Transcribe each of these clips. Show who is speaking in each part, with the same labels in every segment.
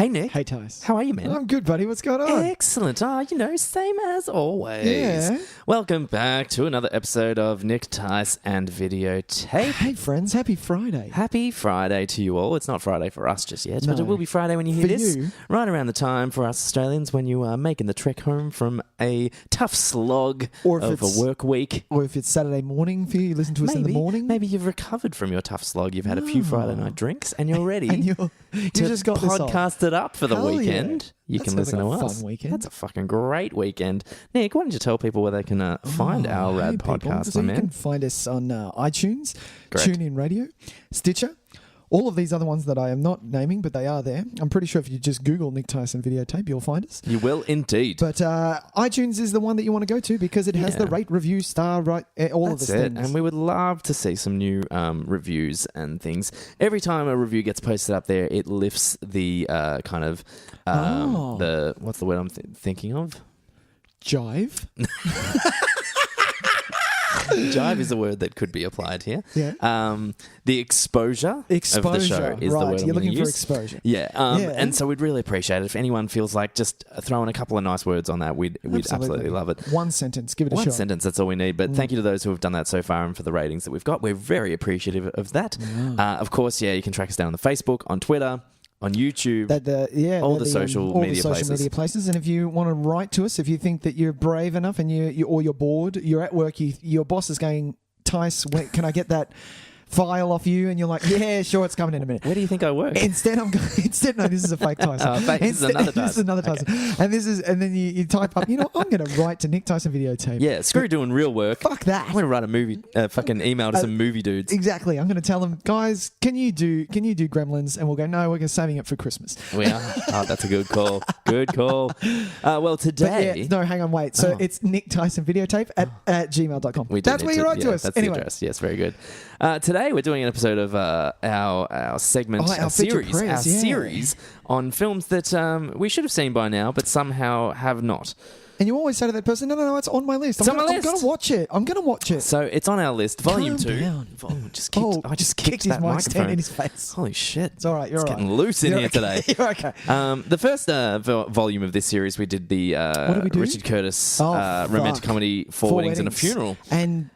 Speaker 1: Hey, Nick.
Speaker 2: Hey, Tys.
Speaker 1: How are you, man?
Speaker 2: I'm good, buddy. What's going on?
Speaker 1: Excellent. Same as always.
Speaker 2: Yeah.
Speaker 1: Welcome back to another episode of Nick, Tys and Videotape.
Speaker 2: Hey, friends. Happy Friday.
Speaker 1: Happy Friday to you all. It's not Friday for us just yet,
Speaker 2: No.
Speaker 1: but it will be Friday when you hear
Speaker 2: For
Speaker 1: this.
Speaker 2: you.
Speaker 1: Right around the time for us Australians when you are making the trek home from a tough slog of a work week.
Speaker 2: Or if it's Saturday morning for you listen to us in the morning.
Speaker 1: Maybe you've recovered from your tough slog. You've had a few Friday night drinks and you're ready
Speaker 2: And you
Speaker 1: to
Speaker 2: just got this off.
Speaker 1: podcast it up for the
Speaker 2: Hell
Speaker 1: weekend.
Speaker 2: yeah.
Speaker 1: You
Speaker 2: That
Speaker 1: can
Speaker 2: sounds
Speaker 1: listen
Speaker 2: like
Speaker 1: to
Speaker 2: a
Speaker 1: us.
Speaker 2: fun weekend.
Speaker 1: That's a fucking great weekend. Nick, why don't you tell people where they can find our rad
Speaker 2: Hey, people.
Speaker 1: podcast,
Speaker 2: So
Speaker 1: my
Speaker 2: you can
Speaker 1: man?
Speaker 2: find us on iTunes,
Speaker 1: Correct.
Speaker 2: TuneIn Radio, Stitcher, all of these other ones that I am not naming, but they are there. I'm pretty sure if you just Google Nick Tys and Videotape, you'll find us.
Speaker 1: You will indeed.
Speaker 2: But iTunes is the one that you want to go to because it has
Speaker 1: Yeah.
Speaker 2: the rate, review, star, right, all
Speaker 1: That's
Speaker 2: of
Speaker 1: it.
Speaker 2: the things.
Speaker 1: And we would love to see some new reviews and things. Every time a review gets posted up there, it lifts the kind of the what's the word I'm thinking of?
Speaker 2: Jive.
Speaker 1: Jive is a word that could be applied here.
Speaker 2: Yeah.
Speaker 1: The exposure of the show
Speaker 2: Exposure.
Speaker 1: is
Speaker 2: Right.
Speaker 1: the word I'm
Speaker 2: You're looking
Speaker 1: gonna
Speaker 2: for
Speaker 1: use.
Speaker 2: exposure.
Speaker 1: Yeah,
Speaker 2: Yeah.
Speaker 1: And so we'd really appreciate it if anyone feels like just throwing a couple of nice words on that. We'd absolutely love it.
Speaker 2: One sentence. Give it a
Speaker 1: One
Speaker 2: shot.
Speaker 1: sentence, that's all we need. But thank you to those who have done that so far and for the ratings that we've got. We're very appreciative of that. Of course, you can track us down on the Facebook, on Twitter, on YouTube. All the social media places.
Speaker 2: And if you want to write to us, if you think that you're brave enough and you're bored, you're at work, your boss is going, Tys, can I get that file off you? And you're like, yeah, sure, it's coming in a minute.
Speaker 1: Where do you think I work?
Speaker 2: Instead, no, this is a fake Tyson.
Speaker 1: This is another Tyson.
Speaker 2: This is another Tyson.
Speaker 1: Okay.
Speaker 2: And then you type up, I'm going to write to Nick Tyson Videotape.
Speaker 1: Yeah, screw doing real work.
Speaker 2: Fuck that.
Speaker 1: I'm going to write a movie, fucking email to some movie dudes.
Speaker 2: Exactly. I'm going to tell them, guys, can you do Gremlins? And we'll go, no, we're saving it for Christmas.
Speaker 1: We are. Oh, that's a good call. Good call. Well, today...
Speaker 2: But yeah, no, hang on, wait. So it's Nick Tyson Videotape at gmail.com. That's where you write to us.
Speaker 1: That's
Speaker 2: Anyway.
Speaker 1: the address. Yes, very good. Today we're doing an episode of our segment,
Speaker 2: our
Speaker 1: our
Speaker 2: feature
Speaker 1: series,
Speaker 2: press,
Speaker 1: series on films that we should have seen by now, but somehow have not.
Speaker 2: And you always say to that person, no, it's on my list.
Speaker 1: It's on my list.
Speaker 2: I'm going to watch it. I'm going to watch it.
Speaker 1: So it's on our list, volume
Speaker 2: Calm
Speaker 1: 2.
Speaker 2: down.
Speaker 1: I just kicked
Speaker 2: his
Speaker 1: that
Speaker 2: mic stand
Speaker 1: microphone
Speaker 2: in his face.
Speaker 1: Holy shit!
Speaker 2: It's all right. You're
Speaker 1: it's
Speaker 2: all right.
Speaker 1: getting loose in
Speaker 2: You're
Speaker 1: here
Speaker 2: okay.
Speaker 1: today.
Speaker 2: You're okay.
Speaker 1: The first volume of this series, we did the
Speaker 2: What did we do?
Speaker 1: Richard Curtis
Speaker 2: Oh,
Speaker 1: romantic
Speaker 2: fuck.
Speaker 1: comedy Four Weddings and a Funeral.
Speaker 2: And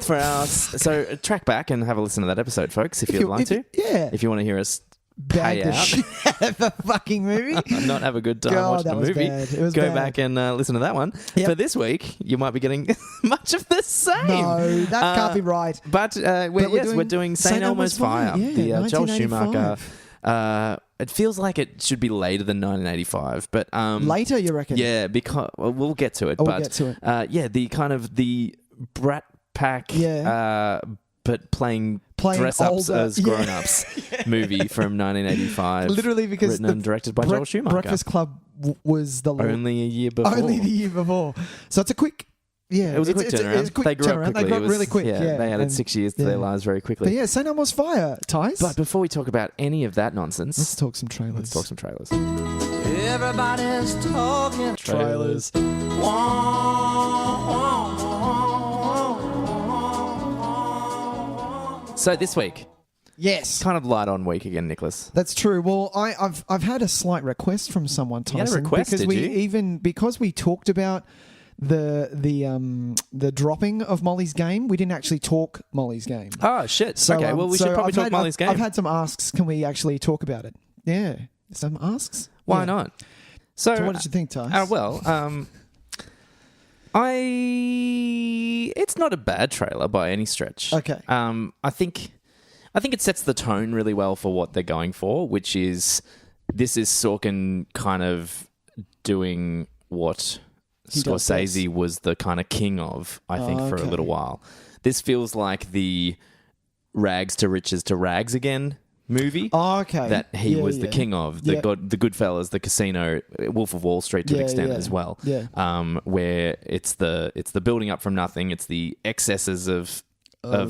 Speaker 1: For our so track back and have a listen to that episode, folks, if you'd like to.
Speaker 2: Yeah.
Speaker 1: If you want to hear us
Speaker 2: Bag
Speaker 1: pay
Speaker 2: the
Speaker 1: out
Speaker 2: shit out of the fucking movie.
Speaker 1: and not have a good time
Speaker 2: God,
Speaker 1: watching
Speaker 2: that
Speaker 1: the
Speaker 2: was
Speaker 1: movie,
Speaker 2: bad. It was
Speaker 1: go
Speaker 2: bad.
Speaker 1: back and listen to that one.
Speaker 2: Yep.
Speaker 1: For this week, you might be getting much of the same.
Speaker 2: No, that can't be right.
Speaker 1: But we're doing St. Elmo's Fire,
Speaker 2: Yeah,
Speaker 1: the Joel
Speaker 2: 1985.
Speaker 1: Schumacher. It feels like it should be later than 1985, but
Speaker 2: Later, you reckon?
Speaker 1: yeah, because we'll get to it.
Speaker 2: We'll
Speaker 1: but
Speaker 2: get to it.
Speaker 1: the kind of the Brat Pack, but playing dress-ups
Speaker 2: older.
Speaker 1: as grown-ups movie from 1985.
Speaker 2: Literally because
Speaker 1: written and directed by Joel Schumacher.
Speaker 2: Breakfast Club was the
Speaker 1: Only a year before.
Speaker 2: Only the year before. So it's a quick. Yeah,
Speaker 1: It was a quick turnaround.
Speaker 2: It's a quick
Speaker 1: They grew up
Speaker 2: turnaround.
Speaker 1: quickly.
Speaker 2: They grew
Speaker 1: It
Speaker 2: up really quick.
Speaker 1: Yeah, they added 6 years to their lives very quickly.
Speaker 2: But yeah, St. Elmo's Fire, Tys.
Speaker 1: But before we talk about any of that nonsense,
Speaker 2: let's talk some trailers.
Speaker 1: let's talk some trailers.
Speaker 3: Everybody's talking
Speaker 1: Trailers. So this week,
Speaker 2: Yes,
Speaker 1: kind of light on week again, Nicholas.
Speaker 2: that's true. Well, I've had a slight request from someone,
Speaker 1: You had a
Speaker 2: Tyson,
Speaker 1: request,
Speaker 2: because
Speaker 1: did
Speaker 2: because we talked about the dropping of Molly's game. We didn't actually talk Molly's game.
Speaker 1: Oh shit!
Speaker 2: So,
Speaker 1: Okay, well we should probably talk Molly's game.
Speaker 2: I've had some asks. Can we actually talk about it? Yeah, some asks.
Speaker 1: Why
Speaker 2: Yeah.
Speaker 1: not? So,
Speaker 2: So what did you think, Tys?
Speaker 1: it's not a bad trailer by any stretch.
Speaker 2: Okay.
Speaker 1: I think it sets the tone really well for what they're going for, which is this is Sorkin kind of doing what
Speaker 2: He does
Speaker 1: Scorsese
Speaker 2: best.
Speaker 1: was the kind of king of, I think, for a
Speaker 2: Okay.
Speaker 1: little while. This feels like the rags to riches to rags again movie.
Speaker 2: Oh, okay.
Speaker 1: That he was the king of, the
Speaker 2: Yeah.
Speaker 1: the Goodfellas, the Casino, Wolf of Wall Street to an extent as well.
Speaker 2: Yeah.
Speaker 1: Where it's the building up from nothing, it's the excesses of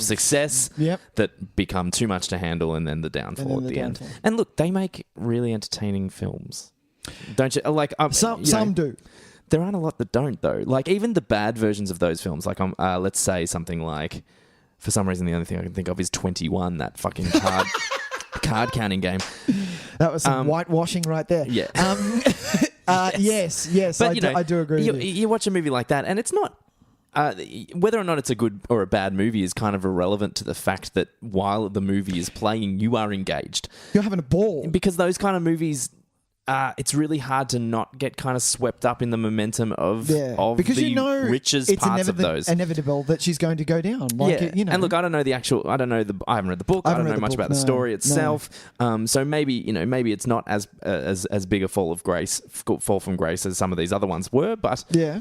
Speaker 1: success
Speaker 2: Yep.
Speaker 1: that become too much to handle, and then the downfall
Speaker 2: And then
Speaker 1: at
Speaker 2: the
Speaker 1: the end.
Speaker 2: downfall.
Speaker 1: And look, they make really entertaining films, don't you? Like
Speaker 2: Some do.
Speaker 1: There aren't a lot that don't though. Like even the bad versions of those films, like let's say something like, for some reason the only thing I can think of is 21, that fucking card counting game.
Speaker 2: That was some whitewashing right there.
Speaker 1: Yeah.
Speaker 2: Yes.
Speaker 1: But,
Speaker 2: I do agree with you.
Speaker 1: You watch a movie like that, and it's not... whether or not it's a good or a bad movie is kind of irrelevant to the fact that while the movie is playing, you are engaged.
Speaker 2: You're having a ball.
Speaker 1: Because those kind of movies... it's really hard to not get kind of swept up in the momentum of
Speaker 2: because
Speaker 1: the richest parts of those.
Speaker 2: It's inevitable that she's going to go down.
Speaker 1: And look, I don't know I haven't read the book. I don't know much about the story itself. So maybe it's not as big a fall from grace as some of these other ones were. But
Speaker 2: yeah.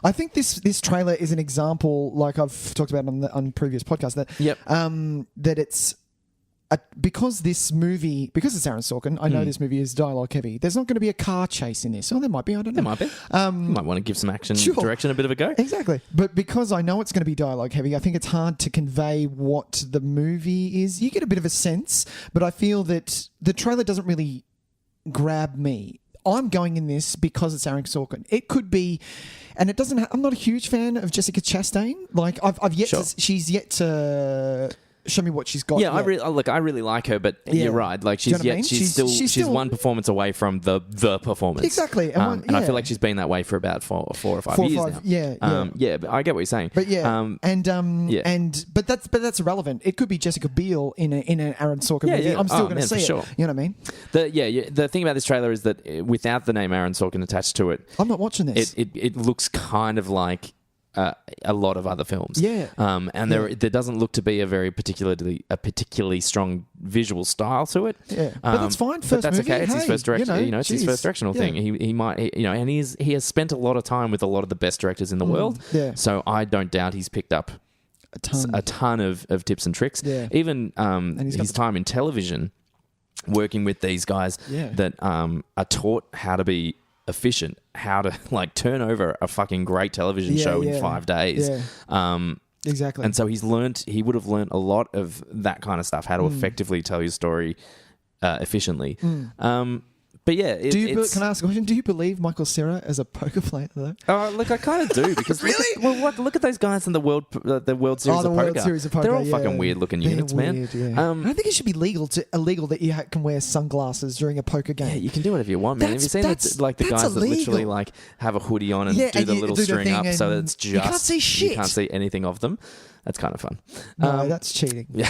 Speaker 2: I think this trailer is an example, like I've talked about on previous podcasts, that it's. Because it's Aaron Sorkin, I know this movie is dialogue heavy. There's not going to be a car chase in this. Or there might be, I don't know.
Speaker 1: There might be. You might want to give some action direction a bit of a go.
Speaker 2: Exactly. But because I know it's going to be dialogue heavy, I think it's hard to convey what the movie is. You get a bit of a sense, but I feel that the trailer doesn't really grab me. I'm going in this because it's Aaron Sorkin. It could be, and it doesn't. I'm not a huge fan of Jessica Chastain. Like she's yet to show me what she's got.
Speaker 1: Yeah, I really like her, but you're right. Like she's she's one performance away from the performance.
Speaker 2: Exactly,
Speaker 1: and I feel like she's been that way for about 4 or 5 years now.
Speaker 2: Yeah.
Speaker 1: But I get what you're saying.
Speaker 2: But but that's irrelevant. It could be Jessica Biel in an Aaron Sorkin movie. I'm still going to see it. Sure. You know what I mean?
Speaker 1: The thing about this trailer is that without the name Aaron Sorkin attached to it,
Speaker 2: I'm not watching this.
Speaker 1: It looks kind of like a lot of other films.
Speaker 2: Yeah.
Speaker 1: And there doesn't look to be a particularly strong visual style to it.
Speaker 2: Yeah. But that's fine.
Speaker 1: But that's okay. It's his first direction. It's his first directional thing. He might, and he has spent a lot of time with a lot of the best directors in the world.
Speaker 2: Yeah.
Speaker 1: So I don't doubt he's picked up a ton of tips and tricks.
Speaker 2: Yeah.
Speaker 1: Even his time in television, working with these guys that are taught how to be efficient, how to turn over a fucking great television show in 5 days.
Speaker 2: Exactly.
Speaker 1: And so he would have learned a lot of that kind of stuff, how to effectively tell your story efficiently. But yeah,
Speaker 2: can I ask a question? Do you believe Michael Cera as a poker player though?
Speaker 1: Look, I kind of do because
Speaker 2: really,
Speaker 1: look at those guys in the World Series of Poker.
Speaker 2: World Series of Poker.
Speaker 1: They're all fucking weird looking units, man.
Speaker 2: I don't think it should be illegal that you can wear sunglasses during a poker game.
Speaker 1: Yeah, you can do whatever you want, man. Have you seen the guys that literally have a hoodie on and do the little string up so that it's just you can't see shit. You can't see anything of them. That's kind of fun.
Speaker 2: No, that's cheating.
Speaker 1: Yeah.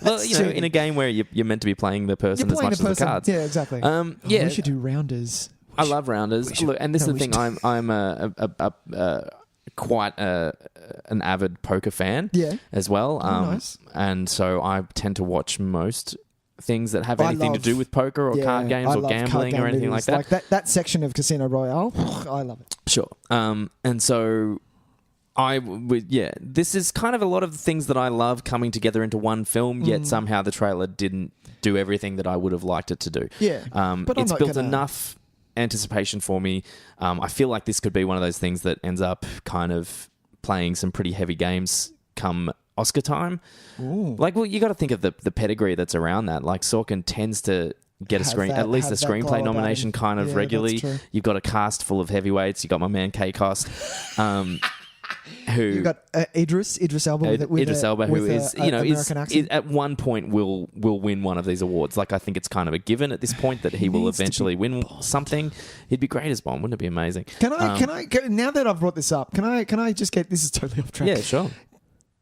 Speaker 1: Well, in a game where you're meant to be playing the person as much as the cards.
Speaker 2: Yeah, exactly. We should do rounders.
Speaker 1: I love rounders. Look, and this is the thing. I'm quite an avid poker fan. As well.
Speaker 2: Nice.
Speaker 1: And so I tend to watch most things that have anything to do with poker or card games or gambling or anything like that.
Speaker 2: Like that section of Casino Royale. I love it.
Speaker 1: Sure. And so. This is kind of a lot of the things that I love coming together into one film, yet somehow the trailer didn't do everything that I would have liked it to do.
Speaker 2: Yeah.
Speaker 1: But it's built enough anticipation for me. I feel like this could be one of those things that ends up kind of playing some pretty heavy games come Oscar time.
Speaker 2: Ooh.
Speaker 1: You got to think of the pedigree that's around that. Like Sorkin tends to get at least a screenplay nomination kind of regularly. You've got a cast full of heavyweights. You've got my man K-Cost.
Speaker 2: You've got Idris Elba who is American accent.
Speaker 1: At one point will win one of these awards. Like I think it's kind of a given at this point that he will eventually win something. He'd be great as Bond, wouldn't it be amazing?
Speaker 2: Can I now that I've brought this up, can I just get this is totally off track.
Speaker 1: Yeah, sure.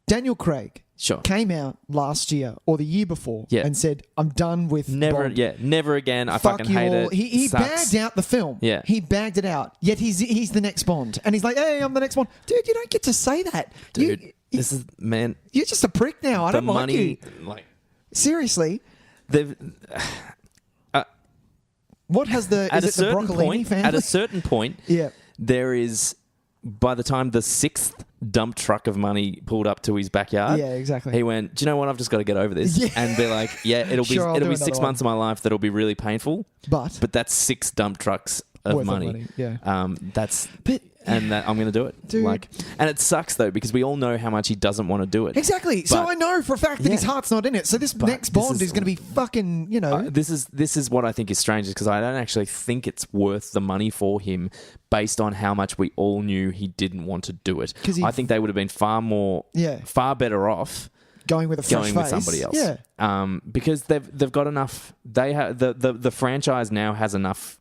Speaker 2: Daniel Craig came out last year or the year before and said, I'm done with Bond.
Speaker 1: Never again. I fucking hate it.
Speaker 2: He bagged out the film.
Speaker 1: Yeah.
Speaker 2: He bagged it out. Yet he's the next Bond. And he's like, hey, I'm the next Bond. Dude, you don't get to say that.
Speaker 1: Dude, this is, man.
Speaker 2: You're just a prick now. I don't like you. Seriously. What has the broccolini family?
Speaker 1: At a certain point, there is, by the time the 6th dump truck of money pulled up to his backyard,
Speaker 2: exactly.
Speaker 1: He went, do you know what? I've just got to get over this and be like, it'll be 6 months of my life that'll be really painful, but that's 6 dump trucks of money. And that I'm going to do it.
Speaker 2: Dude.
Speaker 1: And it sucks though because we all know how much he doesn't want to do it.
Speaker 2: Exactly. So I know for a fact that his heart's not in it. So this next Bond is going to be fucking,
Speaker 1: this is what I think is strange, is because I don't actually think it's worth the money for him based on how much we all knew he didn't want to do it. I think they would have been far better off
Speaker 2: going with a fresh face.
Speaker 1: Somebody else.
Speaker 2: Yeah.
Speaker 1: Because they've got enough. They have the franchise now has enough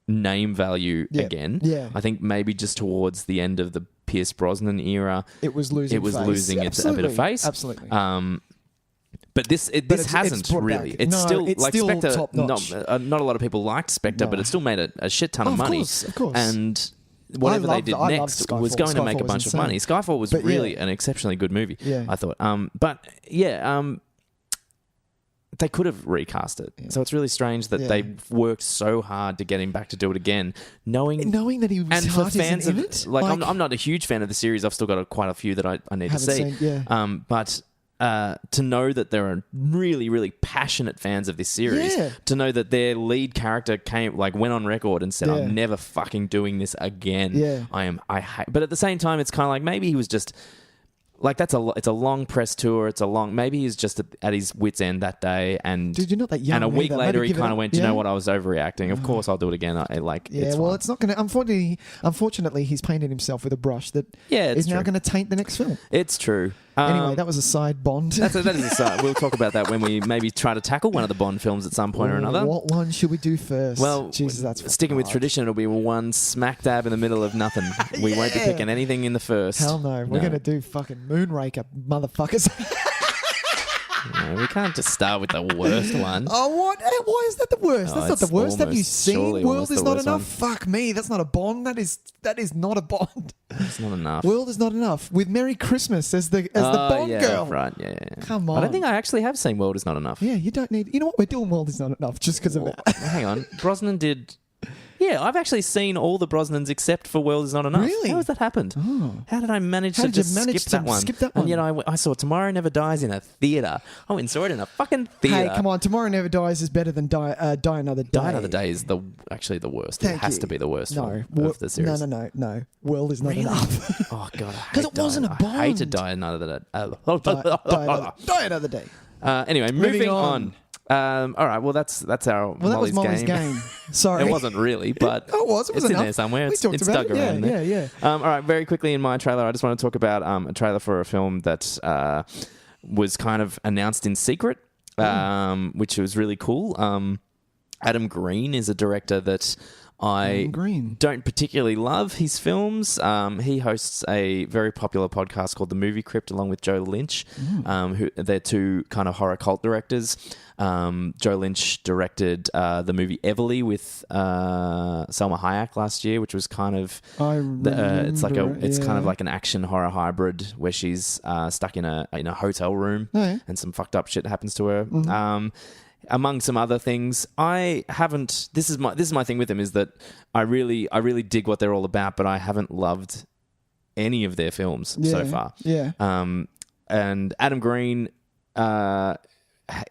Speaker 1: name value again.
Speaker 2: Yeah.
Speaker 1: I think maybe just towards the end of the Pierce Brosnan era,
Speaker 2: it was losing a
Speaker 1: bit of face.
Speaker 2: Absolutely.
Speaker 1: But this hasn't really. It's still Spectre. Not a lot of people liked Spectre, but it still made a shit ton of money.
Speaker 2: Of course.
Speaker 1: And whatever they did next was going to make a bunch of money. Skyfall was really an exceptionally good movie. Yeah. I thought. They could have recast it. Yeah. So it's really strange that they worked so hard to get him back to do it again, knowing that he was and for fans of it. I'm not a huge fan of the series. I've still got quite a few that I need to see. But to know that there are really, really passionate fans of this series, to know that their lead character went on record and said, "I'm never fucking doing this again." Yeah. I hate. But at the same time, it's kind of like maybe he was just. It's a long press tour. Maybe he's just at his wit's end that day, and
Speaker 2: dude, you're not that young.
Speaker 1: And a week later, he kind of went, "You know what? I was overreacting. Of course, I'll do it again." It's
Speaker 2: not going to. Unfortunately, he's painted himself with a brush that is now going to taint the next film.
Speaker 1: It's true.
Speaker 2: Anyway, that was a side Bond.
Speaker 1: That is a side. We'll talk about that when we maybe try to tackle one of the Bond films at some point or another.
Speaker 2: What one should we do first?
Speaker 1: Well,
Speaker 2: Jesus, that's
Speaker 1: sticking with tradition. It'll be one smack dab in the middle of nothing. We won't be picking anything in the first.
Speaker 2: Hell no. We're going to do fucking Moonraker, motherfuckers.
Speaker 1: No, we can't just start with the worst one.
Speaker 2: Oh, what? Why is that the worst? That's not the worst. Have you seen World Is Not Enough? Fuck me. That's not a Bond. That is not a Bond.
Speaker 1: It's not enough.
Speaker 2: World Is Not Enough with Merry Christmas as the Bond girl.
Speaker 1: Right. Yeah.
Speaker 2: Come on.
Speaker 1: I don't think I actually have seen World Is Not Enough.
Speaker 2: Yeah, you don't need. You know what? We're doing World Is Not Enough just because of that.
Speaker 1: Hang on. Brosnan did. Yeah, I've actually seen all the Brosnans except for World Is Not Enough.
Speaker 2: Really?
Speaker 1: How has that happened? Oh. How did I manage to skip that one? And yet I saw Tomorrow Never Dies in a theatre. I went and saw it in a fucking theatre.
Speaker 2: Hey, come on. Tomorrow Never Dies is better than Die Another Day.
Speaker 1: Die Another Day is actually the worst. It has to be the worst one of the series.
Speaker 2: No. World Is Not Enough.
Speaker 1: Oh, God.
Speaker 2: Because it wasn't a Bond.
Speaker 1: I hated Die Another Day.
Speaker 2: Die Another Day.
Speaker 1: Anyway, moving on. All right, well, that's our Molly's
Speaker 2: game. Sorry.
Speaker 1: It wasn't really, but
Speaker 2: it was
Speaker 1: in there somewhere. It's dug around there.
Speaker 2: Yeah.
Speaker 1: All right, very quickly in my trailer, I just want to talk about a trailer for a film that was kind of announced in secret, which was really cool. Adam Green is a director that I don't particularly love his films. He hosts a very popular podcast called The Movie Crypt along with Joe Lynch. Who they're two kind of horror cult directors. Joe Lynch directed the movie Everly with Selma Hayek last year, which was kind of it's kind of like an action horror hybrid where she's stuck in a hotel room and some fucked up shit happens to her. Among some other things, I haven't. This is my thing with them is that I really dig what they're all about, but I haven't loved any of their films so far.
Speaker 2: Yeah.
Speaker 1: And Adam Green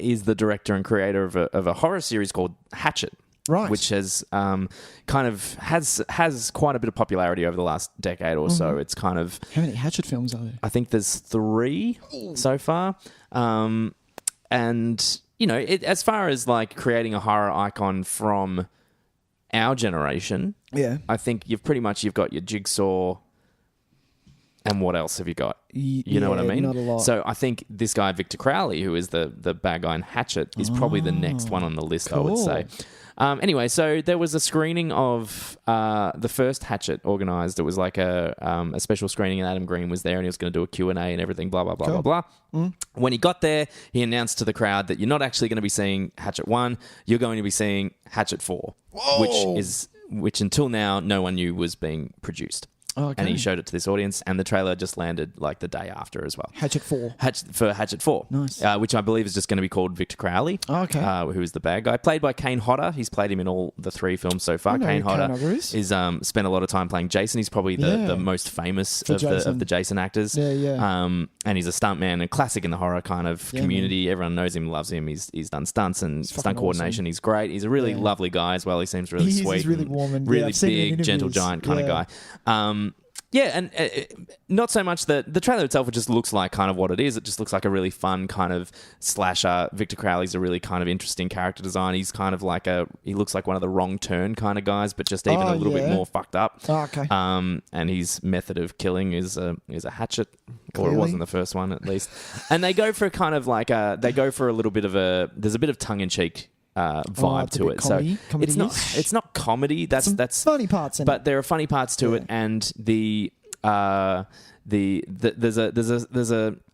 Speaker 1: is the director and creator of a horror series called Hatchet, right? Which has has quite a bit of popularity over the last decade or so. It's kind of
Speaker 2: how many Hatchet films are there?
Speaker 1: I think there's 3 so far, and. As far as like creating a horror icon from our generation, I think you've got your Jigsaw, and what else have you got? You know what I mean?
Speaker 2: Not a lot.
Speaker 1: So I think this guy Victor Crowley, who is the bad guy in Hatchet, is probably the next one on the list. Cool. I would say. Anyway, so there was a screening of the first Hatchet organised. It was like a special screening, and Adam Green was there, and he was going to do a Q&A and everything, blah, blah, blah, blah, blah. When he got there, he announced to the crowd that you're not actually going to be seeing Hatchet 1, you're going to be seeing Hatchet 4, which until now no one knew was being produced.
Speaker 2: Okay.
Speaker 1: And he showed it to this audience, and the trailer just landed like the day after as well.
Speaker 2: Hatchet 4.
Speaker 1: Hatchet 4.
Speaker 2: Nice.
Speaker 1: Which I believe is just going to be called Victor Crowley. Who is the bad guy. Played by Kane Hodder. He's played him in all the 3 films so far. Kane Hodder is spent a lot of time playing Jason. He's probably the most famous of the Jason actors. And he's a stuntman, a classic in the horror kind of community. Man. Everyone knows him, loves him. He's done stunts and stunt coordination. Awesome. He's great. He's a really lovely guy as well. He seems really sweet.
Speaker 2: He's really warm and
Speaker 1: really big, gentle giant kind of guy. Yeah, and not so much that the trailer itself, it just looks like kind of what it is. It just looks like a really fun kind of slasher. Victor Crowley's a really kind of interesting character design. He's kind of like he looks like one of the Wrong Turn kind of guys, but just even a little bit more fucked up.
Speaker 2: Oh, okay.
Speaker 1: And his method of killing is a hatchet,
Speaker 2: Clearly.
Speaker 1: or it was in the first one at least. And they go for kind of like there's a bit of tongue-in-cheek vibe to it.
Speaker 2: Comedy,
Speaker 1: so it's not comedy. That's
Speaker 2: funny parts in
Speaker 1: but there are funny parts to it, and there's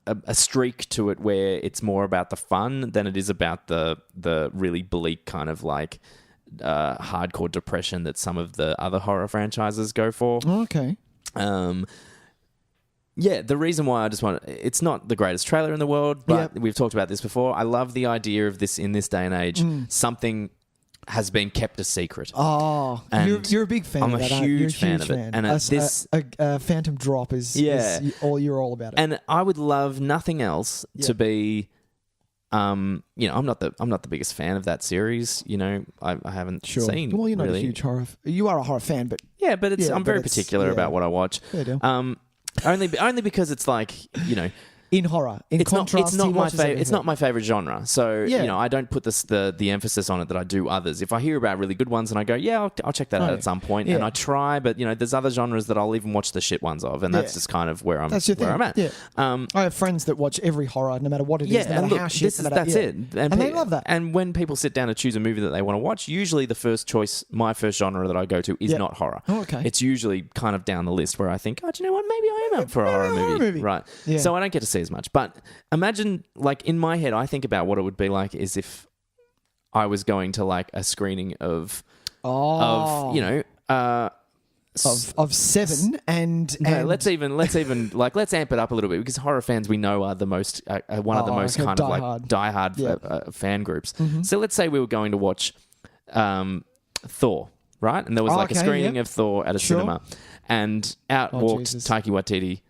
Speaker 1: a streak to it where it's more about the fun than it is about the really bleak kind of like hardcore depression that some of the other horror franchises go for.
Speaker 2: Oh, okay.
Speaker 1: Yeah, the reason why it's not the greatest trailer in the world, but we've talked about this before. I love the idea of this in this day and age. Something has been kept a secret.
Speaker 2: Oh,
Speaker 1: and
Speaker 2: you're a big fan
Speaker 1: I'm
Speaker 2: of that.
Speaker 1: I'm a huge fan of it. And
Speaker 2: a Phantom Drop is you're all about it.
Speaker 1: And I would love nothing else to be... I'm not the biggest fan of that series. I haven't seen.
Speaker 2: Well, you're not
Speaker 1: really.
Speaker 2: a huge horror. You are a horror fan, but
Speaker 1: but I'm very particular about what I watch. Only because it's like
Speaker 2: in horror.
Speaker 1: It's not my favorite. It's not my favorite genre. So I don't put the emphasis on it that I do others. If I hear about really good ones and I go, I'll check that out at some point, and I try. But there's other genres that I'll even watch the shit ones of, and that's just kind of where I'm at.
Speaker 2: Yeah. I have friends that watch every horror, no matter what it is, no matter how shit.
Speaker 1: That's it,
Speaker 2: and they love that.
Speaker 1: And when people sit down to choose a movie that they want to watch, usually the first choice, my first genre that I go to, is not horror.
Speaker 2: Oh, okay.
Speaker 1: It's usually kind of down the list where I think, do you know what? Maybe I am up for a horror movie, right? Yeah. So I don't get to see as much, but. Imagine, like, in my head, I think about what it would be like is if I was going to, like, a screening of
Speaker 2: Seven and
Speaker 1: let's amp it up a little bit, because horror fans we know are the most one of the most kind of like diehard fan groups. Mm-hmm. So let's say we were going to watch Thor, right? And there was a screening of Thor at a cinema, and out walked Taika Waititi.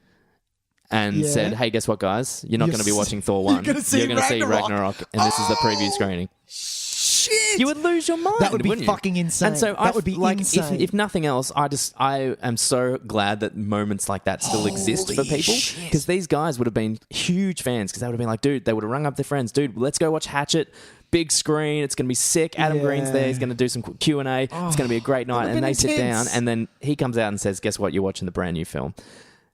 Speaker 1: And said, hey, guess what, guys? You're not going to be watching Thor 1. You're going to see Ragnarok, and this is the preview screening.
Speaker 2: Shit!
Speaker 1: You would lose your mind.
Speaker 2: That would be fucking insane.
Speaker 1: And so
Speaker 2: that would be insane.
Speaker 1: If nothing else, I am so glad that moments like that still exist for people. Because these guys would have been huge fans, because they would have been like, dude, they would have rung up their friends. Dude, let's go watch Hatchet. Big screen. It's going to be sick. Adam Green's there. He's going to do some Q&A. It's going to be a great night. And they sit down, and then he comes out and says, guess what? You're watching the brand new film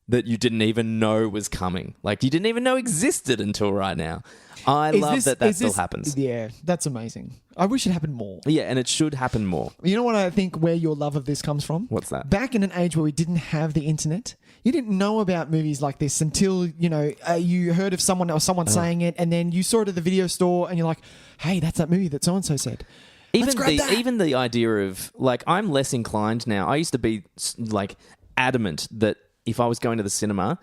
Speaker 1: that you didn't even know was coming. Like, you didn't even know existed until right now. I love that still happens.
Speaker 2: Yeah, that's amazing. I wish it happened more.
Speaker 1: Yeah, and it should happen more.
Speaker 2: You know what I think where your love of this comes from?
Speaker 1: What's that?
Speaker 2: Back in an age where we didn't have the internet, you didn't know about movies like this until, you heard of someone saying it, and then you saw it at the video store, and you're like, hey, that's that movie that so-and-so said.
Speaker 1: Even the idea of, like, I'm less inclined now. I used to be, like, adamant that if I was going to the cinema,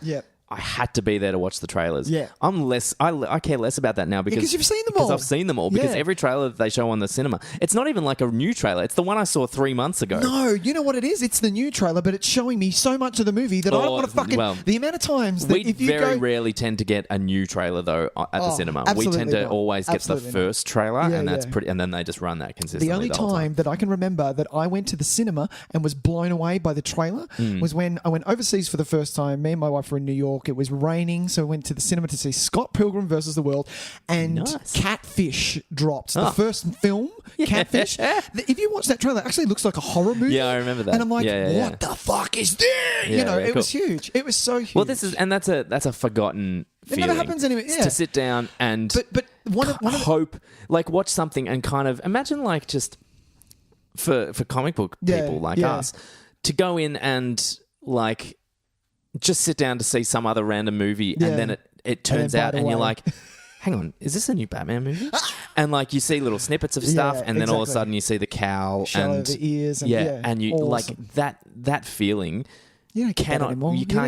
Speaker 1: I had to be there to watch the trailers. Yeah. I care less about that now because
Speaker 2: you've seen them all.
Speaker 1: Because I've seen them all. Because every trailer that they show on the cinema, it's not even like a new trailer. It's the one I saw 3 months ago.
Speaker 2: No, you know what it is? It's the new trailer, but it's showing me so much of the movie that I don't want to fucking... the amount of times that if you
Speaker 1: very rarely tend to get a new trailer, though, at the cinema. We tend to always get the first trailer, and that's pretty... And then they just run that consistently.
Speaker 2: The only time that I can remember that I went to the cinema and was blown away by the trailer was when I went overseas for the first time. Me and my wife were in New York. It was raining. So we went to the cinema to see Scott Pilgrim versus the World, and Catfish dropped. The first film, Catfish. If you watch that trailer, it actually looks like a horror movie.
Speaker 1: Yeah, I remember that.
Speaker 2: And I'm like, what the fuck is this? It was huge. It was so huge.
Speaker 1: Well, that's a forgotten feeling.
Speaker 2: It never happens anyway. Yeah.
Speaker 1: To sit down and watch something and kind of imagine, like, just for comic book people like us to go in and, like, just sit down to see some other random movie, and then it turns out, and you're like, hang on, is this a new Batman movie? And, like, you see little snippets of stuff, and then all of a sudden you see the cowl and
Speaker 2: the ears, and
Speaker 1: and you
Speaker 2: awesome.
Speaker 1: like that feeling.
Speaker 2: You can't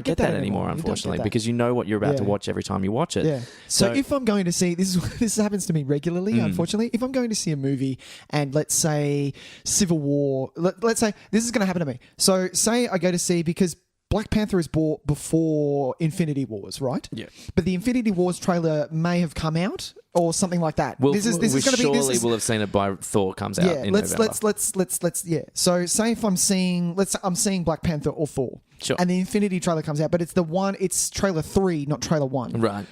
Speaker 1: get that anymore, unfortunately, because you know what you're about to watch every time you watch it.
Speaker 2: Yeah. So if I'm going to see this happens to me regularly, unfortunately. If I'm going to see a movie and let's say Civil War, let's say this is going to happen to me. So say I go to see, because Black Panther is bought before Infinity Wars, right?
Speaker 1: Yeah.
Speaker 2: But the Infinity Wars trailer may have come out or something like that.
Speaker 1: We'll have seen it by Thor comes out in November.
Speaker 2: Let's So say if I'm seeing Black Panther or Thor,
Speaker 1: Sure.
Speaker 2: And the Infinity trailer comes out, but it's trailer 3, not trailer 1.
Speaker 1: Right.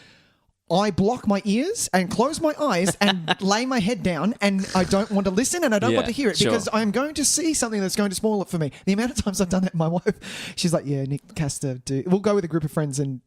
Speaker 2: I block my ears and close my eyes and lay my head down, and I don't want to listen and I don't want to hear it because I'm going to see something that's going to spoil it for me. The amount of times I've done that, my wife, she's like, "Yeah, Nick has to do." We'll go with a group of friends, and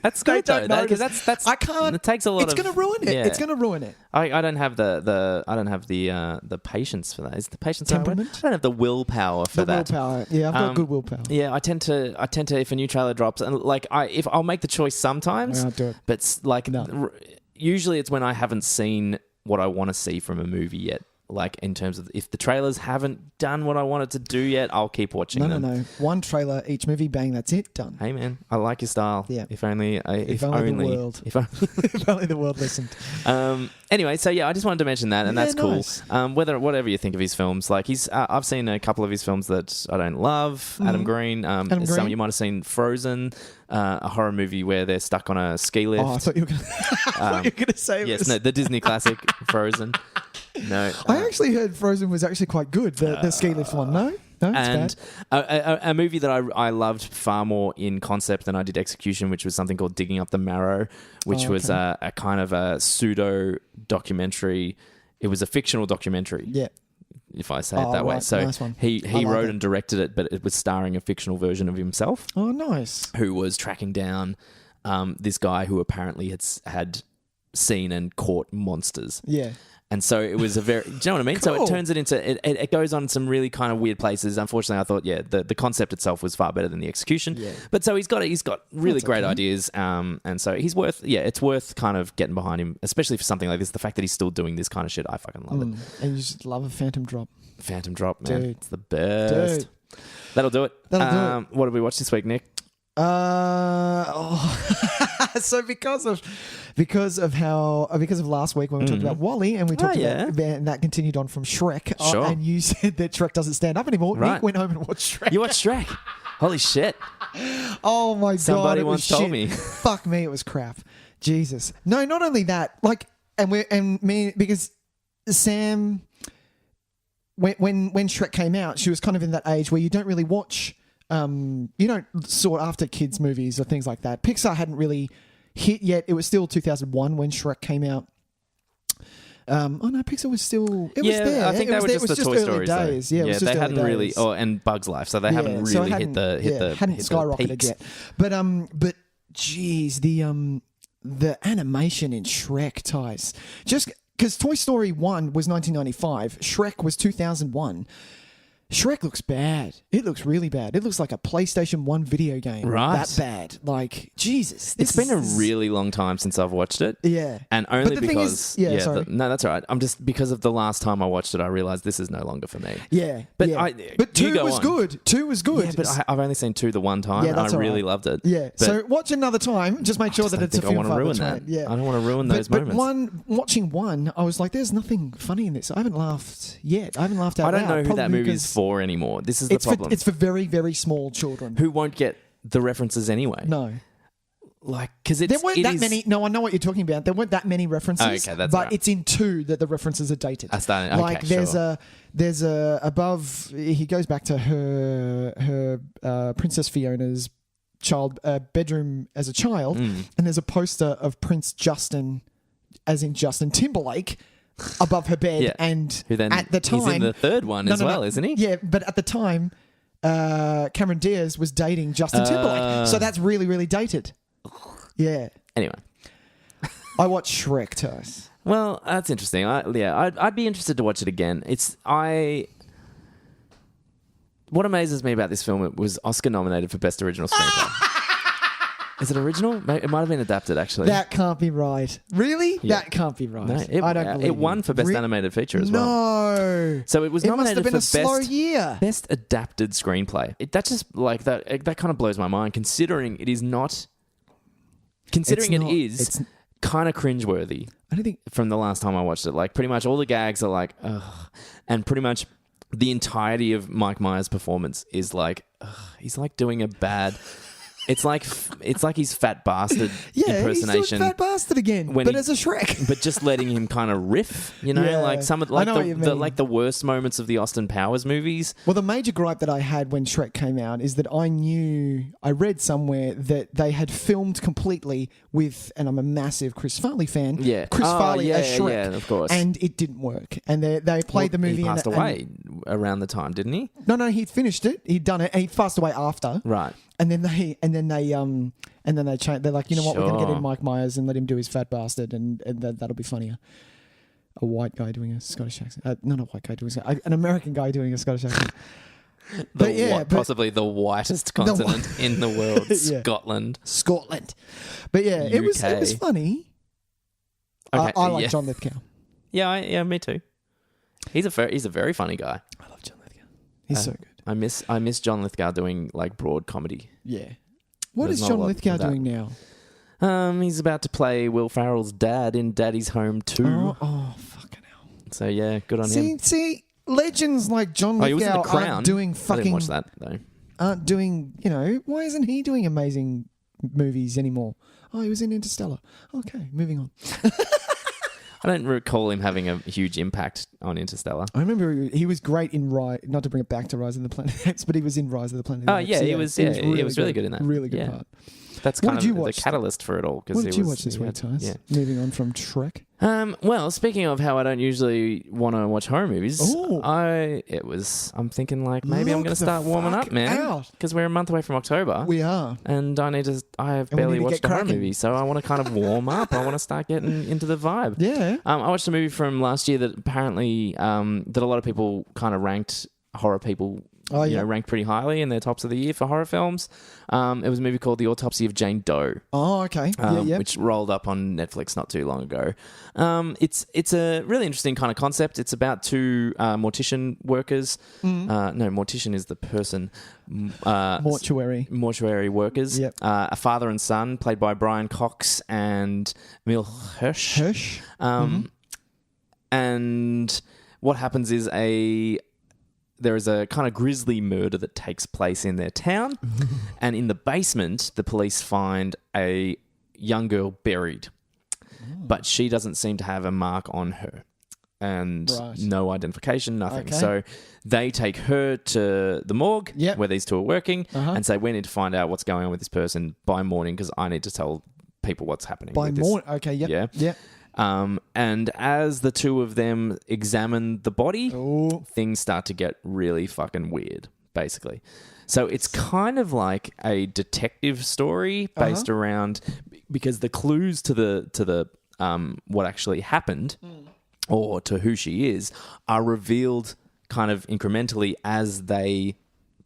Speaker 1: that's great though, because that's
Speaker 2: I can't.
Speaker 1: It takes a lot.
Speaker 2: It's going to ruin it.
Speaker 1: Yeah.
Speaker 2: It's going to ruin it.
Speaker 1: I don't have the patience for that. Is the patience
Speaker 2: temperament?
Speaker 1: I don't have the willpower for that.
Speaker 2: Willpower. Yeah, I've got good willpower.
Speaker 1: Yeah, I tend to if a new trailer drops, and like if I'll make the choice sometimes,
Speaker 2: I'll do it.
Speaker 1: but like usually it's when I haven't seen what I want to see from a movie yet. Like in terms of if the trailers haven't done what I wanted to do yet, I'll keep watching them.
Speaker 2: No. One trailer each movie, bang, that's it, done.
Speaker 1: Hey man, I like your style.
Speaker 2: Yeah.
Speaker 1: If only
Speaker 2: the world.
Speaker 1: If
Speaker 2: only the world listened.
Speaker 1: Anyway, so yeah, I just wanted to mention that, and that's
Speaker 2: nice.
Speaker 1: Cool. Whatever you think of his films, like I've seen a couple of his films that I don't love. Adam Green. Some you might have seen Frozen, a horror movie where they're stuck on a ski lift.
Speaker 2: Oh, I thought you were going to say
Speaker 1: yes, no, the Disney classic Frozen. No,
Speaker 2: I actually heard Frozen was actually quite good. The ski lift one, no, it's
Speaker 1: bad. A movie that I loved far more in concept than I did execution, which was something called Digging Up the Marrow, which was a kind of a pseudo documentary. It was a fictional documentary.
Speaker 2: Yeah.
Speaker 1: If I say it that way. So
Speaker 2: nice one.
Speaker 1: he wrote and directed it, but it was starring a fictional version of himself.
Speaker 2: Oh, nice.
Speaker 1: Who was tracking down this guy who apparently had seen and caught monsters.
Speaker 2: Yeah.
Speaker 1: And so it was a very, do you know what I mean?
Speaker 2: Cool.
Speaker 1: So it turns it into, it goes on some really kind of weird places. Unfortunately, I thought, the concept itself was far better than the execution. Yeah. But so he's got really great ideas. And so it's worth kind of getting behind him, especially for something like this. The fact that he's still doing this kind of shit, I fucking love it.
Speaker 2: And you just love a Phantom Drop.
Speaker 1: Phantom Drop, man. Dude. It's the best.
Speaker 2: Dude.
Speaker 1: That'll do it.
Speaker 2: That'll do it.
Speaker 1: What did we watch this week, Nick?
Speaker 2: So because of last week when we talked about WALL-E and we talked about and that continued on from Shrek,
Speaker 1: sure.
Speaker 2: And you said that Shrek doesn't stand up anymore.
Speaker 1: Right.
Speaker 2: Nick went home and watched Shrek.
Speaker 1: You watched Shrek? Holy shit!
Speaker 2: Oh my god!
Speaker 1: Somebody once told me.
Speaker 2: Fuck me, it was crap. Jesus. No, not only that. Like, because Sam, when Shrek came out, she was kind of in that age where you don't really watch. You don't sort after kids movies or things like that. Pixar hadn't really hit yet. It was still 2001 when Shrek came out. Pixar was still. It was there.
Speaker 1: I think they were just the Toy Stories
Speaker 2: days.
Speaker 1: Yeah, they hadn't really. Oh, and Bugs Life, so they haven't really hit the
Speaker 2: hadn't skyrocketed yet. But geez, the animation in Shrek, Tys, just because Toy Story 1 was 1995, Shrek was 2001. Shrek looks bad. It looks really bad. It looks like a PlayStation 1 video game.
Speaker 1: Right.
Speaker 2: That bad. Like, Jesus.
Speaker 1: It's been a really long time since I've watched it.
Speaker 2: Yeah.
Speaker 1: And only because...
Speaker 2: sorry.
Speaker 1: No, that's all right. I'm just... Because of the last time I watched it, I realised this is no longer for me.
Speaker 2: Yeah.
Speaker 1: But
Speaker 2: But 2 was good. 2 was good.
Speaker 1: Yeah, but I've only seen 2 the one time, and I really loved it.
Speaker 2: Yeah. So watch another time. Just make sure that it's a film.
Speaker 1: I want to ruin that.
Speaker 2: Yeah.
Speaker 1: I don't want to ruin those moments.
Speaker 2: But watching 1, I was like, there's nothing funny in this. I haven't laughed yet. I haven't laughed out loud.
Speaker 1: I don't know who that movie is for anymore. This is the problem.
Speaker 2: It's for very, very small children.
Speaker 1: Who won't get the references anyway.
Speaker 2: No.
Speaker 1: Like, because
Speaker 2: there weren't that many. No, I know what you're talking about. There weren't that many references.
Speaker 1: Oh, okay, that's
Speaker 2: but
Speaker 1: right.
Speaker 2: It's in 2 that the references are dated.
Speaker 1: Like
Speaker 2: there's a above. He goes back to her Princess Fiona's bedroom as a child, and there's a poster of Prince Justin, as in Justin Timberlake, above her bed, and
Speaker 1: who then
Speaker 2: at the time
Speaker 1: he's in the third one as well, isn't he?
Speaker 2: Yeah, but at the time, Cameron Diaz was dating Justin Timberlake, so that's really, really dated. Yeah.
Speaker 1: Anyway,
Speaker 2: I watched Shrek, Tys.
Speaker 1: Well, that's interesting. I'd be interested to watch it again. What amazes me about this film, it was Oscar nominated for Best Original Screenplay. Is it original? It might have been adapted, actually.
Speaker 2: That can't be right. Really? Yeah. That can't be right.
Speaker 1: No,
Speaker 2: I don't believe
Speaker 1: it won for Best Animated Feature as well.
Speaker 2: No.
Speaker 1: So it was nominated for
Speaker 2: Best
Speaker 1: Adapted Screenplay. That just like that kind of blows my mind, considering it is not. Considering it's kind of cringeworthy.
Speaker 2: I don't think
Speaker 1: from the last time I watched it. Like pretty much all the gags are like, ugh, and pretty much the entirety of Mike Myers' performance is like, ugh, he's like doing a bad. It's like he's fat bastard impersonation.
Speaker 2: He's doing fat bastard again, but as a Shrek.
Speaker 1: But just letting him kind of riff, like some of the worst moments of the Austin Powers movies.
Speaker 2: Well, the major gripe that I had when Shrek came out is that I read somewhere that they had filmed completely with, and I'm a massive Chris Farley fan.
Speaker 1: Yeah,
Speaker 2: Chris Farley as Shrek,
Speaker 1: yeah, of course,
Speaker 2: and it didn't work. And they played the movie.
Speaker 1: He passed away around the time, didn't he?
Speaker 2: No, he'd finished it. He'd done it. And he passed away after.
Speaker 1: Right.
Speaker 2: And then they changed. They're like, you know what? We're going to get in Mike Myers and let him do his fat bastard, and that'll be funnier. A white guy doing a Scottish accent. Not a white guy doing an American guy doing a Scottish accent.
Speaker 1: Possibly the whitest continent in the world, Scotland.
Speaker 2: But yeah, it was funny.
Speaker 1: Okay,
Speaker 2: I like John Lithgow.
Speaker 1: Yeah, me too. He's a very funny guy.
Speaker 2: I love John Lithgow. He's so good.
Speaker 1: I miss John Lithgow doing like broad comedy.
Speaker 2: Yeah. What is John Lithgow doing now?
Speaker 1: He's about to play Will Ferrell's dad in Daddy's Home 2.
Speaker 2: Oh, fucking hell.
Speaker 1: So yeah, good on him.
Speaker 2: See, legends like John Lithgow aren't doing fucking...
Speaker 1: I didn't watch that though.
Speaker 2: Aren't doing, why isn't he doing amazing movies anymore? Oh, he was in Interstellar. Okay, moving on.
Speaker 1: I don't recall him having a huge impact on Interstellar.
Speaker 2: I remember he was great in not to bring it back to Rise of the Planet of the Apes, but he was in Rise of the Planet of the Apes.
Speaker 1: He was really good in that.
Speaker 2: Really good part.
Speaker 1: That's kind of the catalyst for it all.
Speaker 2: What did you watch this week, Tys? Yeah. Moving on from Shrek.
Speaker 1: Well, speaking of how I don't usually want to watch horror movies, I'm thinking like maybe I'm going to start warming up, man, because we're a month away from October.
Speaker 2: We are,
Speaker 1: and I have barely watched a horror movie, so I want to kind of warm up. I want to start getting into the vibe.
Speaker 2: Yeah.
Speaker 1: I watched a movie from last year that apparently that a lot of people kind of ranked horror people. Ranked pretty highly in their tops of the year for horror films. It was a movie called The Autopsy of Jane Doe.
Speaker 2: Oh, okay.
Speaker 1: Which rolled up on Netflix not too long ago. It's a really interesting kind of concept. It's about two mortician workers. Mortician is the person. Mortuary workers. Yep. A father and son, played by Brian Cox and Emil Hirsch. And what happens is there is a kind of grisly murder that takes place in their town. And in the basement, the police find a young girl buried. But she doesn't seem to have a mark on her. And no identification, nothing. Okay. So they take her to the morgue where these two are working and say, we need to find out what's going on with this person by morning because I need to tell people what's happening. By morning?
Speaker 2: Okay, yep. Yeah.
Speaker 1: And as the two of them examine the body, things start to get really fucking weird, basically. So it's kind of like a detective story based around, because the clues to the what actually happened or to who she is are revealed kind of incrementally as they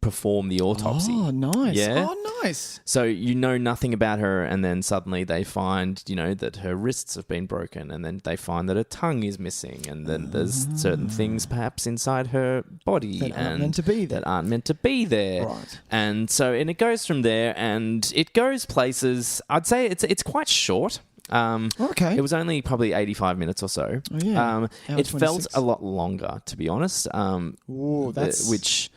Speaker 1: perform the autopsy.
Speaker 2: Oh, nice.
Speaker 1: Yeah?
Speaker 2: Oh, nice.
Speaker 1: So you know nothing about her, and then suddenly they find, that her wrists have been broken, and then they find that her tongue is missing, and then there's certain things perhaps inside her body
Speaker 2: that aren't meant to be there.
Speaker 1: Right. And so, and it goes from there, and it goes places. I'd say it's quite short.
Speaker 2: Okay.
Speaker 1: It was only probably 85 minutes or so.
Speaker 2: Oh, yeah.
Speaker 1: It felt a lot longer, to be honest. Which...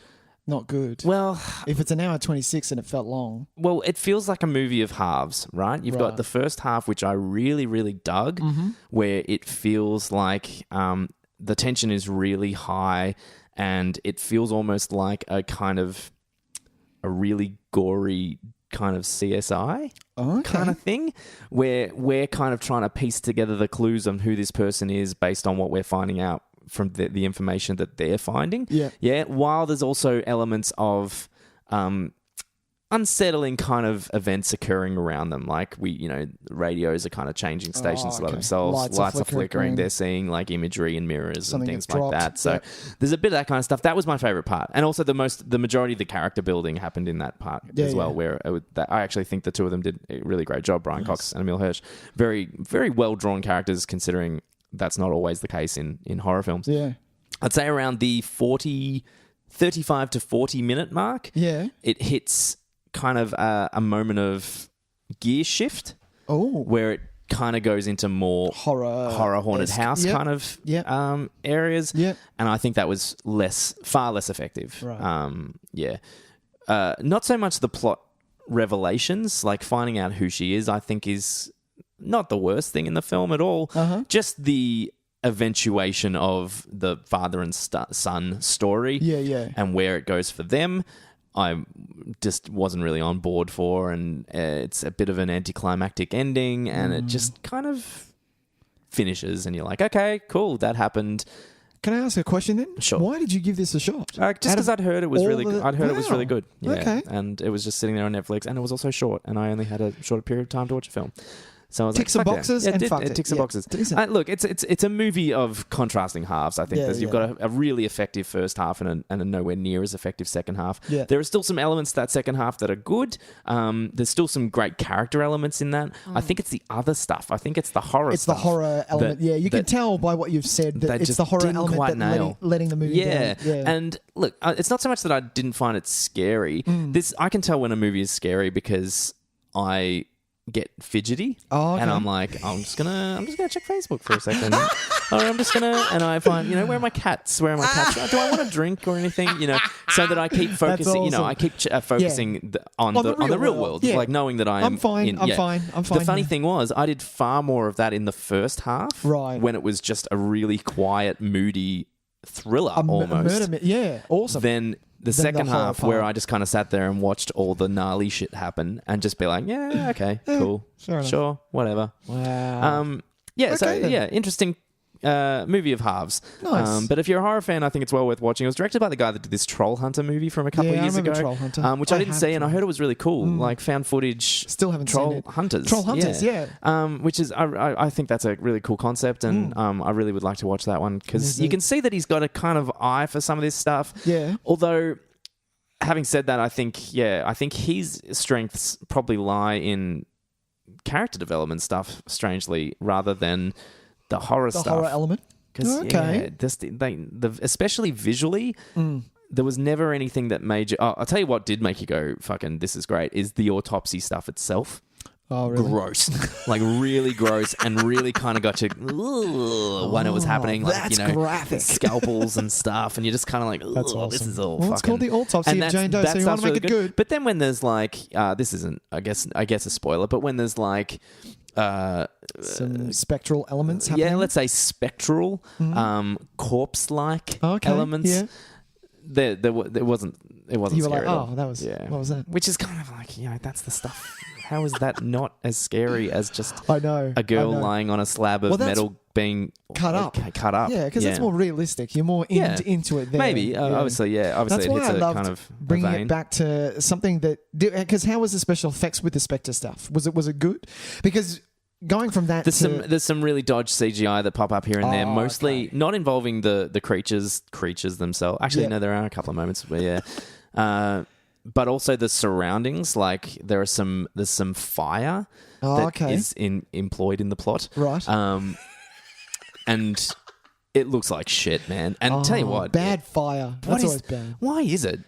Speaker 2: Not good.
Speaker 1: Well,
Speaker 2: if it's an hour 26 and it felt long.
Speaker 1: Well, it feels like a movie of halves, right? You've got the first half, which I really, really dug, where it feels like the tension is really high and it feels almost like a kind of a really gory kind of CSI kind of thing, where we're kind of trying to piece together the clues on who this person is based on what we're finding out from the information that they're finding. Yeah. While there's also elements of unsettling kind of events occurring around them. Like radios are kind of changing stations by themselves. Lights are flickering. They're seeing like imagery in mirrors and things like that. So there's a bit of that kind of stuff. That was my favorite part. And also the majority of the character building happened in that part as well, where I actually think the two of them did a really great job. Brian Cox and Emil Hirsch. Very, very well drawn characters, considering that's not always the case in horror films.
Speaker 2: Yeah.
Speaker 1: I'd say around the 35 to 40 minute mark, it hits kind of a moment of gear shift where it kind of goes into more horror haunted house kind of areas. And I think that was far less effective.
Speaker 2: Right.
Speaker 1: Not so much the plot revelations, like finding out who she is, I think is not the worst thing in the film at all. Just the eventuation of the father and son story and where it goes for them, I just wasn't really on board for, and it's a bit of an anticlimactic ending, and it just kind of finishes, and you're like, okay, cool, that happened.
Speaker 2: Can I ask a question then?
Speaker 1: Sure.
Speaker 2: Why did you give this a shot?
Speaker 1: Just because I'd heard it was really good. I'd heard it was really good. Yeah.
Speaker 2: Okay.
Speaker 1: And it was just sitting there on Netflix, and it was also short, and I only had a short period of time to watch a film. So I was
Speaker 2: ticks some boxes and fucked it.
Speaker 1: It ticks some boxes. Look, it's a movie of contrasting halves. I think you've got a really effective first half and a nowhere near as effective second half.
Speaker 2: Yeah.
Speaker 1: There are still some elements to that second half that are good. There's still some great character elements in that. I think it's the other stuff. I think it's the horror.
Speaker 2: It's the horror element. You can tell by what you've said that it's the horror element that letting the movie down. Yeah.
Speaker 1: And look, it's not so much that I didn't find it scary. I can tell when a movie is scary because I get fidgety, and I'm like, I'm just gonna check Facebook for a second, or I'm just gonna, and I find, where are my cats? Where are my cats? Do I want a drink or anything? So that I keep focusing.
Speaker 2: Awesome.
Speaker 1: I keep focusing on the real world, like knowing that I'm
Speaker 2: fine. I'm fine.
Speaker 1: The funny thing was, I did far more of that in the first half,
Speaker 2: right?
Speaker 1: When it was just a really quiet, moody thriller, almost.
Speaker 2: Awesome.
Speaker 1: Then the second half, where I just kind of sat there and watched all the gnarly shit happen and just be like, yeah, okay, cool, sure, whatever.
Speaker 2: Wow.
Speaker 1: Interesting movie of halves.
Speaker 2: Nice.
Speaker 1: But if you're a horror fan, I think it's well worth watching. It was directed by the guy that did this Troll Hunter movie from a couple of years ago,
Speaker 2: Troll Hunter.
Speaker 1: which I didn't see, and I heard it was really cool, like found footage.
Speaker 2: Still haven't seen it.
Speaker 1: Troll Hunters,
Speaker 2: yeah.
Speaker 1: Which is, I think that's a really cool concept, and I really would like to watch that one because you can see that he's got a kind of eye for some of this stuff.
Speaker 2: Yeah.
Speaker 1: Although, having said that, I think his strengths probably lie in character development stuff, strangely, rather than the horror stuff.
Speaker 2: The horror element? Okay.
Speaker 1: Especially visually, there was never anything that made you... I'll tell you what did make you go, fucking, this is great, is the autopsy stuff itself.
Speaker 2: Oh, really?
Speaker 1: Gross. Like, really gross, and really kind of got you when it was happening. Like,
Speaker 2: that's graphic.
Speaker 1: Scalpels and stuff, and you're just kind of like,
Speaker 2: that's awesome.
Speaker 1: This is all
Speaker 2: fucking... it's called the Autopsy of Jane Doe, so you want to make it good.
Speaker 1: But then when there's like... this isn't, I guess a spoiler, but when there's like...
Speaker 2: some spectral elements happening?
Speaker 1: Yeah, let's say spectral, corpse-like elements.
Speaker 2: Yeah.
Speaker 1: It wasn't
Speaker 2: you were
Speaker 1: scary
Speaker 2: like,
Speaker 1: at all.
Speaker 2: what was that?
Speaker 1: Which is kind of like, that's the stuff. How is that not as scary as just
Speaker 2: a girl
Speaker 1: lying on a slab of metal being
Speaker 2: cut up? Yeah, because that's more realistic. You're more into it there.
Speaker 1: Maybe, obviously,
Speaker 2: That's
Speaker 1: it
Speaker 2: why
Speaker 1: hits
Speaker 2: I loved
Speaker 1: kind of
Speaker 2: bringing it back to something that... Because how was the special effects with the Spectre stuff? Was it good? Because... going from that
Speaker 1: there's some really dodged CGI that pop up here and there, mostly not involving the creatures themselves. Actually, no, there are a couple of moments where, but also the surroundings. Like there's some fire that is employed in the plot,
Speaker 2: right?
Speaker 1: And it looks like shit, man. And tell you what,
Speaker 2: bad fire. That's always bad.
Speaker 1: Why is it?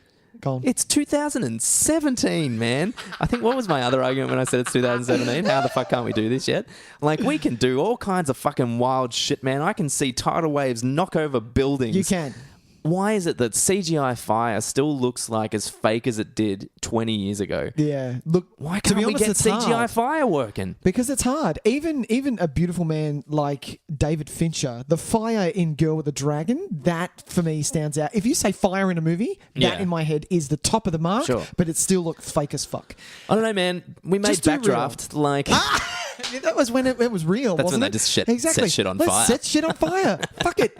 Speaker 1: It's 2017, man. I think, what was my other argument when I said it's 2017? How the fuck can't we do this yet? Like, we can do all kinds of fucking wild shit, man. I can see tidal waves knock over buildings.
Speaker 2: You can.
Speaker 1: Why is it that CGI fire still looks like as fake as it did 20 years ago?
Speaker 2: Yeah. Look,
Speaker 1: why can't we get CGI fire working?
Speaker 2: Because it's hard. Even a beautiful man like David Fincher, the fire in Girl with a Dragon, that for me stands out. If you say fire in a movie, that in my head is the top of the mark, but it still looks fake as fuck.
Speaker 1: I don't know, man. We made Backdraft like...
Speaker 2: That was when it was real.
Speaker 1: That's
Speaker 2: wasn't
Speaker 1: when
Speaker 2: it?
Speaker 1: they just set shit on fire.
Speaker 2: Let's set shit on fire. Fuck it.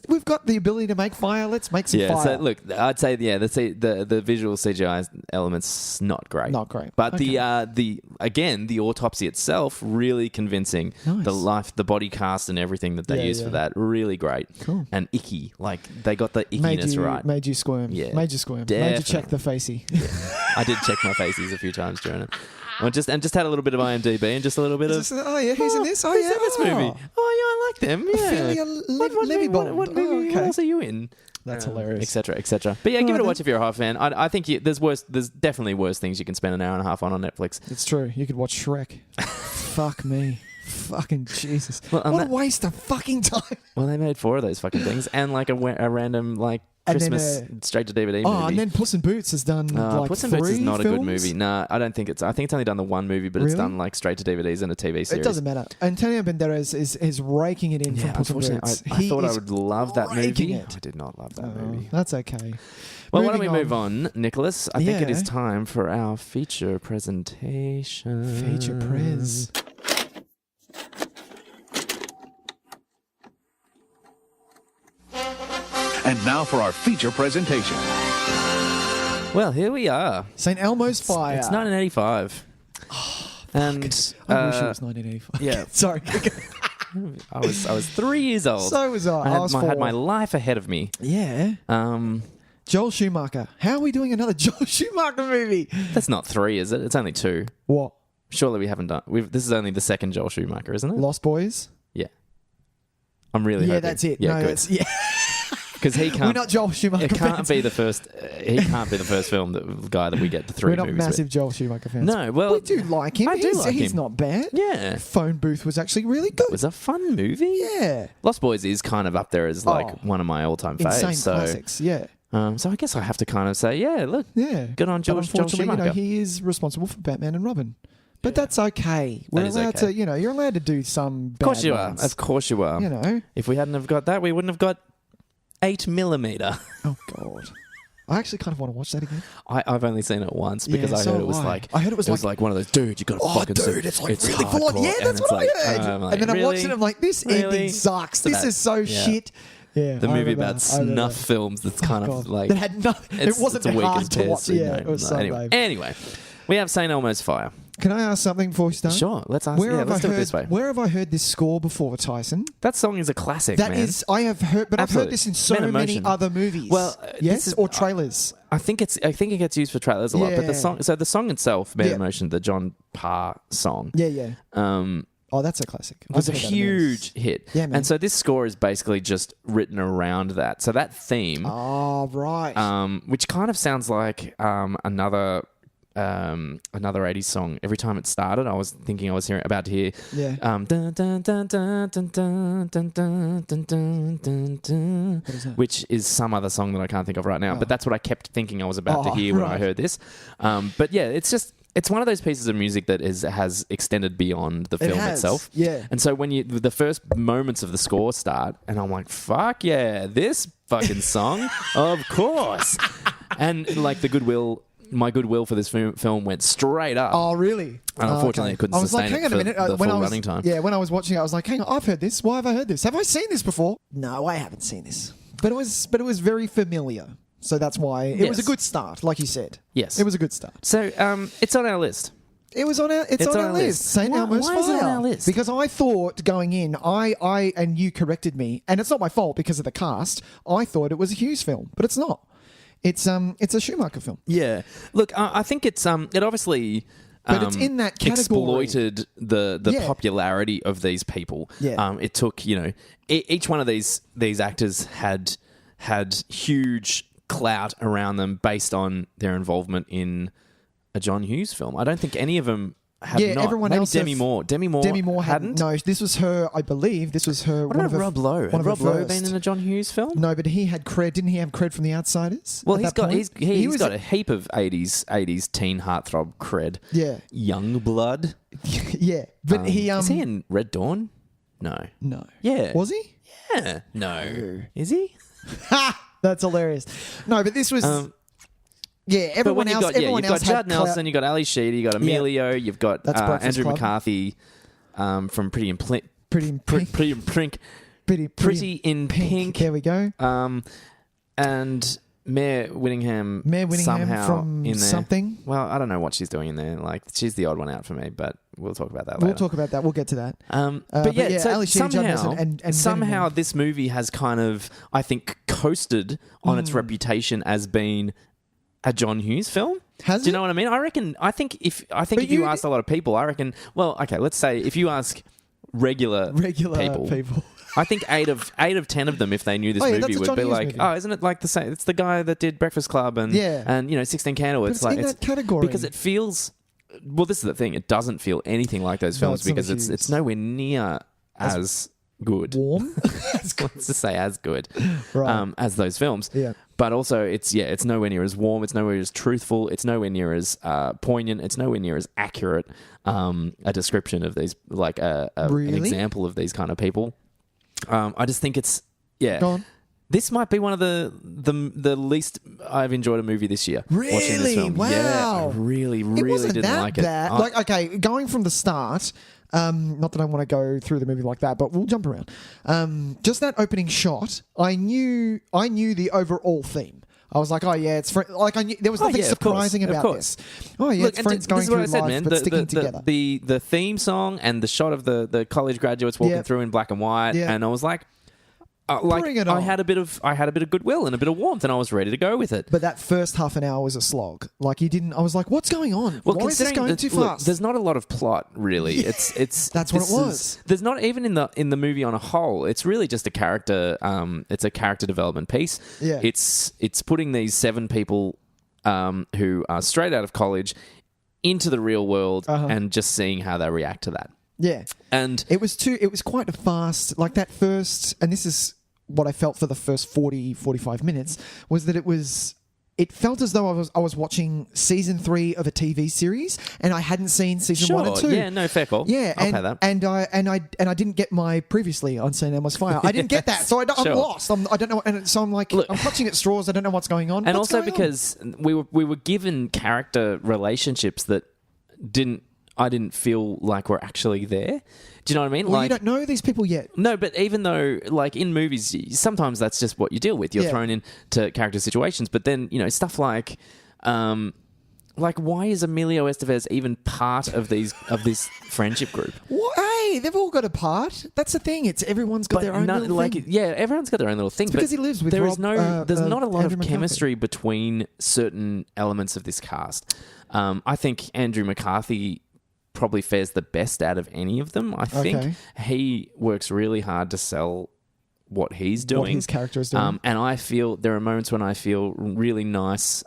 Speaker 2: We've got the ability to make fire. Let's make some fire.
Speaker 1: So look, I'd say the visual CGI elements not great.
Speaker 2: Not great.
Speaker 1: But the autopsy itself really convincing.
Speaker 2: Nice.
Speaker 1: The body cast and everything that they use for that really great.
Speaker 2: Cool.
Speaker 1: And icky, like they got the ickiness right.
Speaker 2: Made you squirm.
Speaker 1: Yeah.
Speaker 2: Made you squirm.
Speaker 1: Definitely.
Speaker 2: Made you check the facey.
Speaker 1: Yeah. I did check my faces a few times during it. And just had a little bit of IMDb and just a little bit of...
Speaker 2: who's in this?
Speaker 1: Who's in this movie? I like them. Yeah.
Speaker 2: Ophelia Levy-Bond.
Speaker 1: What movie else are you in?
Speaker 2: That's hilarious.
Speaker 1: Etc. Etc. But yeah, give it a watch if you're a horror fan. I think there's definitely worse things you can spend an hour and a half on Netflix.
Speaker 2: It's true. You could watch Shrek. Fuck me. Fucking Jesus.
Speaker 1: Well,
Speaker 2: what a waste of fucking time.
Speaker 1: Well, they made 4 of those fucking things and like a random like Christmas straight to DVD movie.
Speaker 2: Oh, and then Puss in Boots has done like
Speaker 1: Puss in
Speaker 2: 3
Speaker 1: Boots is not
Speaker 2: films?
Speaker 1: a good movie. No, I don't think it's. I think it's only done the one movie, but it's done like straight to DVDs and a TV series.
Speaker 2: It doesn't matter. Antonio Banderas is raking it in from Puss in Boots.
Speaker 1: I thought I would love that movie.
Speaker 2: It.
Speaker 1: I did not love that movie.
Speaker 2: That's okay.
Speaker 1: Well, why don't we move on, Nicholas? I think it is time for our feature presentation.
Speaker 2: Feature prez.
Speaker 4: And now for our feature presentation.
Speaker 1: Well, here we are.
Speaker 2: St. Elmo's Fire.
Speaker 1: It's 1985. And
Speaker 2: I wish it was 1985.
Speaker 1: Yeah.
Speaker 2: Sorry.
Speaker 1: I was 3 years old.
Speaker 2: So was I.
Speaker 1: I had my life ahead of me.
Speaker 2: Yeah. Joel Schumacher. How are we doing another Joel Schumacher movie?
Speaker 1: That's not 3, is it? It's only 2.
Speaker 2: What?
Speaker 1: Surely we haven't done. This is only the second Joel Schumacher, isn't it?
Speaker 2: Lost Boys?
Speaker 1: Yeah. I'm really hoping.
Speaker 2: That's it.
Speaker 1: Yeah,
Speaker 2: no,
Speaker 1: good. Because he can't.
Speaker 2: We're not Joel Schumacher
Speaker 1: It can't
Speaker 2: fans.
Speaker 1: be the first. He can't be the first guy that we get the 3
Speaker 2: We're not
Speaker 1: movies
Speaker 2: massive
Speaker 1: with.
Speaker 2: Joel Schumacher fans.
Speaker 1: No, well,
Speaker 2: we do like him.
Speaker 1: I do like
Speaker 2: He's
Speaker 1: him.
Speaker 2: not bad.
Speaker 1: Yeah.
Speaker 2: Phone Booth was actually really good.
Speaker 1: It was a fun movie.
Speaker 2: Yeah.
Speaker 1: Lost Boys is kind of up there as like one of my all-time faves.
Speaker 2: Insane classics. Yeah.
Speaker 1: So I guess I have to kind of say, look,
Speaker 2: Yeah.
Speaker 1: good on Joel
Speaker 2: Unfortunately,
Speaker 1: Schumacher.
Speaker 2: he is responsible for Batman and Robin. But that's okay. We're allowed to, you're allowed to do some bad
Speaker 1: Of course you
Speaker 2: ones.
Speaker 1: are. Of course you are.
Speaker 2: You know.
Speaker 1: If we hadn't have got that, we wouldn't have got 8mm.
Speaker 2: Oh, God. I actually kind of want to watch that again.
Speaker 1: I've only seen it once because I heard it was like one of those, dude, you got to fucking see
Speaker 2: it's like really full on.
Speaker 1: hardcore.
Speaker 2: Yeah, that's what I heard.
Speaker 1: and
Speaker 2: then I watched it, I'm like, this ending sucks. This is so shit. Yeah,
Speaker 1: the movie about snuff films that's kind of like
Speaker 2: that had nothing. It wasn't hard to watch. Yeah, it was so lame.
Speaker 1: Anyway, we have St. Elmo's Fire.
Speaker 2: Can I ask something before we start?
Speaker 1: Sure, let's ask. Let's do it this way.
Speaker 2: Where have I heard this score before, Tyson?
Speaker 1: That song is a classic.
Speaker 2: That
Speaker 1: man.
Speaker 2: is, I have heard, but
Speaker 1: Absolutely.
Speaker 2: I've heard this in so many other movies.
Speaker 1: Well,
Speaker 2: yes, or trailers.
Speaker 1: I think it gets used for trailers a lot, but the song. So the song itself, Man in Motion, the John Parr song.
Speaker 2: Yeah. Oh, that's a classic.
Speaker 1: It was a huge hit.
Speaker 2: Yeah, man.
Speaker 1: And so this score is basically just written around that. So that theme,
Speaker 2: oh right,
Speaker 1: which kind of sounds like another 80s song. Every time it started, I was thinking I was about to hear
Speaker 2: yeah.
Speaker 1: dun, dun, dun, dun, dun, dun, dun, dun, dun, dun, dun, dun,
Speaker 2: What is that?
Speaker 1: which is some other song that I can't think of right now. But that's what I kept thinking I was about to hear when I heard this. But yeah, it's one of those pieces of music that has extended beyond the film itself.
Speaker 2: Yeah.
Speaker 1: And so when the first moments of the score start, and I'm like, fuck yeah, this fucking song, of course. And like my goodwill for this film went straight up.
Speaker 2: Oh, really?
Speaker 1: And unfortunately, I couldn't sustain it for the full running time.
Speaker 2: Yeah, when I was watching it, I was like, hang on, I've heard this. Why have I heard this? Have I seen this before? No, I haven't seen this. But it was very familiar. So that's why it was a good start, like you said.
Speaker 1: Yes.
Speaker 2: It was a good start.
Speaker 1: So it's on our list.
Speaker 2: It was on our list. St. Elmo's Fire.
Speaker 1: Why is it on our list?
Speaker 2: Because I thought going in, I and you corrected me, and it's not my fault because of the cast. I thought it was a Hughes film, but it's not. It's a Schumacher film.
Speaker 1: Yeah. Look, I think it obviously
Speaker 2: but it's in that category.
Speaker 1: Exploited the popularity of these people.
Speaker 2: Yeah.
Speaker 1: It took, each one of these actors had huge clout around them based on their involvement in a John Hughes film. I don't think any of them had not.
Speaker 2: Everyone
Speaker 1: Maybe
Speaker 2: else.
Speaker 1: Demi Moore. Demi Moore hadn't.
Speaker 2: No, this was her. I believe this was her.
Speaker 1: What about Rob Lowe? Had Rob Lowe been in a John Hughes film?
Speaker 2: No, but he had cred. Didn't he have cred from The Outsiders?
Speaker 1: Well, he's got a heap of 80s teen heartthrob cred.
Speaker 2: Yeah.
Speaker 1: Youngblood.
Speaker 2: Yeah, but
Speaker 1: is he in Red Dawn? No. Yeah.
Speaker 2: Was he?
Speaker 1: Yeah. No. Is he?
Speaker 2: Ha! That's hilarious. No, but this was. Everyone else.
Speaker 1: You've got Judd Nelson, you've got Ali Sheedy, you've got Emilio, you've got Andrew
Speaker 2: Club.
Speaker 1: McCarthy from Pretty in Pink.
Speaker 2: Pretty in Pink. There we go.
Speaker 1: And Mayor Whittingham somehow
Speaker 2: from
Speaker 1: in there.
Speaker 2: something.
Speaker 1: Well, I don't know what she's doing in there. Like, she's the odd one out for me, but we'll talk about that
Speaker 2: later.
Speaker 1: later.
Speaker 2: We'll talk about that. We'll get to that.
Speaker 1: So
Speaker 2: Ali Sheedy, Judd Nelson, and
Speaker 1: somehow this movie has kind of, I think, coasted on its reputation as being a John Hughes film. Do you know what I mean? I think if you asked a lot of people, well, okay, let's say if you ask regular people. I think 8 of 10 of them, if they knew this movie, would be like, movie. Oh, isn't it like the same? It's the guy that did Breakfast Club and 16 Candles.
Speaker 2: It's like in that category
Speaker 1: because it feels. Well, this is the thing. It doesn't feel anything like those films because it's nowhere near as good.
Speaker 2: Warm.
Speaker 1: Let's just say as good
Speaker 2: right.
Speaker 1: as those films.
Speaker 2: Yeah.
Speaker 1: But also, it's nowhere near as warm. It's nowhere as truthful. It's nowhere near as poignant. It's nowhere near as accurate a description of these, like an example of these kind of people. I just think it's
Speaker 2: Go on.
Speaker 1: This might be one of the least I've enjoyed a movie this year.
Speaker 2: Really?
Speaker 1: Watching this film.
Speaker 2: Wow.
Speaker 1: Yeah, I really didn't like
Speaker 2: bad.
Speaker 1: it.
Speaker 2: Like, okay, going from the start. Not that I want to go through the movie like that, but we'll jump around. Just that opening shot, I knew the overall theme. I was like, oh yeah, it's like I knew there was nothing surprising about this. Oh yeah, it's friends going through life, but sticking together.
Speaker 1: The theme song and the shot of the college graduates walking through in black and white, and I was like. I had a bit of goodwill and a bit of warmth, and I was ready to go with it.
Speaker 2: But that first half an hour was a slog. Like you didn't. I was like, "What's going on?
Speaker 1: Well,
Speaker 2: why is this going too fast?"
Speaker 1: Look, there's not a lot of plot, really. It's
Speaker 2: that's what it was.
Speaker 1: There's not even in the movie on a whole. It's really just a character. It's a character development piece.
Speaker 2: Yeah.
Speaker 1: It's putting these 7 people who are straight out of college into the real world and just seeing how they react to that.
Speaker 2: Yeah.
Speaker 1: And
Speaker 2: it was quite a fast, like that first, and this is what I felt for the first 45 minutes, was that it felt as though I was watching season 3 of a TV series and I hadn't seen season 1 and 2.
Speaker 1: Yeah, no, fair call.
Speaker 2: Yeah,
Speaker 1: I'll pay that.
Speaker 2: And I didn't get my previously on St. Elmo's Fire. I didn't get that, so I'm lost. I don't know, and so I'm like, look, I'm clutching at straws. I don't know what's going on.
Speaker 1: And also because we were given character relationships that I didn't feel like were actually there. Do you know what I mean?
Speaker 2: Well, you don't know these people yet.
Speaker 1: No, but even though, like, in movies, sometimes that's just what you deal with. You're thrown into character situations. But then, stuff like why is Emilio Estevez even part of this friendship group?
Speaker 2: Well, hey, they've all got a part. That's the thing. Everyone's got their own little thing.
Speaker 1: Yeah, everyone's got their own little thing.
Speaker 2: It's because he lives with
Speaker 1: there's not a lot
Speaker 2: Andrew
Speaker 1: of chemistry between certain elements of this cast. I think Andrew McCarthy probably fares the best out of any of them. I think he works really hard to sell what he's doing.
Speaker 2: What his character is doing.
Speaker 1: And I feel there are moments when I feel really nice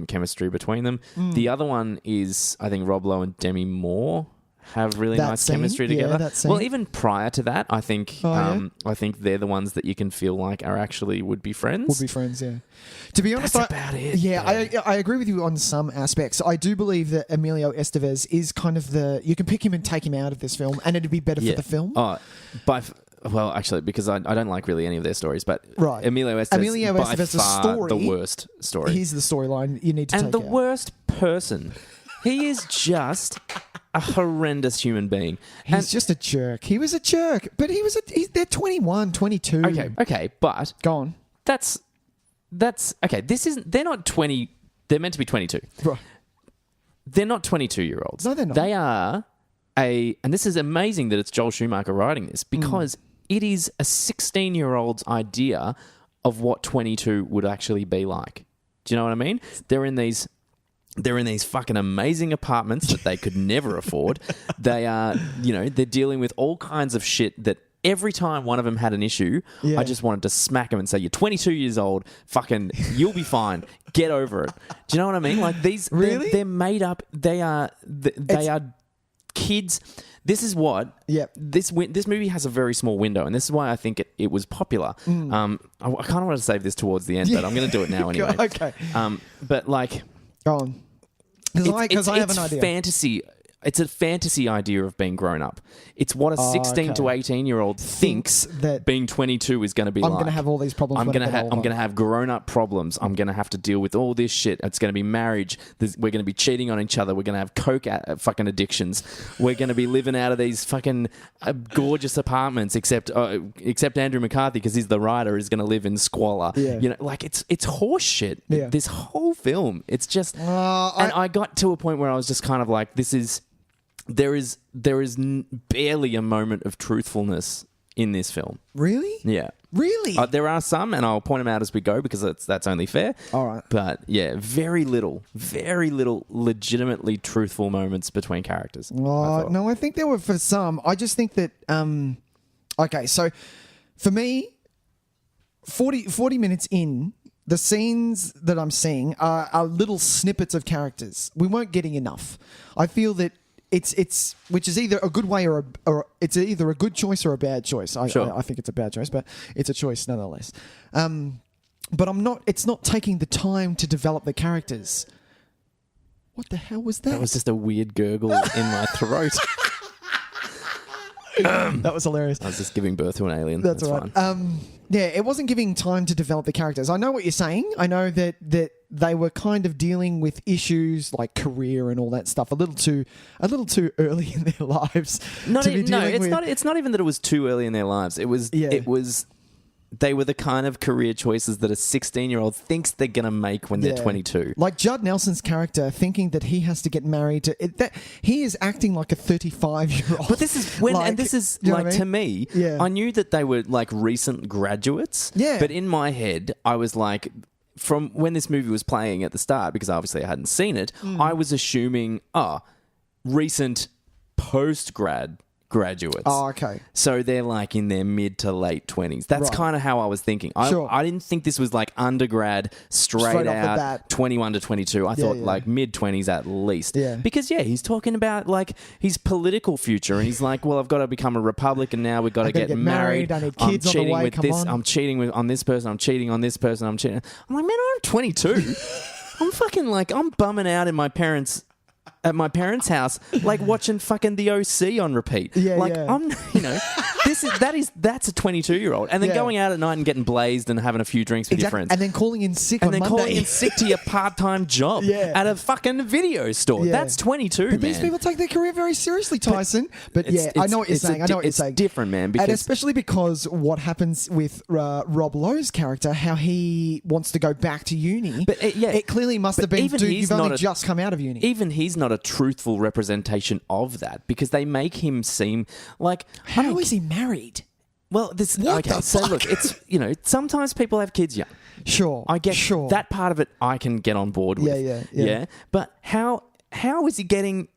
Speaker 1: chemistry between them. The other one is, I think, Rob Lowe and Demi Moore have really nice chemistry together. Well, even prior to that, I think I think they're the ones that you can feel like are actually would be friends.
Speaker 2: Would be friends, yeah. To be honest,
Speaker 1: that's about it.
Speaker 2: Yeah, I agree with you on some aspects. I do believe that Emilio Estevez is kind of you can pick him and take him out of this film, and it'd be better for the film.
Speaker 1: Well, actually, because I don't like really any of their stories, but
Speaker 2: right.
Speaker 1: Emilio Estevez is by far the worst story.
Speaker 2: He's the storyline you need to take out.
Speaker 1: And the worst person. He is just a horrendous human being.
Speaker 2: He's just a jerk. He was a jerk, but they're 21, 22.
Speaker 1: Okay, but
Speaker 2: go on.
Speaker 1: That's okay. They're not 20. They're meant to be 22.
Speaker 2: Right.
Speaker 1: They're not 22-year-olds.
Speaker 2: No, they're not.
Speaker 1: They are and this is amazing that it's Joel Schumacher writing this because it is a 16-year-old's idea of what 22 would actually be like. Do you know what I mean? They're in these fucking amazing apartments that they could never afford. They are, they're dealing with all kinds of shit that every time one of them had an issue, I just wanted to smack them and say, you're 22 years old, fucking, you'll be fine. Get over it. Do you know what I mean? Like these,
Speaker 2: really?
Speaker 1: They're made up. They are kids. This is what this movie has a very small window, and this is why I think it was popular. I kind of want to save this towards the end, but I'm going to do it now anyway.
Speaker 2: Okay.
Speaker 1: But like,
Speaker 2: go on. Because I have an idea.
Speaker 1: Fantasy. It's a fantasy idea of being grown up. It's what a 16 to 18-year-old thinks that being 22 is going to be like.
Speaker 2: I'm going to have all these problems.
Speaker 1: I'm going to have grown-up problems. I'm going to have to deal with all this shit. It's going to be marriage. We're going to be cheating on each other. We're going to have coke fucking addictions. We're going to be living out of these fucking gorgeous apartments. Except Andrew McCarthy, because he's the writer, is going to live in squalor. Yeah. Like it's horse shit. Yeah. This whole film. It's just. And I got to a point where I was just kind of like, this is. There is barely a moment of truthfulness in this film.
Speaker 2: Really?
Speaker 1: Yeah.
Speaker 2: Really?
Speaker 1: There are some, and I'll point them out as we go because that's only fair.
Speaker 2: All right.
Speaker 1: But yeah, very little legitimately truthful moments between characters.
Speaker 2: No, I think there were for some. I just think that, okay, so for me, 40 minutes in, the scenes that I'm seeing are little snippets of characters. We weren't getting enough. I feel that it's which is either a good way or it's either a good choice or a bad choice. I think it's a bad choice, but it's a choice nonetheless. but it's not taking the time to develop the characters. What the hell was that?
Speaker 1: That was just a weird gurgle in my throat.
Speaker 2: That was hilarious.
Speaker 1: I was just giving birth to an alien.
Speaker 2: That's right.
Speaker 1: Fine.
Speaker 2: Yeah, it wasn't giving time to develop the characters. I know what you're saying. I know that they were kind of dealing with issues like career and all that stuff a little too early in their lives.
Speaker 1: It's not even that it was too early in their lives. It was they were the kind of career choices that a 16-year-old thinks they're going to make when they're 22.
Speaker 2: Like Judd Nelson's character thinking that he has to get married to... he is acting like a 35-year-old.
Speaker 1: But this is... to me, I knew that they were like recent graduates.
Speaker 2: Yeah.
Speaker 1: But in my head, I was like... From when this movie was playing at the start, because obviously I hadn't seen it, I was assuming, recent post-grad graduates.
Speaker 2: Oh, okay.
Speaker 1: So they're like in their mid to late 20s. That's kind of how I was thinking. I didn't think this was like undergrad, straight out, 21 to 22. I thought like mid 20s at least.
Speaker 2: Yeah.
Speaker 1: Because he's talking about like his political future, and he's like, well, I've got to become a Republican now. We've got to get married.
Speaker 2: I need kids on the way.
Speaker 1: I'm cheating on this person. I'm cheating on this person. I'm cheating. I'm like, man, I'm 22. I'm fucking like, I'm bumming out at my parents' house, like watching fucking The OC on repeat. I'm, that's a 22-year-old, and then going out at night and getting blazed and having a few drinks with your friends,
Speaker 2: and then calling in sick on Monday.
Speaker 1: calling in sick to your part-time job at a fucking video store. That's 22.
Speaker 2: But these people take their career very seriously, Tyson. But I know what you're saying.
Speaker 1: It's different, man.
Speaker 2: And especially because what happens with Rob Lowe's character, how he wants to go back to uni. But it clearly must have been, dude, you've only just come out of uni.
Speaker 1: Even he's not a truthful representation of that, because they make him seem like...
Speaker 2: How is he married?
Speaker 1: Well, look, it's, sometimes people have kids young.
Speaker 2: Sure.
Speaker 1: I get that part of it I can get on board with. Yeah. But how is he getting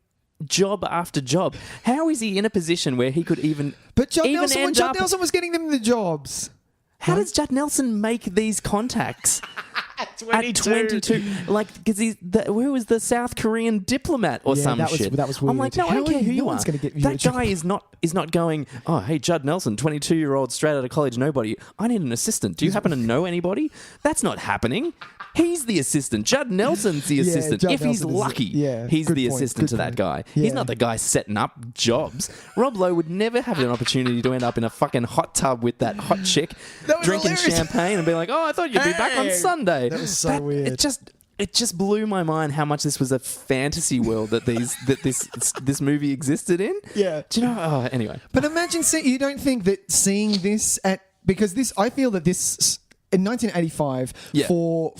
Speaker 1: job after job? How is he in a position where he could even...
Speaker 2: But Judd Nelson was getting them the jobs...
Speaker 1: How does Judd Nelson make these contacts at 22? Like, because who was the South Korean diplomat or some shit?
Speaker 2: That was weird.
Speaker 1: I'm like, no, I don't care who you are. That guy is not going, oh, hey, Judd Nelson, 22-year-old, straight out of college, nobody. I need an assistant. Do you happen to know anybody? That's not happening. He's the assistant. Judd Nelson's the assistant. If he's lucky, he's the assistant to that guy. Yeah. He's not the guy setting up jobs. Rob Lowe would never have an opportunity to end up in a fucking hot tub with that hot chick drinking champagne and be like, oh, I thought you'd be back on Sunday.
Speaker 2: That was so weird.
Speaker 1: It just blew my mind how much this was a fantasy world that this movie existed in.
Speaker 2: Yeah.
Speaker 1: Do you know? Oh, anyway.
Speaker 2: But imagine you don't think that seeing this because this, I feel that this in 1985 for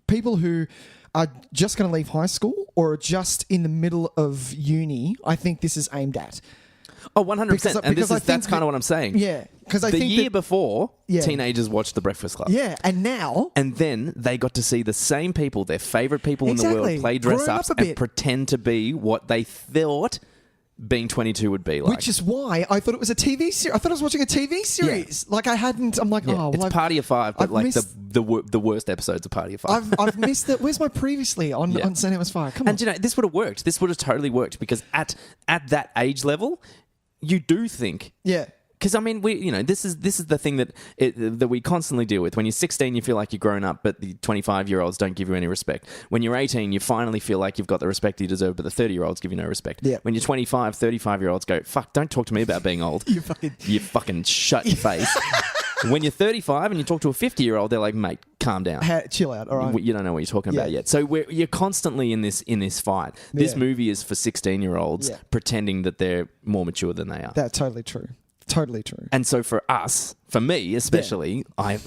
Speaker 2: people who are just going to leave high school or are just in the middle of uni, I think this is aimed at.
Speaker 1: Oh, 100%. And that's kind of what I'm saying.
Speaker 2: Yeah. Because I think
Speaker 1: the year before, teenagers watched The Breakfast Club.
Speaker 2: Yeah, and now...
Speaker 1: And then they got to see the same people, their favourite people in the world, play dress-ups and pretend to be what they thought being 22 would be like.
Speaker 2: Which is why I thought it was a TV series. I thought I was watching a TV series. Yeah. Like I hadn't... I'm like,
Speaker 1: it's Party of Five, but like the worst episodes of Party of Five.
Speaker 2: I've missed that. Where's my previously on St. Elmo's Fire? Come on.
Speaker 1: And this would have worked. This would have totally worked because at that age level... You do think, because I mean, this is the thing that we constantly deal with. When you're 16, you feel like you're grown up, but the 25-year-olds don't give you any respect. When you're 18, you finally feel like you've got the respect you deserve, but the 30-year-olds give you no respect.
Speaker 2: Yeah.
Speaker 1: When you're 25, 35-year-olds go, "Fuck, don't talk to me about being old. you fucking shut your face." When you're 35 and you talk to a 50-year-old, they're like, "Mate, calm down,
Speaker 2: chill out, all right."
Speaker 1: You don't know what you're talking about yet. So you're constantly in this fight. This movie is for 16-year-olds pretending that they're more mature than they are.
Speaker 2: That's totally true. Totally true.
Speaker 1: And so for me especially, I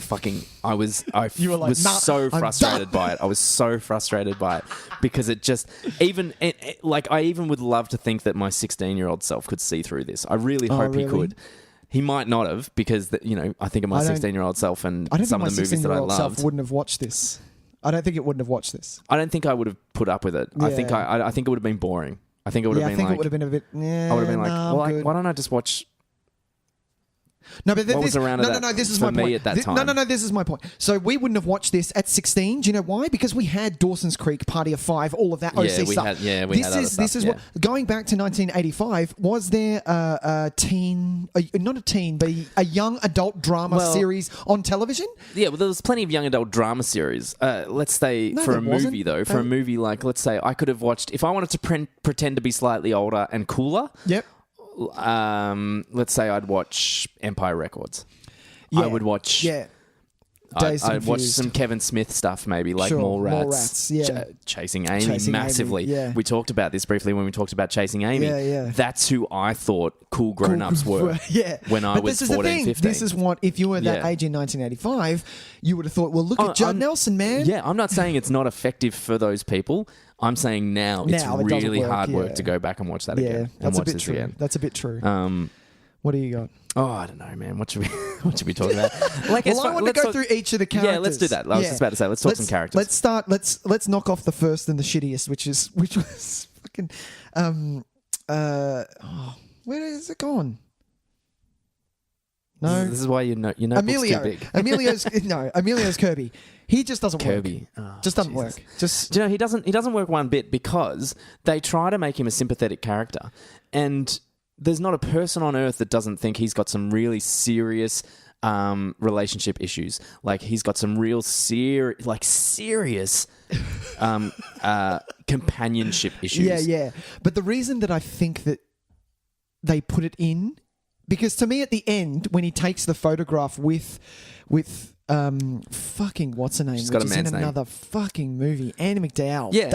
Speaker 1: was so frustrated by it. I was so frustrated by it because it just I even would love to think that my 16-year-old self could see through this. I really hope he could. He might not have because I think of my 16-year-old self and some of the movies that I loved.
Speaker 2: Self wouldn't have watched this. I don't think it wouldn't have watched this.
Speaker 1: I don't think I would have put up with it. Yeah. I think it would have been boring. I think it would have been
Speaker 2: it would have been a bit. Yeah,
Speaker 1: I would have been like, why don't I just watch
Speaker 2: No, but
Speaker 1: What was around
Speaker 2: no. This is
Speaker 1: for
Speaker 2: my
Speaker 1: me
Speaker 2: point.
Speaker 1: at that time?
Speaker 2: No. This is my point. So we wouldn't have watched this at 16. Do you know why? Because we had Dawson's Creek, Party of Five, all of that OC stuff.
Speaker 1: We had other stuff.
Speaker 2: This is what going back to 1985. Was there a teen, not a teen, but a young adult drama series on television?
Speaker 1: Yeah, well, there was plenty of young adult drama series. Let's say for a movie though, for a movie like let's say I could have watched if I wanted to pretend to be slightly older and cooler.
Speaker 2: Yep.
Speaker 1: Let's say I'd watch Empire Records.
Speaker 2: Yeah.
Speaker 1: I would watch.
Speaker 2: Yeah.
Speaker 1: I'd watch some Kevin Smith stuff, maybe like Mallrats,
Speaker 2: yeah.
Speaker 1: Chasing Amy, massively.
Speaker 2: Amy, yeah.
Speaker 1: We talked about this briefly when we talked about Chasing Amy.
Speaker 2: Yeah.
Speaker 1: That's who I thought cool grown-ups were.
Speaker 2: Yeah.
Speaker 1: When I was 14, 15.
Speaker 2: This is what if you were that age in 1985, you would have thought, well, look at Judd Nelson, man.
Speaker 1: Yeah, I'm not saying it's not effective for those people. I'm saying now it's really hard work to go back and watch that again.
Speaker 2: That's a bit true. That's a bit true. What do you got?
Speaker 1: Oh, I don't know, man. What should we talk about?
Speaker 2: Like, I want to go through each of the characters.
Speaker 1: Yeah, let's do that. I was just about to say, let's talk some characters.
Speaker 2: Let's start. Let's knock off the first and the shittiest, which was fucking. Where is it gone? No,
Speaker 1: this is why you know
Speaker 2: Emilio.
Speaker 1: Too big.
Speaker 2: Emilio's Kirby. He just doesn't
Speaker 1: Kirby.
Speaker 2: work.
Speaker 1: Oh,
Speaker 2: just doesn't work.
Speaker 1: Do you know, he doesn't work one bit because they try to make him a sympathetic character, and there's not a person on earth that doesn't think he's got some really serious relationship issues. Like he's got some real serious companionship issues.
Speaker 2: Yeah. But the reason that I think that they put it in, because to me at the end when he takes the photograph with fucking what's her name?
Speaker 1: She's got a man's
Speaker 2: in another
Speaker 1: name.
Speaker 2: Fucking movie. Andie MacDowell.
Speaker 1: Yeah.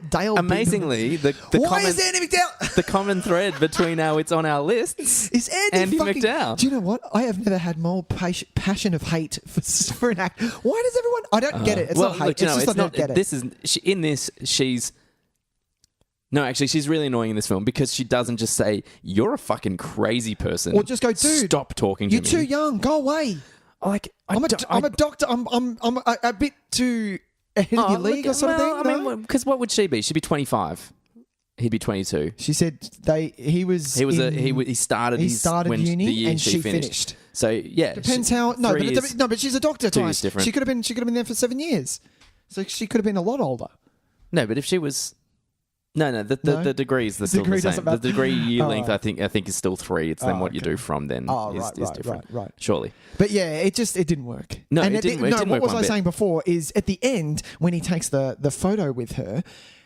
Speaker 2: Dale.
Speaker 1: Amazingly,
Speaker 2: Why is Andie MacDowell?
Speaker 1: The common thread between it's on our lists
Speaker 2: is Andie
Speaker 1: MacDowell.
Speaker 2: Do you know what? I have never had more passion of hate for an act. Why does everyone? I don't get it. It's not hate.
Speaker 1: Look,
Speaker 2: it's just I don't get it.
Speaker 1: This is in this. She's. No, actually, she's really annoying in this film because she doesn't just say, "You're a fucking crazy person,"
Speaker 2: or just go, "Dude,
Speaker 1: stop talking to me.
Speaker 2: You're too young. Go away."
Speaker 1: Like
Speaker 2: I'm a doctor. I'm a bit too ahead of your league or something.
Speaker 1: Well, I mean, because what would she be? She'd be 25. He'd be 22.
Speaker 2: She said he started uni
Speaker 1: the year
Speaker 2: and she
Speaker 1: finished. So yeah,
Speaker 2: depends how. No, but she's a doctor. Twice. She could have been there for 7 years, so she could have been a lot older.
Speaker 1: No, but if she was. No, the degrees, the degree the same. The degree year length, right. I think is still 3. It's then what you do from then is different. Right. Surely.
Speaker 2: But yeah, it didn't work.
Speaker 1: No, it didn't work.
Speaker 2: What was I saying before is at the end when he takes the photo with her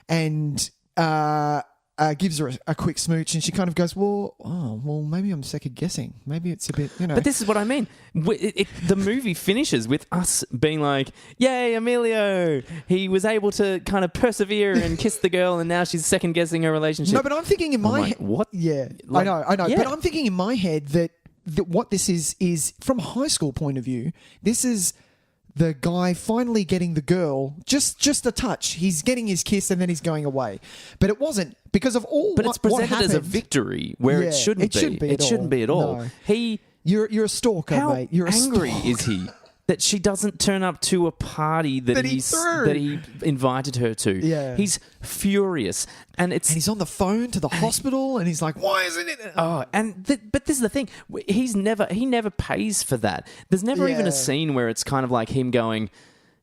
Speaker 2: and gives her a quick smooch and she kind of goes, well, maybe I'm second guessing. Maybe it's a bit,
Speaker 1: But this is what I mean. The movie finishes with us being like, yay, Emilio. He was able to kind of persevere and kiss the girl and now she's second guessing her relationship.
Speaker 2: No, but I'm thinking in my head.
Speaker 1: What?
Speaker 2: Yeah,
Speaker 1: like,
Speaker 2: I know.
Speaker 1: Yeah.
Speaker 2: But I'm thinking in my head that what this is from a high school point of view, this is the guy finally getting the girl, just a touch. He's getting his kiss and then he's going away. But it wasn't because of all.
Speaker 1: But it's presented as a victory where it shouldn't be. It shouldn't be at all.
Speaker 2: No.
Speaker 1: You're
Speaker 2: a stalker,
Speaker 1: how
Speaker 2: mate. You're
Speaker 1: angry is he that she doesn't turn up to a party that he invited her to?
Speaker 2: Yeah.
Speaker 1: He's furious, and
Speaker 2: he's on the phone to the hospital, and he's like, "Why isn't it?"
Speaker 1: Oh, but this is the thing. He never pays for that. There's never even a scene where it's kind of like him going,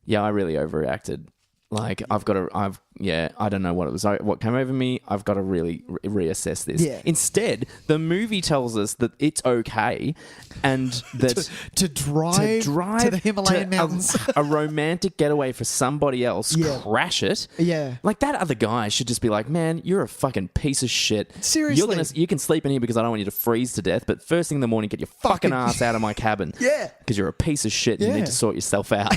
Speaker 1: "Yeah, I really overreacted. Like I don't know what it was. What came over me. I've got to really reassess this."
Speaker 2: Yeah.
Speaker 1: Instead, the movie tells us that it's okay, and that
Speaker 2: to drive to the Himalayan mountains,
Speaker 1: a romantic getaway for somebody else, crash it.
Speaker 2: Yeah,
Speaker 1: like that other guy should just be like, "Man, you're a fucking piece of shit.
Speaker 2: Seriously,
Speaker 1: you can sleep in here because I don't want you to freeze to death. But first thing in the morning, get your fucking ass out of my cabin.
Speaker 2: Yeah,
Speaker 1: because you're a piece of shit. And you need to sort yourself out."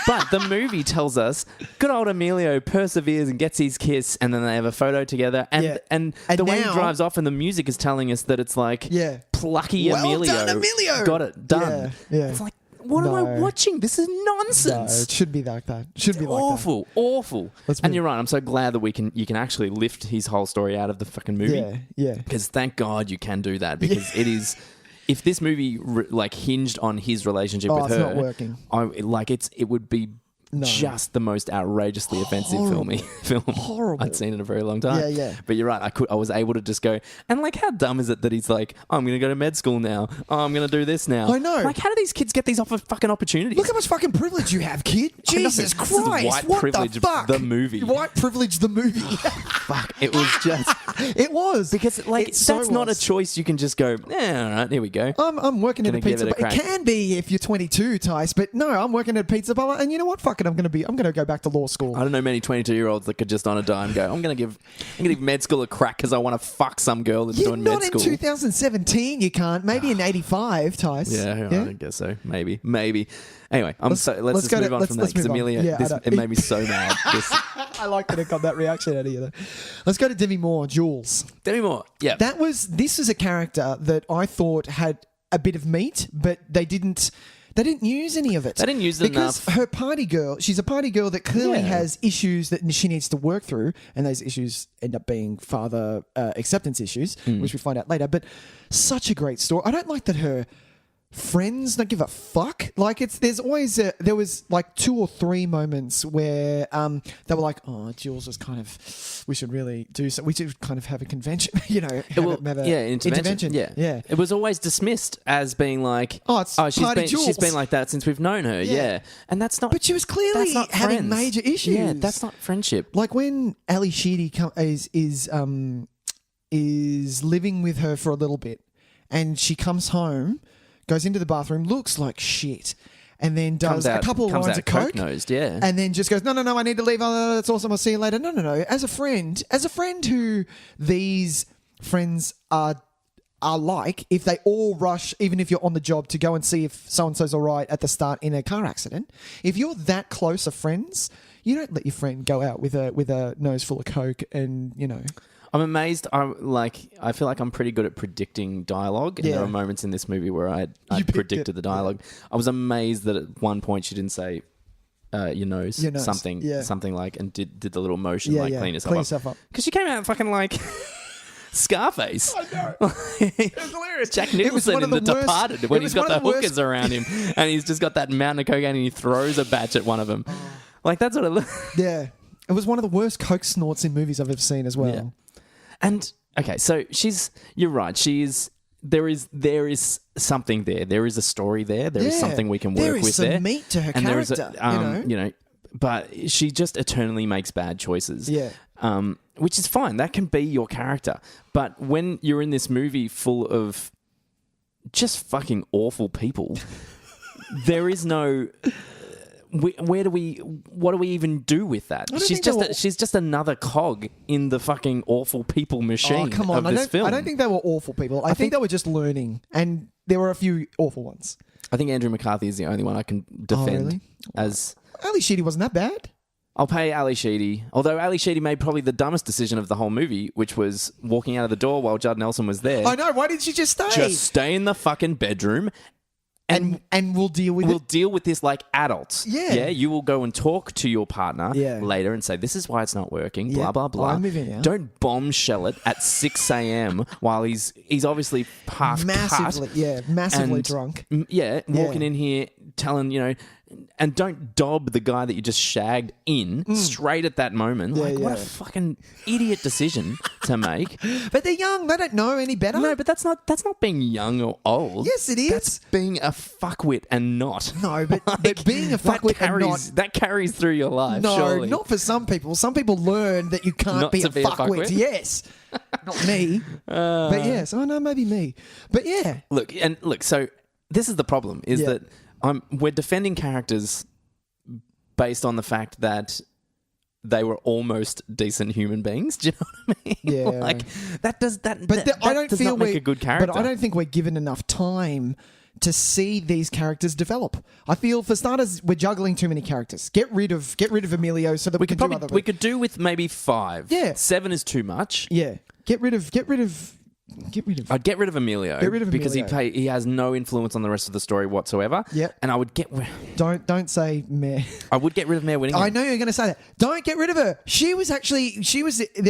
Speaker 1: But the movie tells us, good old Emilio perseveres and gets his kiss, and then they have a photo together. And the way he drives off, and the music is telling us that it's like, plucky Emilio.
Speaker 2: Well done, Emilio.
Speaker 1: Got it done.
Speaker 2: Yeah.
Speaker 1: It's like, what am I watching? This is nonsense.
Speaker 2: No, it should be like that. It should be like
Speaker 1: awful. And you're right. I'm so glad that you can actually lift his whole story out of the fucking movie.
Speaker 2: Yeah.
Speaker 1: Because thank God you can do that, because it is. If this movie hinged on his relationship with her,
Speaker 2: it's not working.
Speaker 1: it would be just the most outrageously offensive film
Speaker 2: Horrible.
Speaker 1: I'd seen in a very long time.
Speaker 2: Yeah, yeah.
Speaker 1: But you're right. I was able to just go, and like, how dumb is it that he's like, oh, I'm going to go to med school now. Oh, I'm going to do this now.
Speaker 2: I know.
Speaker 1: Like, how do these kids get these fucking opportunities?
Speaker 2: Look how much fucking privilege you have, kid. Jesus
Speaker 1: This is
Speaker 2: Christ.
Speaker 1: white
Speaker 2: what
Speaker 1: privilege,
Speaker 2: the fuck?
Speaker 1: the movie.
Speaker 2: White privilege, the movie.
Speaker 1: Fuck. It was just...
Speaker 2: It was.
Speaker 1: Because, like, that's not a choice you can just go, all right, here we go.
Speaker 2: I'm working at a pizza
Speaker 1: it a
Speaker 2: bar. It can be if you're 22, Tys, but no, I'm working at a pizza bar, and you know what? Fuck it, I'm going to go back to law school.
Speaker 1: I don't know many 22-year-olds that could just on a dime go, I'm going to give med school a crack because I want to fuck some girl that's doing med school.
Speaker 2: Not in 2017, you can't. Maybe in 85, Tys.
Speaker 1: Yeah, I guess so. Maybe. Anyway, let's just move on from that because Emilio, it made me so mad.
Speaker 2: I like that it got that reaction out of you, though. Let's go to Demi Moore, Jules.
Speaker 1: Demi Moore, yeah.
Speaker 2: This is a character that I thought had a bit of meat, but they didn't use any of it.
Speaker 1: They didn't use it
Speaker 2: because
Speaker 1: enough.
Speaker 2: her party girl, she's a party girl that clearly has issues that she needs to work through, and those issues end up being father acceptance issues, which we find out later. But such a great story. I don't like that her friends don't give a fuck. Like there was like 2 or 3 moments where they were like, oh, Jules was kind of, we should really do so. We should kind of have a convention, intervention.
Speaker 1: Yeah. It was always dismissed as being like, she's been like that since we've known her. Yeah. And that's not.
Speaker 2: But she was clearly having major issues.
Speaker 1: Yeah, that's not friendship.
Speaker 2: Like when Ali Sheedy is living with her for a little bit, and she comes home, goes into the bathroom, looks like shit, and then does a couple of lines of coke, and then just goes, no, I need to leave. Oh, that's awesome. I'll see you later. No. As a friend who these friends are like, if they all rush, even if you're on the job, to go and see if so-and-so's all right at the start in a car accident, if you're that close of friends, you don't let your friend go out with a nose full of coke and, you know...
Speaker 1: I'm amazed. I feel like I'm pretty good at predicting dialogue, and there are moments in this movie where I predicted the dialogue. Yeah. I was amazed that at one point she didn't say your nose. Something like, and did the little motion clean yourself up. Because she came out fucking like Scarface.
Speaker 2: I know. It was hilarious.
Speaker 1: Jack Nicholson in The Departed when he's got the hookers around him and he's just got that mountain of cocaine and he throws a batch at one of them. Like, that's what it looks.
Speaker 2: Yeah. It was one of the worst coke snorts in movies I've ever seen as well. Yeah.
Speaker 1: And okay, so you're right. There is something there. There is a story there. There is something we can work with there.
Speaker 2: There is some meat to her character.
Speaker 1: But she just eternally makes bad choices.
Speaker 2: Yeah.
Speaker 1: Which is fine. That can be your character. But when you're in this movie full of just fucking awful people, there is no... what do we even do with that? She's just another cog in the fucking awful people machine.
Speaker 2: Oh, come on.
Speaker 1: Of this film.
Speaker 2: I don't think they were awful people. I think they were just learning, and there were a few awful ones.
Speaker 1: I think Andrew McCarthy is the only one I can defend.
Speaker 2: Really?
Speaker 1: As
Speaker 2: Ali Sheedy wasn't that bad.
Speaker 1: I'll pay Ali Sheedy. Although Ali Sheedy made probably the dumbest decision of the whole movie, which was walking out of the door while Judd Nelson was there.
Speaker 2: I know. Why didn't she just stay?
Speaker 1: Just stay in the fucking bedroom.
Speaker 2: And we'll deal with
Speaker 1: deal with this like adults.
Speaker 2: Yeah.
Speaker 1: Yeah. You will go and talk to your partner later and say, this is why it's not working, blah, blah, blah.
Speaker 2: I'm moving out.
Speaker 1: Don't bombshell it at 6 a.m. while he's obviously half
Speaker 2: massively drunk.
Speaker 1: Walking in here telling, and don't dob the guy that you just shagged in straight at that moment. What a fucking idiot decision to make.
Speaker 2: But they're young. They don't know any better.
Speaker 1: No, but that's not being young or old.
Speaker 2: Yes, it is.
Speaker 1: That's being a fuckwit and not.
Speaker 2: No, but being a fuckwit and not...
Speaker 1: That carries through your life,
Speaker 2: no,
Speaker 1: surely.
Speaker 2: Not for some people. Some people learn that you can't
Speaker 1: not
Speaker 2: be
Speaker 1: to
Speaker 2: a
Speaker 1: be
Speaker 2: fuckwit. Yes. Not me. But yes. Oh, no, maybe me. But yeah.
Speaker 1: Look, so this is the problem, is that we're defending characters based on the fact that they were almost decent human beings. Do you know what I mean?
Speaker 2: Yeah.
Speaker 1: I don't feel make a good character.
Speaker 2: But I don't think we're given enough time to see these characters develop. I feel, for starters, we're juggling too many characters. Get rid of Emilio so that we
Speaker 1: could do with maybe 5.
Speaker 2: Yeah.
Speaker 1: 7 is too much.
Speaker 2: Yeah. Get rid of.
Speaker 1: I'd get rid of Emilio. Because he has no influence on the rest of the story whatsoever.
Speaker 2: Yeah.
Speaker 1: And I would get...
Speaker 2: Don't say Mare.
Speaker 1: I would get rid of Mare Winningham.
Speaker 2: I know you're going to say that. Don't get rid of her. There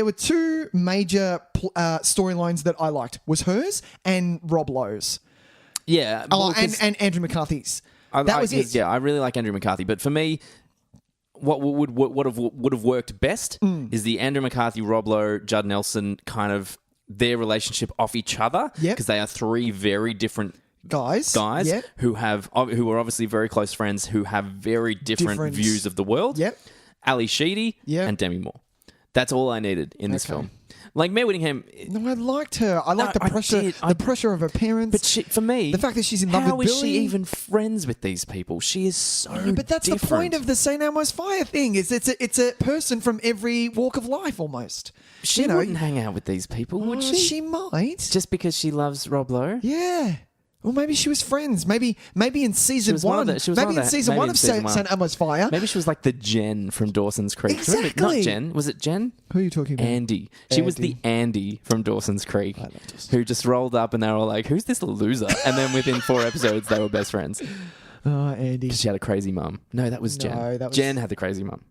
Speaker 2: were 2 major storylines that I liked. Was hers and Rob Lowe's.
Speaker 1: Yeah.
Speaker 2: And Andrew McCarthy's. That was it.
Speaker 1: Yeah, I really like Andrew McCarthy. But for me... would have worked best is the Andrew McCarthy, Rob Lowe, Judd Nelson kind of their relationship off each other because they are three very different guys who are obviously very close friends who have very different views of the world.
Speaker 2: Yep.
Speaker 1: Ali Sheedy and Demi Moore. That's all I needed in this film. Like Mare Whittingham.
Speaker 2: No, I liked her. I liked the pressure. The pressure of her parents.
Speaker 1: But for me,
Speaker 2: the fact that she's in love with Billy.
Speaker 1: How is she even friends with these people? She is so.
Speaker 2: But that's
Speaker 1: different.
Speaker 2: the point of the St. Elmo's Fire thing. It's a person from every walk of life almost.
Speaker 1: She wouldn't hang out with these people, would she?
Speaker 2: She might.
Speaker 1: Just because she loves Rob Lowe.
Speaker 2: Yeah. Well, maybe she was friends. Maybe in season one. Maybe in season one of St. Elmo's Fire.
Speaker 1: Maybe she was like the Jen from Dawson's Creek.
Speaker 2: Exactly.
Speaker 1: Not Jen. Was it Jen?
Speaker 2: Who are you talking about?
Speaker 1: Andy. She was the Andy from Dawson's Creek who just rolled up and they were all like, who's this loser? And then within 4 episodes, they were best friends.
Speaker 2: Oh, Andy.
Speaker 1: Because she had a crazy mum. No, that was Jen. Jen had the crazy mum.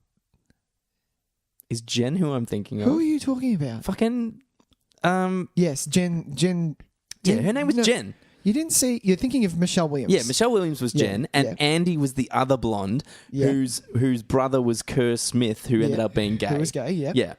Speaker 1: Is Jen who I'm thinking of?
Speaker 2: Who are you talking about?
Speaker 1: Fucking...
Speaker 2: Yes, Jen...
Speaker 1: Yeah, her name was Jen.
Speaker 2: You didn't see... You're thinking of Michelle Williams.
Speaker 1: Yeah, Michelle Williams was Jen, and Andy was the other blonde whose brother was Kerr Smith, who ended up being gay.
Speaker 2: Who was gay,
Speaker 1: Yeah.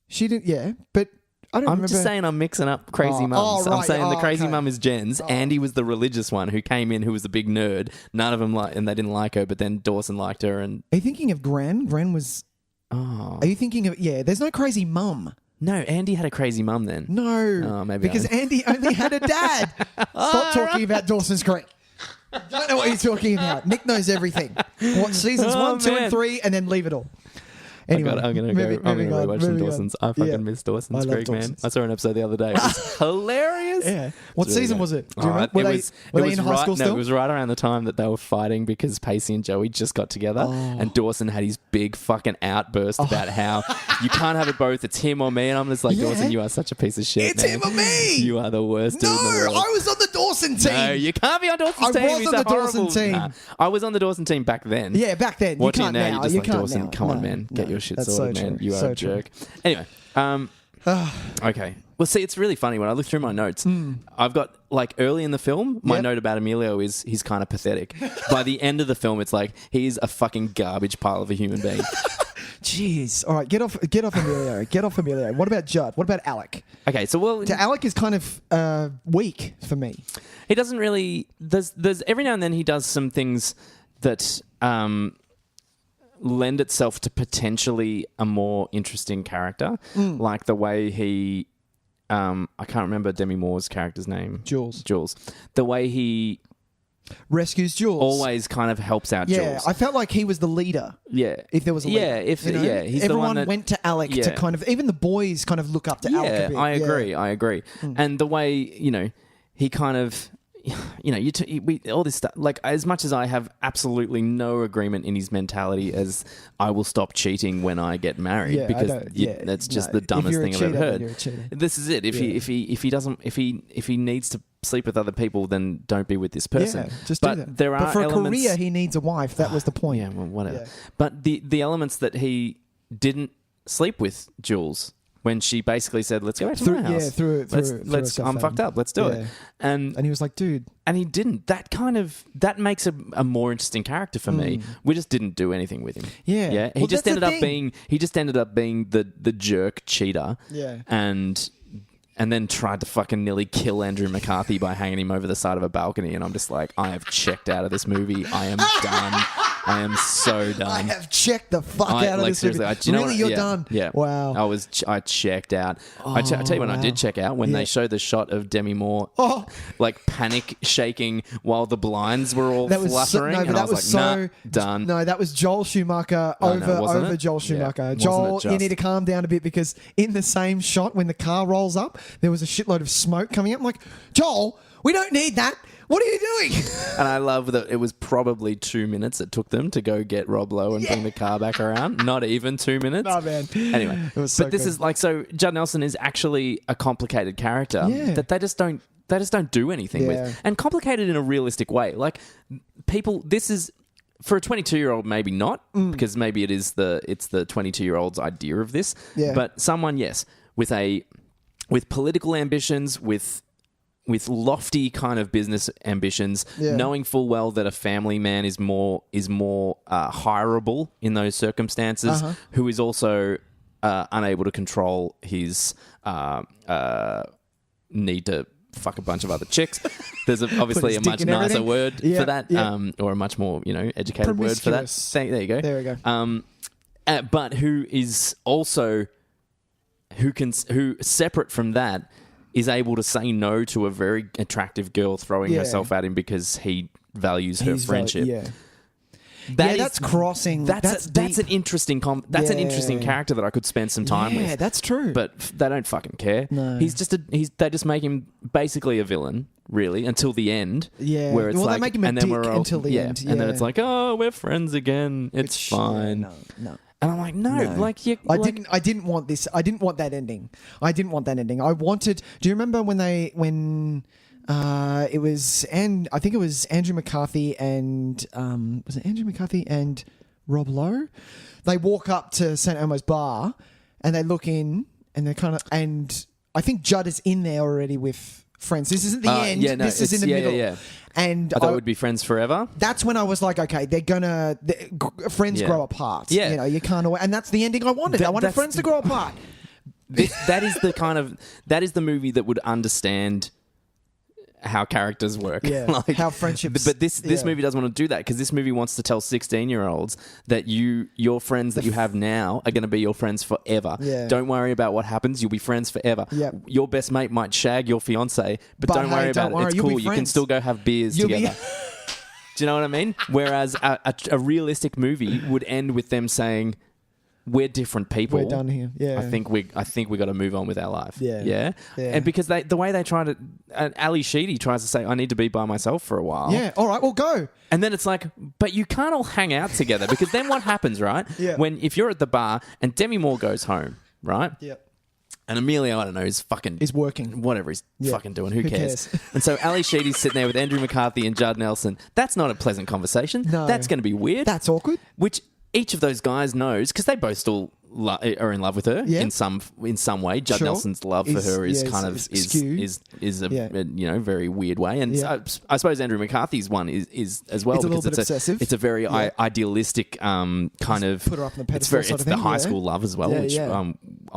Speaker 2: She didn't... but I don't remember...
Speaker 1: I'm just saying I'm mixing up crazy mums. I'm saying the crazy mum is Jen's. Andy was the religious one who came in, who was the big nerd. None of them and they didn't like her, but then Dawson liked her. And
Speaker 2: are you thinking of Gran? Gran was...
Speaker 1: Oh.
Speaker 2: Are you thinking of... Yeah, there's no crazy mum.
Speaker 1: No, Andy had a crazy mum then.
Speaker 2: No.
Speaker 1: Oh, maybe
Speaker 2: because Andy only had a dad. Stop talking about Dawson's Creek. Don't know what you're talking about. Nick knows everything. Watch seasons 1, 2, and 3, and then leave it all. Anyway,
Speaker 1: I'm gonna rewatch some Dawson's. I fucking miss Dawson's Creek, man. I saw an episode the other day. It was hilarious.
Speaker 2: Yeah. What season was it? Do you remember?
Speaker 1: Were
Speaker 2: they in high school still?
Speaker 1: No, it was right around the time that they were fighting because Pacey and Joey just got together, and Dawson had his big fucking outburst about how you can't have it both. It's him or me, and I'm just like, Dawson, you are such a piece of shit.
Speaker 2: It's
Speaker 1: man.
Speaker 2: him or me.
Speaker 1: You are the worst dude in the world.
Speaker 2: No, I was on the Dawson team.
Speaker 1: No, you can't be on Dawson's team.
Speaker 2: I was on the Dawson team.
Speaker 1: Nah, I was on the Dawson team back then.
Speaker 2: Yeah, back then.
Speaker 1: Watching
Speaker 2: you can't
Speaker 1: now,
Speaker 2: now.
Speaker 1: you're just
Speaker 2: You
Speaker 1: like,
Speaker 2: can't
Speaker 1: Dawson,
Speaker 2: now.
Speaker 1: come on, man. Get your shit
Speaker 2: That's
Speaker 1: sorted,
Speaker 2: so
Speaker 1: man.
Speaker 2: true.
Speaker 1: You are a jerk. Anyway, okay. Well, see, it's really funny when I look through my notes. I've got like early in the film, my note about Emilio is he's kind of pathetic. By the end of the film, it's like he's a fucking garbage pile of a human being.
Speaker 2: Jeez. All right, get off Emilio. Get off Emilio. What about Judd? What about Alec?
Speaker 1: Okay, so
Speaker 2: Alec is kind of weak for me.
Speaker 1: He doesn't really. There's every now and then he does some things that lend itself to potentially a more interesting character, like the way he. I can't remember Demi Moore's character's name.
Speaker 2: Jules.
Speaker 1: The way he
Speaker 2: rescues Jules.
Speaker 1: Always kind of helps out Jules.
Speaker 2: Yeah, I felt like he was the leader.
Speaker 1: Yeah.
Speaker 2: If there was a leader.
Speaker 1: He's
Speaker 2: everyone
Speaker 1: the one that
Speaker 2: went to Alec to kind of, even the boys kind of look up to Alec a bit.
Speaker 1: Yeah, I agree. And the way, he kind of, all this stuff, like as much as I have absolutely no agreement in his mentality as I will stop cheating when I get married because that's just the dumbest thing I've ever heard. This is it. If he needs to sleep with other people, then don't be with this person.
Speaker 2: Yeah, just do that. But for a career, he needs a wife. That was the point.
Speaker 1: Yeah, well, whatever. Yeah. But the elements that he didn't sleep with Jules when she basically said, "Let's go back to my house." Yeah, I'm fucked up. Let's do it. And
Speaker 2: he was like, "Dude,"
Speaker 1: and he didn't. That makes a more interesting character for me. We just didn't do anything with him.
Speaker 2: Yeah.
Speaker 1: He just ended up being the jerk cheater.
Speaker 2: Yeah.
Speaker 1: And then tried to fucking nearly kill Andrew McCarthy by hanging him over the side of a balcony. And I'm just like, I have checked out of this movie. I am done. I am so done.
Speaker 2: I have checked the fuck out of this movie. You're done?
Speaker 1: Yeah.
Speaker 2: Wow.
Speaker 1: I checked out. I tell you when I did check out, when they showed the shot of Demi Moore like panic shaking while the blinds were all fluttering. And I was like, nah, done.
Speaker 2: No, that was Joel Schumacher over Joel Schumacher. Yeah. Joel, you need to calm down a bit because in the same shot when the car rolls up, there was a shitload of smoke coming up. I'm like, Joel, we don't need that. What are you doing?
Speaker 1: And I love that it was probably 2 minutes it took them to go get Rob Lowe and bring the car back around. Not even 2 minutes.
Speaker 2: No, man.
Speaker 1: Anyway, but this is like, so Judd Nelson is actually a complicated character that they just don't do anything with. And complicated in a realistic way. Like people, this is... For a 22-year-old, maybe not, because maybe it's the 22-year-old's idea of this. Yeah. But someone, yes, with political ambitions, with with lofty kind of business ambitions, knowing full well that a family man is more hireable in those circumstances, who is also unable to control his need to fuck a bunch of other chicks. There's obviously a much nicer word for that, or a much more educated word for that. There you go.
Speaker 2: There we go.
Speaker 1: But who is also who separate from that is able to say no to a very attractive girl throwing herself at him because he values her friendship.
Speaker 2: That's crossing.
Speaker 1: That's an interesting. That's an interesting character that I could spend some time with.
Speaker 2: Yeah, that's true.
Speaker 1: But they don't fucking care.
Speaker 2: No.
Speaker 1: They just make him basically a villain, really, until the end.
Speaker 2: Yeah.
Speaker 1: Where it's
Speaker 2: they make him a dick until the end. Yeah.
Speaker 1: And then it's like, oh, we're friends again. It's fine.
Speaker 2: No.
Speaker 1: And I'm like, no. Like, you.
Speaker 2: I didn't want this. I didn't want that ending. I wanted. Do you remember when it was, and I think it was Andrew McCarthy and was it Andrew McCarthy and Rob Lowe? They walk up to St. Elmo's bar and they look in and they're kind of, and I think Judd is in there already with friends. This isn't the end. This is in the middle. Yeah. And
Speaker 1: I thought it would be friends forever.
Speaker 2: That's when I was like, okay, friends grow apart.
Speaker 1: Yeah.
Speaker 2: You can't, and that's the ending I wanted. I wanted friends to grow apart.
Speaker 1: That is the movie that would understand how characters work.
Speaker 2: How friendships.
Speaker 1: But this movie doesn't want to do that, because this movie wants to tell 16-year-olds that your friends that you have now are going to be your friends forever. Don't worry about what happens. You'll be friends forever. Your best mate might shag your fiance, but don't worry about it. It's cool. You can still go have beers together. Do you know what I mean? Whereas a realistic movie would end with them saying, we're different people.
Speaker 2: We're done here. Yeah,
Speaker 1: I think we got to move on with our life.
Speaker 2: Yeah.
Speaker 1: And because the way they try to, Ali Sheedy tries to say, I need to be by myself for a while.
Speaker 2: Yeah. All right, we'll go.
Speaker 1: And then it's like, but you can't all hang out together, because then what happens, right? If you're at the bar and Demi Moore goes home, right?
Speaker 2: Yep.
Speaker 1: And Emilio, I don't know, is
Speaker 2: working.
Speaker 1: Whatever he's fucking doing. Who cares? And so Ali Sheedy's sitting there with Andrew McCarthy and Judd Nelson. That's not a pleasant conversation.
Speaker 2: No.
Speaker 1: That's going to be weird.
Speaker 2: That's awkward.
Speaker 1: Which each of those guys knows, because they both still are in love with her in some way. Judd Nelson's love for her is a very weird way, and I suppose Andrew McCarthy's one is as well,
Speaker 2: it's because obsessive.
Speaker 1: It's a very idealistic kind of,
Speaker 2: put her up on the pedestal.
Speaker 1: It's the high school love as well, which I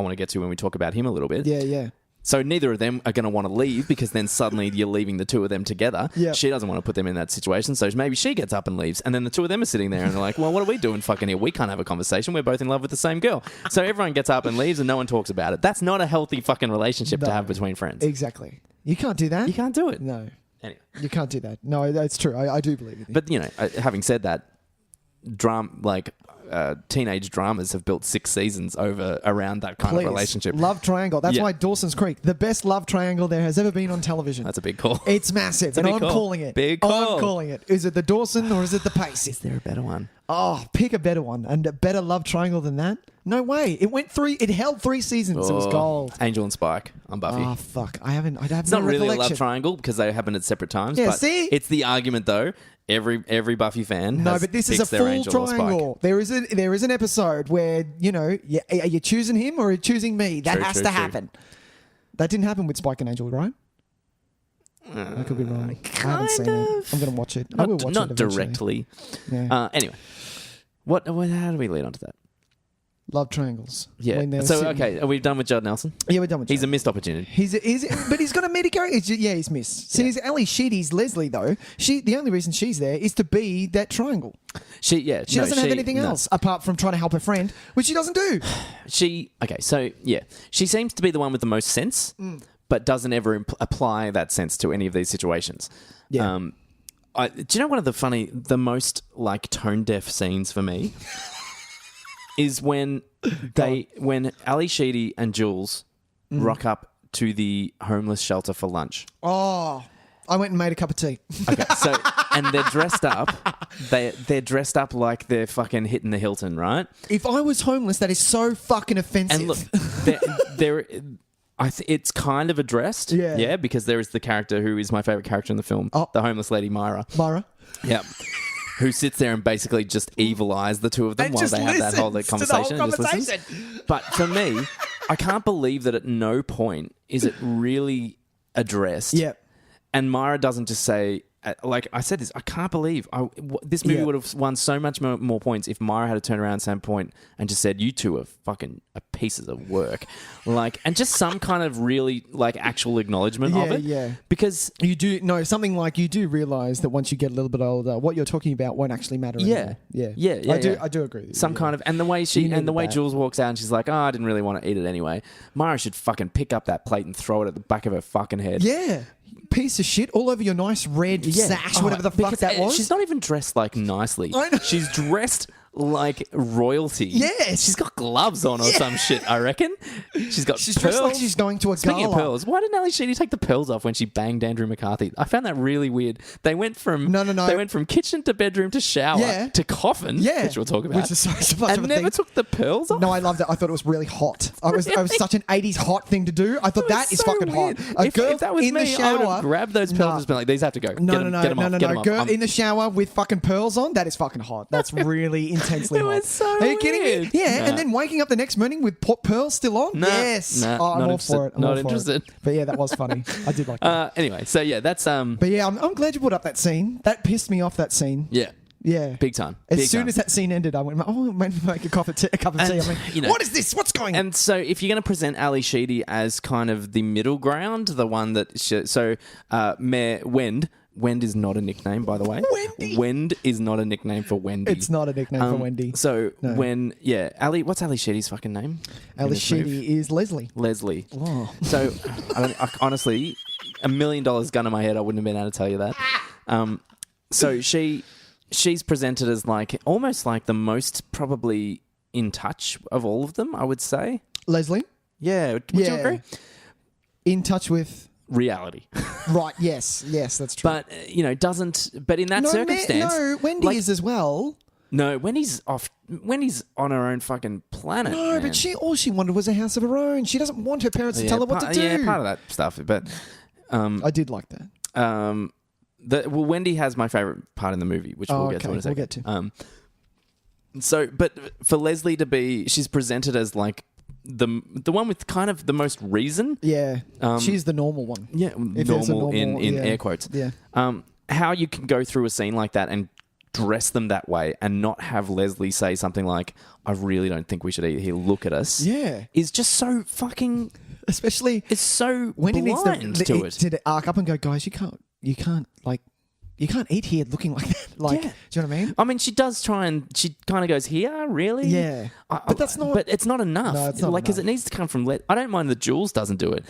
Speaker 1: want to get to when we talk about him a little bit.
Speaker 2: Yeah.
Speaker 1: So neither of them are going to want to leave, because then suddenly you're leaving the two of them together.
Speaker 2: Yep.
Speaker 1: She doesn't want to put them in that situation, so maybe she gets up and leaves, and then the two of them are sitting there and they're like, well, what are we doing fucking here? We can't have a conversation. We're both in love with the same girl. So everyone gets up and leaves and no one talks about it. That's not a healthy fucking relationship to have between friends.
Speaker 2: Exactly. You can't do that.
Speaker 1: You can't do it.
Speaker 2: No.
Speaker 1: Anyway.
Speaker 2: You can't do that. No, that's true. I do believe it.
Speaker 1: But, having said that, teenage dramas have built 6 seasons around that kind of relationship.
Speaker 2: Love triangle. That's why Dawson's Creek, the best love triangle there has ever been on television.
Speaker 1: That's a big call.
Speaker 2: It's massive, and I'm calling it.
Speaker 1: Big call.
Speaker 2: I'm calling it. Is it the Dawson or is it the Pacey?
Speaker 1: Is there a better one?
Speaker 2: Oh, pick a better one, and a better love triangle than that. No way. It held 3 seasons. It was gold.
Speaker 1: Angel and Spike on Buffy.
Speaker 2: Oh fuck! I have
Speaker 1: It's not really a love triangle because they happen at separate times.
Speaker 2: Yeah,
Speaker 1: but
Speaker 2: see?
Speaker 1: It's the argument though. Every Buffy fan
Speaker 2: but this is a full triangle. There is an episode where are you choosing him or are you choosing me? That has to happen. That didn't happen with Spike and Angel, right? I could be wrong. I haven't seen it. I'm going to watch it. I will watch it
Speaker 1: not
Speaker 2: eventually.
Speaker 1: directly.
Speaker 2: Yeah.
Speaker 1: Anyway, how do we lead on to that?
Speaker 2: Love triangles.
Speaker 1: Yeah. So, okay, are we done with Judd Nelson?
Speaker 2: Yeah, we're done with Judd.
Speaker 1: He's a missed opportunity.
Speaker 2: But he's got a meaty character. Yeah, he's missed. See, Ali Sheedy's Leslie, though. The only reason she's there is to be that triangle. She doesn't have anything else apart from trying to help her friend, which she doesn't do. She
Speaker 1: seems to be the one with the most sense, but doesn't ever apply that sense to any of these situations.
Speaker 2: Yeah.
Speaker 1: Do you know one of the most tone deaf scenes for me? Is when Ali Sheedy and Jules rock up to the homeless shelter for lunch.
Speaker 2: Oh, I went and made a cup of tea.
Speaker 1: Okay, so and they're dressed up. They're dressed up like they're fucking hitting the Hilton, right?
Speaker 2: If I was homeless, that is so fucking offensive.
Speaker 1: And look, it's kind of addressed, because there is the character who is my favorite character in the film, the homeless lady Myra. Yep. Who sits there and basically just evil eyes the two of them while they have that whole conversation. But for me, I can't believe that at no point is it really addressed and Myra doesn't just say, like I said this, I can't believe this movie would have won so much more points if Myra had to turn around at some point and just said, "You two are fucking pieces of work," like, and just some kind of really like actual acknowledgement of it.
Speaker 2: Yeah,
Speaker 1: because
Speaker 2: you do something like you do realize that once you get a little bit older, what you're talking about won't actually matter anymore.
Speaker 1: Yeah.
Speaker 2: I do agree with you.
Speaker 1: Some kind of, and the way Jules walks out and she's like, "Oh, I didn't really want to eat it anyway." Myra should fucking pick up that plate and throw it at the back of her fucking head.
Speaker 2: Yeah. Piece of shit all over your nice red sash, whatever the fuck that was.
Speaker 1: She's not even dressed like nicely.
Speaker 2: I know.
Speaker 1: She's dressed like royalty.
Speaker 2: Yes.
Speaker 1: She's got gloves on or some shit, I reckon. She's pearls.
Speaker 2: Dressed like she's going to a
Speaker 1: Speaking
Speaker 2: gala.
Speaker 1: of pearls, why didn't Ali Sheedy take the pearls off when she banged Andrew McCarthy? I found that really weird. They went from They went from kitchen to bedroom to shower to coffin, which we'll talk about.
Speaker 2: Which is so much
Speaker 1: and
Speaker 2: of a
Speaker 1: never
Speaker 2: thing.
Speaker 1: took the pearls off.
Speaker 2: No, I loved it. I thought it was really hot. It was such an 80s hot thing to do. I thought that is
Speaker 1: so
Speaker 2: fucking
Speaker 1: weird.
Speaker 2: hot.
Speaker 1: If that was
Speaker 2: in
Speaker 1: me,
Speaker 2: the shower,
Speaker 1: I would have grabbed those pearls and just been like, these have to go.
Speaker 2: No.
Speaker 1: Get them off.
Speaker 2: Girl in the shower with fucking pearls on, that is fucking hot. That's really intensely
Speaker 1: It
Speaker 2: hot.
Speaker 1: was so
Speaker 2: Are you kidding me?
Speaker 1: weird.
Speaker 2: Yeah,
Speaker 1: Nah.
Speaker 2: and then waking up the next morning with pearls still on?
Speaker 1: Nah.
Speaker 2: Yes.
Speaker 1: Nah,
Speaker 2: I'm
Speaker 1: not
Speaker 2: all for it.
Speaker 1: interested. Not interested.
Speaker 2: But yeah, that was funny. I did like that.
Speaker 1: Anyway, so yeah, that's
Speaker 2: But yeah, I'm glad you brought up that scene. That pissed me off, that scene.
Speaker 1: yeah.
Speaker 2: Yeah.
Speaker 1: Big time.
Speaker 2: As soon as that scene ended, I went, oh, maybe make a cup of tea. I mean, what is this? What's going on?
Speaker 1: And so if you're going to present Ali Sheedy as kind of the middle ground, the one that... Mayor Wend is not a nickname, by the way.
Speaker 2: Wendy.
Speaker 1: Wend is not a nickname for Wendy.
Speaker 2: It's not a nickname for Wendy.
Speaker 1: So
Speaker 2: No.
Speaker 1: what's Ali Sheedy's fucking name?
Speaker 2: Ali Sheedy is Leslie.
Speaker 1: Leslie.
Speaker 2: Oh.
Speaker 1: So honestly, $1 million gun in my head, I wouldn't have been able to tell you that. So she's presented as like almost like the most probably in touch of all of them, I would say.
Speaker 2: Leslie?
Speaker 1: Yeah. Would you agree?
Speaker 2: In touch with...
Speaker 1: Reality.
Speaker 2: Right, yes, that's true.
Speaker 1: But, but in that circumstance...
Speaker 2: Wendy is as well.
Speaker 1: No, Wendy's on her own fucking planet.
Speaker 2: No,
Speaker 1: man.
Speaker 2: but all she wanted was a house of her own. She doesn't want her parents to tell her what to do.
Speaker 1: Yeah, part of that stuff. But
Speaker 2: I did like that.
Speaker 1: Wendy has my favourite part in the movie, which we'll get to in a second.
Speaker 2: We'll get to.
Speaker 1: But for Leslie to be... She's presented as like... The one with kind of the most reason.
Speaker 2: Yeah. She's the normal one.
Speaker 1: Yeah, normal in air quotes.
Speaker 2: Yeah.
Speaker 1: How you can go through a scene like that and dress them that way and not have Leslie say something like, "I really don't think we should eat here. Look at us."
Speaker 2: Yeah.
Speaker 1: Is just so fucking...
Speaker 2: Especially...
Speaker 1: It's so
Speaker 2: when
Speaker 1: blind to it.
Speaker 2: To arc up and go, guys, you can't eat here looking like that. Like,
Speaker 1: Yeah.
Speaker 2: do you know what I mean?
Speaker 1: I mean, she does try and she kind of goes, "Here, really?"
Speaker 2: Yeah. But that's not...
Speaker 1: But it's not enough.
Speaker 2: No, it's not
Speaker 1: because it
Speaker 2: enough.
Speaker 1: needs to come from... I don't mind that Jules doesn't do it.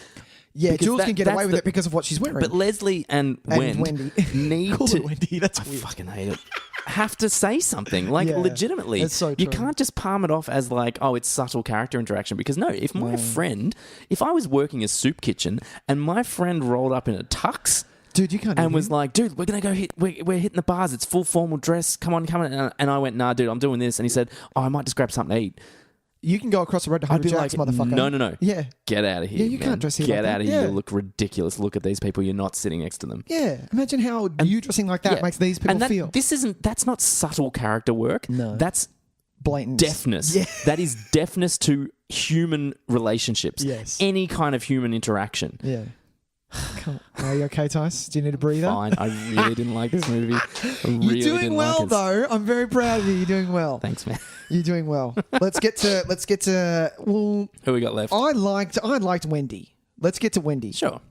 Speaker 2: Yeah,
Speaker 1: Because
Speaker 2: Jules can get
Speaker 1: that's
Speaker 2: away with it because of what she's wearing.
Speaker 1: But Leslie and
Speaker 2: Wendy.
Speaker 1: need
Speaker 2: Call
Speaker 1: to...
Speaker 2: her Wendy, that's
Speaker 1: I
Speaker 2: weird.
Speaker 1: fucking hate it. Have to say something. Like,
Speaker 2: Yeah.
Speaker 1: legitimately.
Speaker 2: That's so
Speaker 1: You
Speaker 2: true.
Speaker 1: can't just palm it off as like, oh, it's subtle character interaction. Because no, if my friend... If I was working a soup kitchen and my friend rolled up in a tux...
Speaker 2: Dude, you can't
Speaker 1: And
Speaker 2: eat
Speaker 1: was
Speaker 2: here.
Speaker 1: like, dude, we're going to go we're hitting the bars. It's full formal dress. Come on. And I went, nah, dude, I'm doing this. And he said, oh, I might just grab something to eat.
Speaker 2: You can go across the road to
Speaker 1: I'd
Speaker 2: Hungry
Speaker 1: be
Speaker 2: Jack's,
Speaker 1: like,
Speaker 2: motherfucker.
Speaker 1: no.
Speaker 2: Yeah.
Speaker 1: Get out of here.
Speaker 2: Yeah, you
Speaker 1: man.
Speaker 2: can't dress here
Speaker 1: Get
Speaker 2: like that.
Speaker 1: out of here.
Speaker 2: Yeah.
Speaker 1: You look ridiculous. Look at these people. You're not sitting next to them.
Speaker 2: Yeah. Imagine how you dressing like that
Speaker 1: Yeah.
Speaker 2: makes these people
Speaker 1: And
Speaker 2: feel.
Speaker 1: That's not subtle character work.
Speaker 2: No.
Speaker 1: That's
Speaker 2: Blatant.
Speaker 1: deafness.
Speaker 2: Yeah.
Speaker 1: That is deafness to human relationships.
Speaker 2: Yes.
Speaker 1: Any kind of human interaction.
Speaker 2: Yeah. Are you okay, Tys? Do you need a breather?
Speaker 1: Fine. I really didn't like this movie.
Speaker 2: You're doing well, though. I'm very proud of you. You're doing well.
Speaker 1: Thanks, man.
Speaker 2: You're doing well. Let's get to. Well,
Speaker 1: Who we got left?
Speaker 2: I liked Wendy. Let's get to Wendy.
Speaker 1: Sure.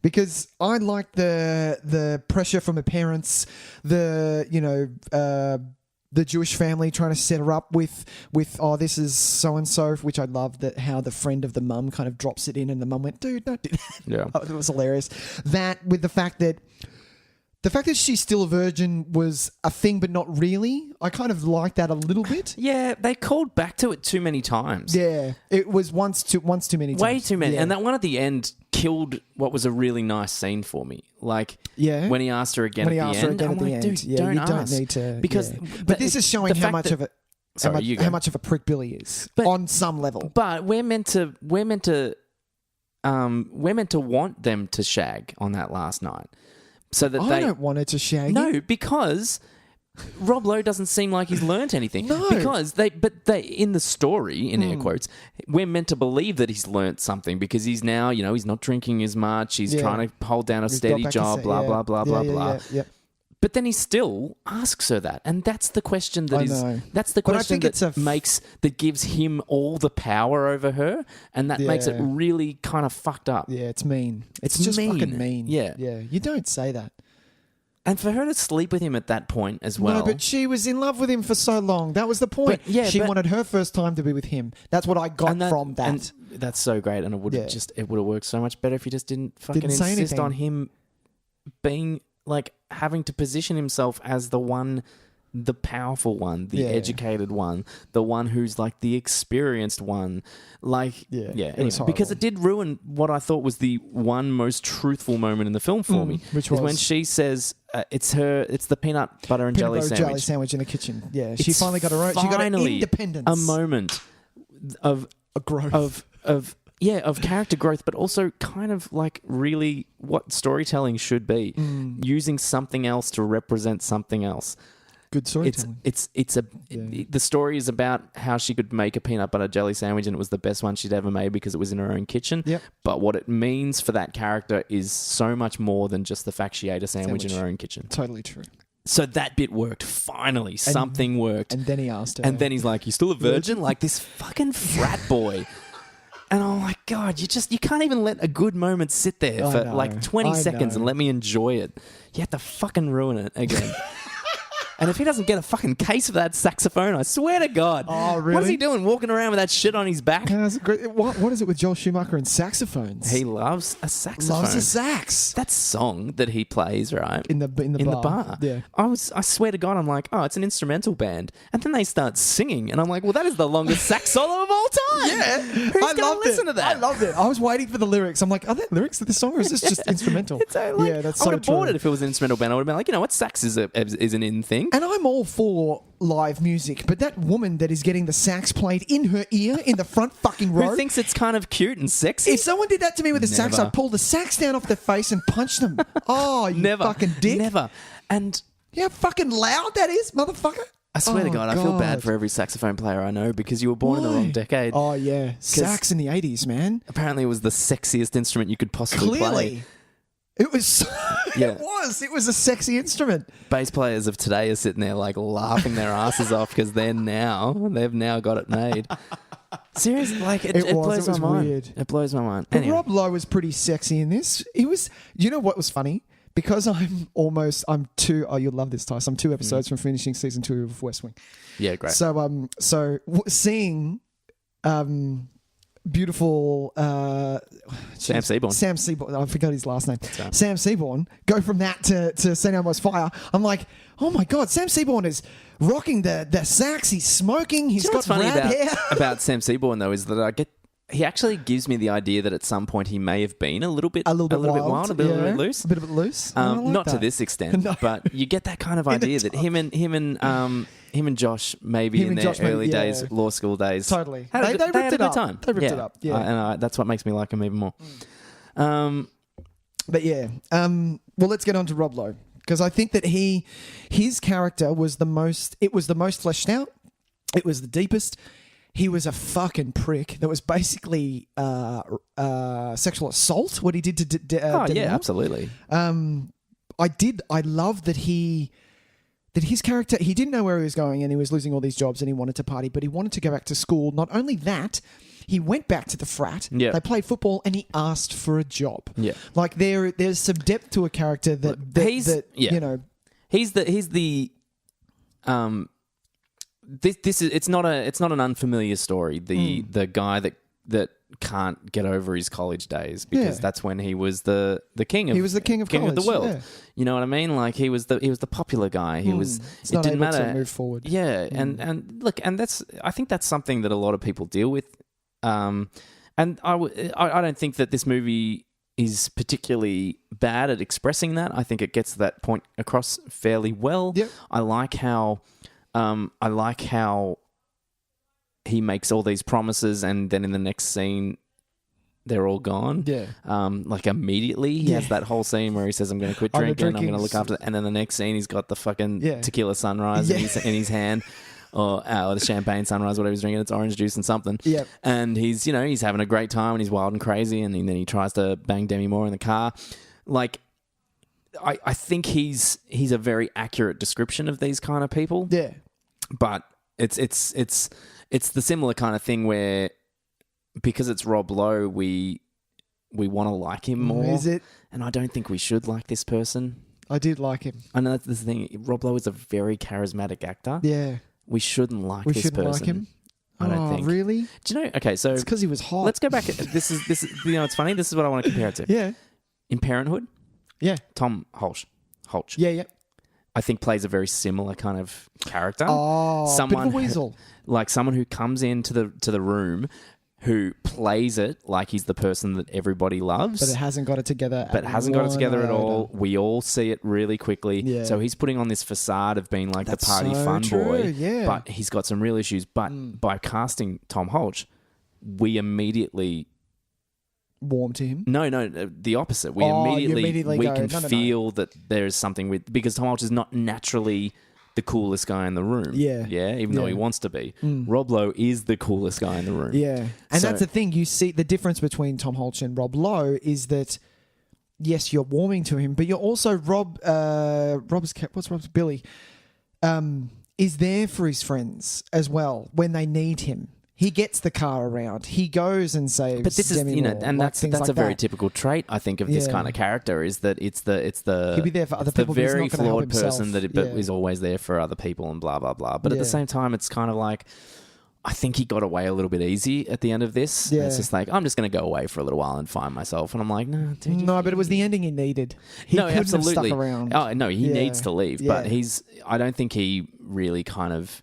Speaker 2: Because I liked the pressure from her parents, the Jewish family trying to set her up with this is so and so, which I love that how the friend of the mum kind of drops it in, and the mum went, dude, don't do that.
Speaker 1: Yeah.
Speaker 2: Oh, it was hilarious. That with the fact that she's still a virgin was a thing, but not really. I kind of liked that a little bit.
Speaker 1: Yeah, they called back to it too many times.
Speaker 2: Yeah, it was once too many times.
Speaker 1: Way too many.
Speaker 2: Yeah.
Speaker 1: And that one at the end killed what was a really nice scene for me. Like,
Speaker 2: Yeah.
Speaker 1: when he asked her again at the end. I'm like, dude,
Speaker 2: Yeah,
Speaker 1: don't
Speaker 2: you
Speaker 1: ask.
Speaker 2: don't need to.
Speaker 1: Because,
Speaker 2: yeah. But this is showing
Speaker 1: the
Speaker 2: how
Speaker 1: fact
Speaker 2: much
Speaker 1: that-
Speaker 2: of it.
Speaker 1: Sorry, you go.
Speaker 2: How much of a prick Billy is
Speaker 1: But-
Speaker 2: on some level.
Speaker 1: But we're meant to want them to shag on that last night. So that
Speaker 2: I don't want her to shag.
Speaker 1: No, because Rob Lowe doesn't seem like he's learnt anything.
Speaker 2: No.
Speaker 1: Because they in the story, in air quotes, we're meant to believe that he's learnt something because he's now, he's not drinking as much. He's trying to hold down a steady job, blah, blah, blah, blah, blah. But then he still asks her that, and that's the question that's the question that gives him all the power over her, and that makes it really kind of fucked up.
Speaker 2: Yeah, it's mean. It's just
Speaker 1: mean.
Speaker 2: Fucking mean.
Speaker 1: Yeah.
Speaker 2: You don't say that.
Speaker 1: And for her to sleep with him at that point as well.
Speaker 2: No, but she was in love with him for so long. That was the point. She wanted her first time to be with him. That's what I got from that.
Speaker 1: And that's so great, and it would have worked so much better if he just didn't fucking insist on him being like having to position himself as the powerful one, the educated one, the one who's like the experienced one. Anyway, because it did ruin what I thought was the one most truthful moment in the film for me,
Speaker 2: which was
Speaker 1: when she says it's the peanut butter and jelly sandwich
Speaker 2: in the kitchen. Yeah, she finally got her own. She got her independence.
Speaker 1: A moment of
Speaker 2: a growth
Speaker 1: of character growth, but also kind of like really what storytelling should be, using something else to represent something else.
Speaker 2: Good storytelling.
Speaker 1: The story is about how she could make a peanut butter jelly sandwich, and it was the best one she'd ever made because it was in her own kitchen.
Speaker 2: Yep.
Speaker 1: But what it means for that character is so much more than just the fact she ate a sandwich in her own kitchen.
Speaker 2: Totally true.
Speaker 1: So that bit worked. Finally, something worked.
Speaker 2: And then he asked her.
Speaker 1: And then he's like, "You still a virgin?" Like this fucking frat boy. And I'm like, God, you can't even let a good moment sit there for like 20 seconds and let me enjoy it. You have to fucking ruin it again. And if he doesn't get a fucking case of that saxophone, I swear to God.
Speaker 2: Oh, really?
Speaker 1: What is he doing walking around with that shit on his back?
Speaker 2: Yeah, that's great. What is it with Joel Schumacher and saxophones?
Speaker 1: He loves a saxophone.
Speaker 2: Loves a sax.
Speaker 1: That song that he plays, right?
Speaker 2: In the bar. Yeah.
Speaker 1: I swear to God, I'm like, oh, it's an instrumental band. And then they start singing. And I'm like, well, that is the longest sax solo of all time.
Speaker 2: Yeah.
Speaker 1: Who's going to listen to that?
Speaker 2: I loved it. I was waiting for the lyrics. I'm like, are there lyrics to this song or is this just instrumental?
Speaker 1: That's
Speaker 2: I would
Speaker 1: have bought it if it was an instrumental band. I would have been like, you know what, sax is an in thing.
Speaker 2: And I'm all for live music, but that woman that is getting the sax played in her ear in the front fucking row.
Speaker 1: Who thinks it's kind of cute and sexy?
Speaker 2: If someone did that to me with a sax, I'd pull the sax down off their face and punch them. Oh, you fucking dick.
Speaker 1: Never. And
Speaker 2: you know how fucking loud that is, motherfucker?
Speaker 1: I swear to God, I feel bad for every saxophone player I know because you were born in the wrong decade.
Speaker 2: Oh, yeah. Sax in the 80s, man.
Speaker 1: Apparently it was the sexiest instrument you could possibly play.
Speaker 2: It was. It was a sexy instrument.
Speaker 1: Bass players of today are sitting there like laughing their asses off because they've now got it made. Seriously, like it blows my mind.
Speaker 2: Weird.
Speaker 1: It blows my mind.
Speaker 2: But Rob Lowe was pretty sexy in this. He was. You know what was funny? Because I'm 2. Oh, you'll love this, Tys. I'm 2 episodes from finishing season 2 of West Wing.
Speaker 1: Yeah, great.
Speaker 2: So seeing beautiful
Speaker 1: Sam
Speaker 2: Seaborn. I forgot his last name. Sam Seaborn. Go from that to St. Elmo's Fire. I'm like, oh my God, Sam Seaborn is rocking the sax. He's smoking. He's got red hair.
Speaker 1: About Sam Seaborn though is that he actually gives me the idea that at some point he may have been a little bit wild, a little bit loose.
Speaker 2: A bit loose.
Speaker 1: Not to this extent, but you get that kind of idea that him and Josh maybe in their early days, law school days.
Speaker 2: Totally.
Speaker 1: They
Speaker 2: ripped
Speaker 1: had a good
Speaker 2: up.
Speaker 1: time.
Speaker 2: They ripped it up. Yeah.
Speaker 1: And that's what makes me like him even more.
Speaker 2: But yeah. Well, let's get on to Rob Lowe. Because I think that his character was the most fleshed out. It was the deepest. He was a fucking prick. That was basically sexual assault. What he did to Demi.
Speaker 1: Yeah, absolutely.
Speaker 2: I love that his character, he didn't know where he was going and he was losing all these jobs and he wanted to party, but he wanted to go back to school. Not only that, he went back to the frat.
Speaker 1: Yeah.
Speaker 2: They played football and he asked for a job.
Speaker 1: Yeah.
Speaker 2: Like there's some depth to a character
Speaker 1: it's not an unfamiliar story. The guy that can't get over his college days because that's when he was the king of the world.
Speaker 2: Yeah.
Speaker 1: You know what I mean? Like he was the popular guy. He was.
Speaker 2: It's not able to move forward.
Speaker 1: Yeah, and look, and I think that's something that a lot of people deal with. And I don't think that this movie is particularly bad at expressing that. I think it gets that point across fairly well.
Speaker 2: Yep.
Speaker 1: I like how he makes all these promises and then in the next scene they're all gone.
Speaker 2: Yeah.
Speaker 1: Like immediately, he has that whole scene where he says, "I'm going to quit drinking. I'm going to look after it." And then the next scene, he's got the fucking tequila sunrise in his hand. Or the champagne sunrise, whatever he's drinking, it's orange juice and something.
Speaker 2: Yep.
Speaker 1: And he's having a great time and he's wild and crazy, and then he tries to bang Demi Moore in the car. Like, I think he's a very accurate description of these kind of people.
Speaker 2: Yeah.
Speaker 1: But it's the similar kind of thing where, because it's Rob Lowe, we want to like him more.
Speaker 2: Is it?
Speaker 1: And I don't think we should like this person.
Speaker 2: I did like him.
Speaker 1: I know that's the thing. Rob Lowe is a very charismatic actor.
Speaker 2: Yeah.
Speaker 1: We shouldn't like this person.
Speaker 2: We shouldn't like him?
Speaker 1: I don't think.
Speaker 2: Really?
Speaker 1: Do you know? Okay, so
Speaker 2: it's because he was hot.
Speaker 1: Let's go back. This is it's funny. This is what I want to compare it to.
Speaker 2: Yeah.
Speaker 1: In Parenthood.
Speaker 2: Yeah.
Speaker 1: Tom Hulce.
Speaker 2: Yeah.
Speaker 1: I think plays a very similar kind of character.
Speaker 2: Oh,
Speaker 1: someone
Speaker 2: bit of a weasel.
Speaker 1: Like someone who comes into the room, who plays it like he's the person that everybody loves,
Speaker 2: but it hasn't got it together.
Speaker 1: At all. We all see it really quickly.
Speaker 2: Yeah.
Speaker 1: So he's putting on this facade of being like the party fun boy.
Speaker 2: Yeah.
Speaker 1: But he's got some real issues. But by casting Tom Hulce, we immediately
Speaker 2: warm to him.
Speaker 1: No, the opposite. We immediately can feel that there is something because Tom Hulce is not naturally the coolest guy in the room.
Speaker 2: Yeah.
Speaker 1: Even though he wants to be. Rob Lowe is the coolest guy in the room.
Speaker 2: Yeah. And that's the thing. You see the difference between Tom Hulce and Rob Lowe is that, yes, you're warming to him, but you're also Billy, is there for his friends as well when they need him. He gets the car around. He goes and saves.
Speaker 1: But this
Speaker 2: Demi
Speaker 1: is,
Speaker 2: Moore,
Speaker 1: and
Speaker 2: like
Speaker 1: that's a very typical trait, I think, of this kind of character. Is that it's the
Speaker 2: he'll be there for other people,
Speaker 1: the very
Speaker 2: but he's not
Speaker 1: flawed person that
Speaker 2: yeah.
Speaker 1: is always there for other people and blah blah blah. But at the same time, it's kind of like, I think he got away a little bit easy at the end of this.
Speaker 2: Yeah.
Speaker 1: It's just like, I'm just going to go away for a little while and find myself. And I'm like, no, dude.
Speaker 2: No, but it was the ending he needed. He couldn't
Speaker 1: absolutely.
Speaker 2: have stuck around.
Speaker 1: Oh no, he needs to leave.
Speaker 2: Yeah.
Speaker 1: But I don't think he really kind of.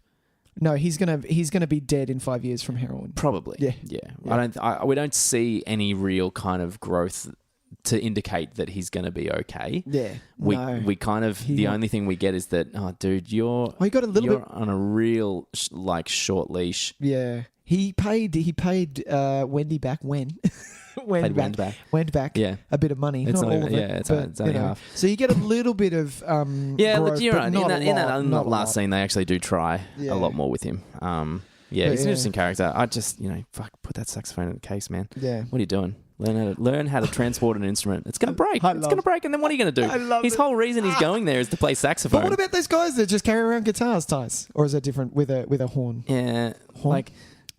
Speaker 2: No, he's gonna be dead in 5 years from heroin.
Speaker 1: Probably. Yeah. We don't see any real kind of growth to indicate that he's going to be okay.
Speaker 2: Yeah.
Speaker 1: We kind of the only thing we get is that, oh, dude, you're on a real short leash.
Speaker 2: Yeah. He paid Wendy back when. Went back a bit of money.
Speaker 1: It's
Speaker 2: not all of it.
Speaker 1: Yeah, it's only half.
Speaker 2: So you get a little bit of growth,
Speaker 1: you're right. In that last
Speaker 2: lot.
Speaker 1: scene, they actually do try a lot more with him. He's an interesting character. I just, put that saxophone in the case, man.
Speaker 2: Yeah.
Speaker 1: What are you doing? Learn how to transport an instrument. It's going to break. It's going to break, and then what are you going to do? His whole reason he's going there is to play saxophone.
Speaker 2: But what about those guys that just carry around guitars, Tys? Or is that different with a horn?
Speaker 1: Yeah.
Speaker 2: Horn?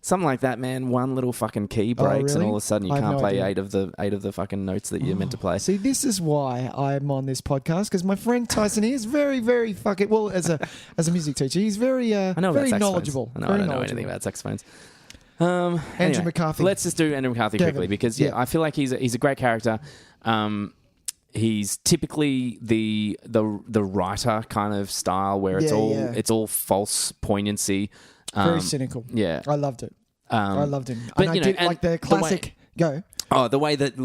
Speaker 1: Something like that, man. One little fucking key breaks, and all of a sudden you can't play eight of the fucking notes that you're meant to play.
Speaker 2: See, this is why I'm on this podcast, because my friend Tyson here is very, very fucking as a music teacher, he's very very knowledgeable.
Speaker 1: I don't know anything about saxophones.
Speaker 2: Andrew McCarthy.
Speaker 1: Let's just do Andrew McCarthy quickly because I feel like he's a great character. He's typically the writer kind of style where it's all false poignancy.
Speaker 2: Very cynical.
Speaker 1: Yeah.
Speaker 2: I loved it. I loved him.
Speaker 1: But,
Speaker 2: and I did like the classic go.
Speaker 1: Oh, the way that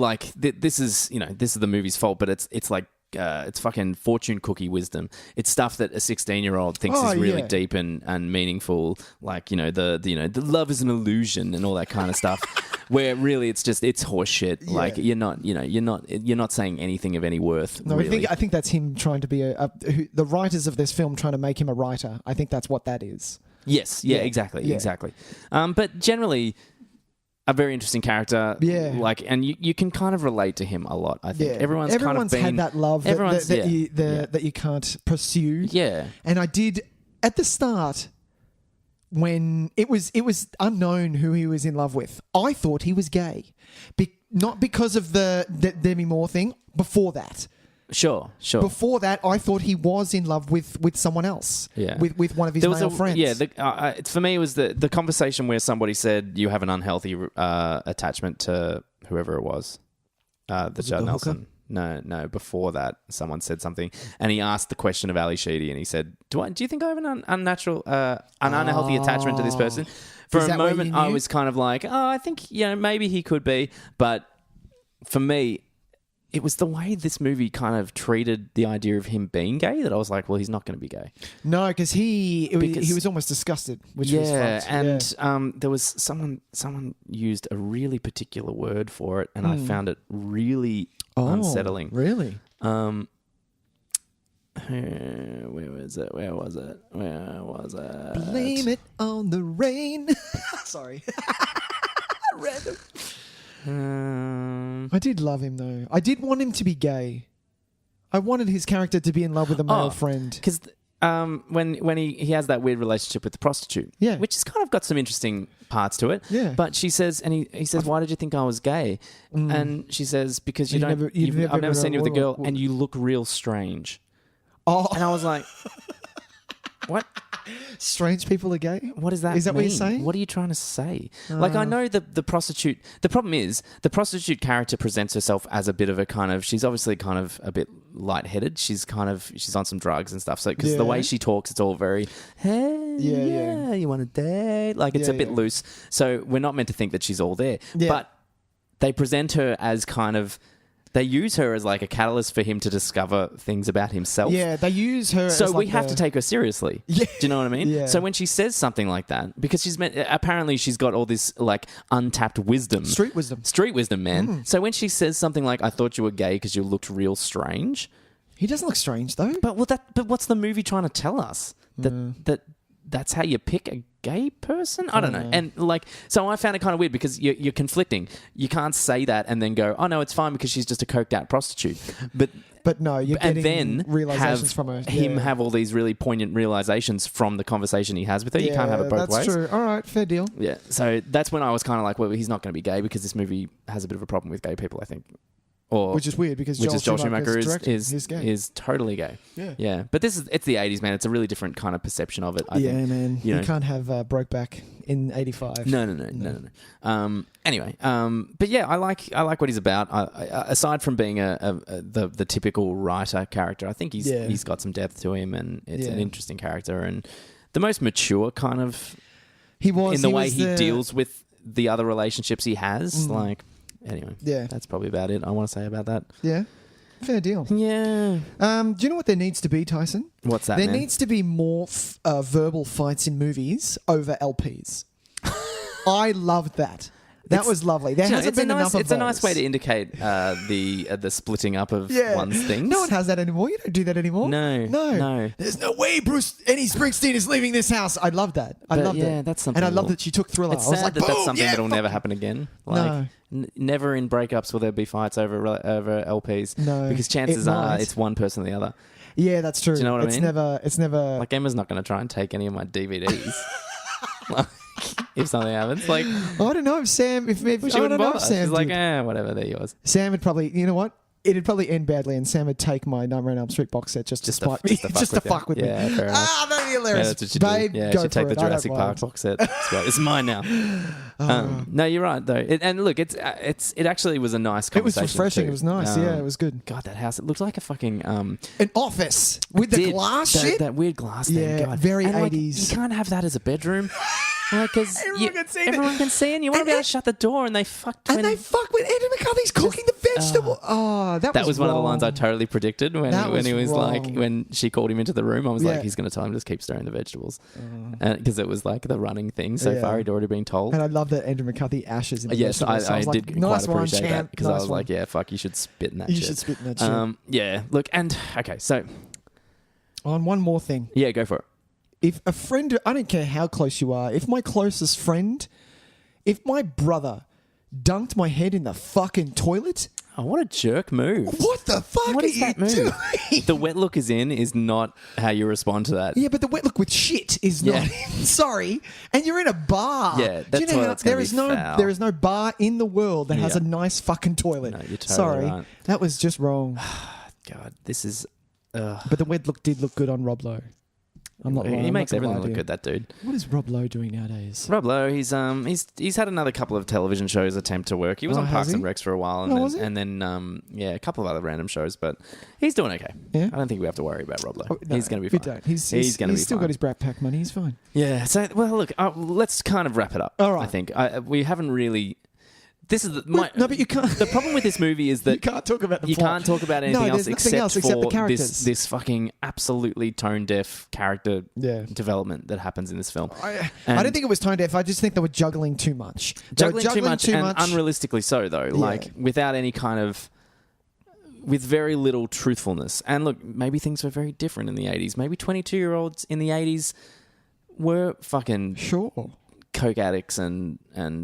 Speaker 1: this is the movie's fault, but it's like it's fucking fortune cookie wisdom. It's stuff that a 16-year-old thinks is really deep and meaningful, like the love is an illusion and all that kind of stuff. Where really it's horseshit. Yeah. Like you're not saying anything of any worth.
Speaker 2: No,
Speaker 1: really.
Speaker 2: I think that's him trying to be the writers of this film trying to make him a writer. I think that's what that is.
Speaker 1: Yes, exactly. But generally, a very interesting character.
Speaker 2: Yeah,
Speaker 1: and you can kind of relate to him a lot. I think everyone's kind of
Speaker 2: had that love that you can't pursue.
Speaker 1: Yeah,
Speaker 2: and I did at the start when it was unknown who he was in love with. I thought he was gay, not because of the Demi Moore thing. Before that.
Speaker 1: Sure.
Speaker 2: Before that, I thought he was in love with someone else.
Speaker 1: Yeah.
Speaker 2: With one of his male friends.
Speaker 1: Yeah. For me, it was the conversation where somebody said you have an unhealthy attachment to whoever it was. The Judd Nelson. No. Before that, someone said something, and he asked the question of Ali Sheedy, and he said, "Do you think I have an unhealthy attachment to this person?" For a moment, I was kind of like, "Oh, I think maybe he could be," but for me. it was the way this movie kind of treated the idea of him being gay that I was like, well, he's not going to be gay.
Speaker 2: No, because he was almost disgusted, which was fucked.
Speaker 1: And there was someone used a really particular word for it, and I found it really unsettling.
Speaker 2: Really?
Speaker 1: Where was it?
Speaker 2: Blame it on the rain. Sorry. Random. I did love him though. I did want him to be gay. I wanted his character to be in love with a male friend.
Speaker 1: Because when he has that weird relationship with the prostitute, which has kind of got some interesting parts to it.
Speaker 2: Yeah.
Speaker 1: But she says, and he says, "Why did you think I was gay?" And she says, "Because I've never seen you with a girl, and you look real strange."
Speaker 2: Oh,
Speaker 1: and I was like, "What?
Speaker 2: Strange people are gay?
Speaker 1: What does that mean?
Speaker 2: Is that what you're saying?
Speaker 1: What are you trying to say?" Like, I know the prostitute... The problem is, the prostitute character presents herself as a bit of a kind of... She's obviously kind of a bit lightheaded. She's on some drugs and stuff. So, because the way she talks, it's all very, hey, you want to date? Like, it's a bit loose. So, we're not meant to think that she's all there. Yeah. But they present her as kind of... They use her as like a catalyst for him to discover things about himself.
Speaker 2: Yeah, they use her
Speaker 1: so
Speaker 2: as
Speaker 1: we have to take her seriously.
Speaker 2: Yeah.
Speaker 1: Do you know what I mean?
Speaker 2: Yeah.
Speaker 1: So when she says something like that, because apparently she's got all this like untapped wisdom.
Speaker 2: Street wisdom.
Speaker 1: Street wisdom, man. So when she says something like, "I thought you were gay because you looked real strange."
Speaker 2: He doesn't look strange though.
Speaker 1: But what's the movie trying to tell us? That's how you pick a gay person? I don't know. And like, so I found it kind of weird because you're conflicting. You can't say that and then go, "Oh no, it's fine because she's just a coked out prostitute." But
Speaker 2: no, you're getting
Speaker 1: then
Speaker 2: realizations from her.
Speaker 1: Him have all these really poignant realizations from the conversation he has with her. You can't have it both ways.
Speaker 2: That's true. All right, fair deal.
Speaker 1: Yeah. So that's when I was kind of like, well, he's not going to be gay because this movie has a bit of a problem with gay people, I think.
Speaker 2: Which is weird because Joel Schumacher
Speaker 1: is totally gay. Yeah. Yeah. But it's the 80s, man. It's a really different kind of perception of it, I think.
Speaker 2: Man. You can't have Brokeback in 85.
Speaker 1: No. Anyway, but yeah, I like what he's about. Aside from being the typical writer character, I think he's got some depth to him, and it's an interesting character and the most mature kind of he deals with the other relationships he has. Like, anyway, that's probably about it I want to say about that. Yeah.
Speaker 2: Fair deal.
Speaker 1: Yeah.
Speaker 2: Do you know what there needs to be, Tyson?
Speaker 1: What's that,
Speaker 2: There
Speaker 1: man?
Speaker 2: needs to be more verbal fights in movies over LPs. I loved that. That was lovely. There hasn't been enough of those.
Speaker 1: It's a nice way to indicate the splitting up of one's things.
Speaker 2: No one has that anymore. You don't do that anymore.
Speaker 1: No.
Speaker 2: There's no way Eddie Springsteen is leaving this house. I love that. I loved it.
Speaker 1: Yeah, that's something.
Speaker 2: And I love that she took Thriller.
Speaker 1: It's
Speaker 2: I was
Speaker 1: sad
Speaker 2: like,
Speaker 1: that that's something that'll never happen again. Like, never in breakups will there be fights over LPs. No. Because chances are it's one person or the other.
Speaker 2: Yeah, that's true.
Speaker 1: Do you know what I mean?
Speaker 2: It's never...
Speaker 1: Like, Emma's not going to try and take any of my DVDs. If something happens, like,
Speaker 2: I don't know if Sam. If I don't know if Sam.
Speaker 1: She's like, whatever, they're yours.
Speaker 2: Sam would probably, you know what? It'd probably end badly, and Sam would take my Nightmare on Elm Street box set just to spite me, just to fuck with me.
Speaker 1: Yeah, fair enough.
Speaker 2: That'd be hilarious.
Speaker 1: Yeah, that's what you
Speaker 2: Babe,
Speaker 1: do. Yeah,
Speaker 2: go
Speaker 1: she'd take
Speaker 2: for
Speaker 1: the
Speaker 2: it.
Speaker 1: Jurassic Park box set. It's mine now. No, you're right though. And look, it actually was a nice conversation.
Speaker 2: It was refreshing.
Speaker 1: Too.
Speaker 2: It was nice. Yeah, it was good.
Speaker 1: God, that house. It looked like a fucking
Speaker 2: an office with the glass shit.
Speaker 1: That weird glass thing.
Speaker 2: Yeah,
Speaker 1: God.
Speaker 2: very
Speaker 1: and
Speaker 2: 80s.
Speaker 1: You can't have that as a bedroom. Because everyone can see, and you want to be able to shut the door, and they fucked.
Speaker 2: They fuck when Andrew McCarthy's cooking the vegetable.
Speaker 1: That was one of the lines I totally predicted when he was like, when she called him into the room. I was like, he's going to tell him to just keep stirring the vegetables, because it was like the running thing so far. He'd already been told.
Speaker 2: And I love that Andrew McCarthy ashes in the vegetables.
Speaker 1: I did quite appreciate that because I was like, yeah, fuck, you should spit in that.
Speaker 2: You should spit in that shit.
Speaker 1: Yeah, look, and okay, so
Speaker 2: on one more thing.
Speaker 1: Yeah, go for it.
Speaker 2: If a friend, I don't care how close you are, if my closest friend, if my brother dunked my head in the fucking toilet.
Speaker 1: Oh, what a jerk move.
Speaker 2: What the fuck
Speaker 1: what
Speaker 2: are
Speaker 1: is
Speaker 2: you
Speaker 1: that move?
Speaker 2: doing?
Speaker 1: The wet look is not how you respond to that.
Speaker 2: Yeah, but the wet look with shit is not. Sorry. And you're in a bar.
Speaker 1: Yeah, that's why that's going to be foul.
Speaker 2: There is no bar in the world that has a nice fucking toilet.
Speaker 1: No, you're totally right.
Speaker 2: That was just wrong.
Speaker 1: God, this is...
Speaker 2: But the wet look did look good on Rob Lowe. I'm not lying.
Speaker 1: He makes everything look good, that dude.
Speaker 2: What is Rob Lowe doing nowadays?
Speaker 1: Rob Lowe, he's had another couple of television shows attempt to work. He was on Parks and Recs for a while, and then a couple of other random shows, but he's doing okay. Yeah? I don't think we have to worry about Rob Lowe. He's going to be fine.
Speaker 2: He's still got his Brat Pack money. He's fine.
Speaker 1: Yeah. So, well, look, let's kind of wrap it up.
Speaker 2: All right.
Speaker 1: I think we haven't really this is
Speaker 2: no, but you can't.
Speaker 1: The problem with this movie is that
Speaker 2: you can't talk about the
Speaker 1: you
Speaker 2: plot.
Speaker 1: can't talk about anything else except
Speaker 2: the
Speaker 1: for
Speaker 2: characters.
Speaker 1: this fucking absolutely tone deaf character development that happens in this film.
Speaker 2: I don't think it was tone deaf. I just think they were juggling too much.
Speaker 1: Juggling too much, and unrealistically so, though. Yeah. Like without any kind of. With very little truthfulness. And look, maybe things were very different in the 80s. Maybe 22-year-olds in the 80s were fucking coke addicts and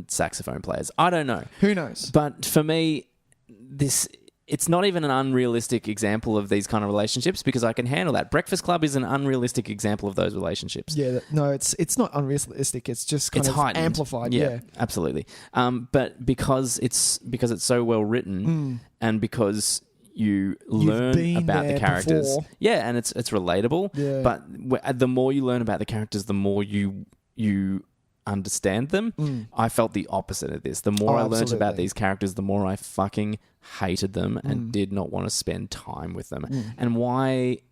Speaker 1: saxophone players. I don't know.
Speaker 2: Who knows?
Speaker 1: But for me, it's not even an unrealistic example of these kind of relationships because I can handle that. Breakfast Club is an unrealistic example of those relationships.
Speaker 2: Yeah, no, it's not unrealistic. It's just kind of
Speaker 1: heightened.
Speaker 2: Amplified.
Speaker 1: Yeah, absolutely. But because it's so well written and because you learn about the characters.
Speaker 2: Before.
Speaker 1: Yeah, and it's relatable. Yeah. But the more you learn about the characters, the more you understand them. I felt the opposite of this. The more I learned about these characters, the more I fucking hated them and did not want to spend time with them. And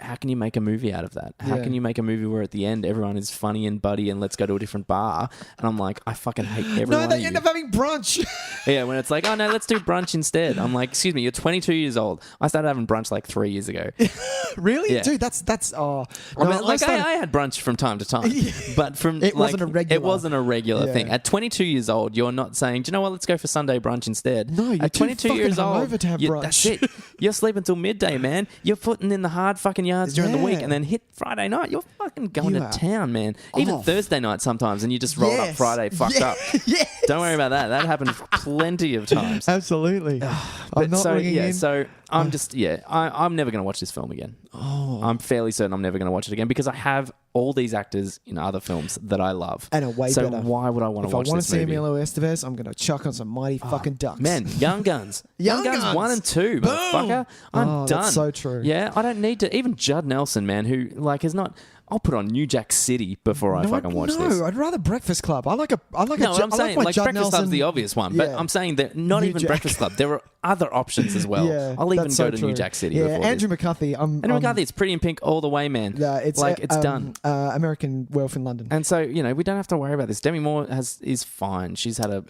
Speaker 1: how can you make a movie out of that? How can you make a movie where at the end everyone is funny and buddy and let's go to a different bar? And I'm like, I fucking hate everyone.
Speaker 2: No, they end up having brunch.
Speaker 1: Yeah, when it's like, oh no, let's do brunch instead. I'm like, excuse me, you're 22 years old. I started having brunch like 3 years ago.
Speaker 2: Really?
Speaker 1: Yeah.
Speaker 2: Dude, that's
Speaker 1: I had brunch from time to time. But it wasn't a regular. It wasn't a regular thing. At 22 years old, you're not saying, do you know what, let's go for Sunday brunch instead.
Speaker 2: No, you're
Speaker 1: at 22 years old,
Speaker 2: to have brunch.
Speaker 1: That's it. You're sleeping until midday, man. You're putting in the hard fucking yards during the week and then hit Friday night. You're fucking going to town, man. Even Thursday night sometimes and you just roll up Friday fucked up.
Speaker 2: Yes.
Speaker 1: Don't worry about that. That happened plenty of times.
Speaker 2: Absolutely. I'm not ringing in.
Speaker 1: So I'm just, I'm never going to watch this film again.
Speaker 2: Oh.
Speaker 1: I'm fairly certain I'm never going to watch it again because I have all these actors in other films that I love.
Speaker 2: And are way better.
Speaker 1: So why would I want to watch this movie?
Speaker 2: If I want to see Emilio Estevez, I'm going to chuck on some Mighty fucking Ducks.
Speaker 1: Man, Young Guns.
Speaker 2: Young
Speaker 1: Guns
Speaker 2: Guns
Speaker 1: 1 and 2, motherfucker. I'm done.
Speaker 2: That's so true.
Speaker 1: Yeah, I don't need to. Even Judd Nelson, man, who is not... I'll put on New Jack City before I fucking watch this.
Speaker 2: No, I'd rather Breakfast Club. I'm
Speaker 1: saying Breakfast Club's the obvious one, but I'm saying that not even Breakfast Club. There are other options as well.
Speaker 2: Yeah,
Speaker 1: I'll even go to New Jack City.
Speaker 2: Yeah,
Speaker 1: before
Speaker 2: Andrew McCarthy.
Speaker 1: Andrew McCarthy. It's Pretty in Pink all the way, man.
Speaker 2: Yeah, it's
Speaker 1: done.
Speaker 2: American Wealth in London.
Speaker 1: And so we don't have to worry about this. Demi Moore is fine. She's had a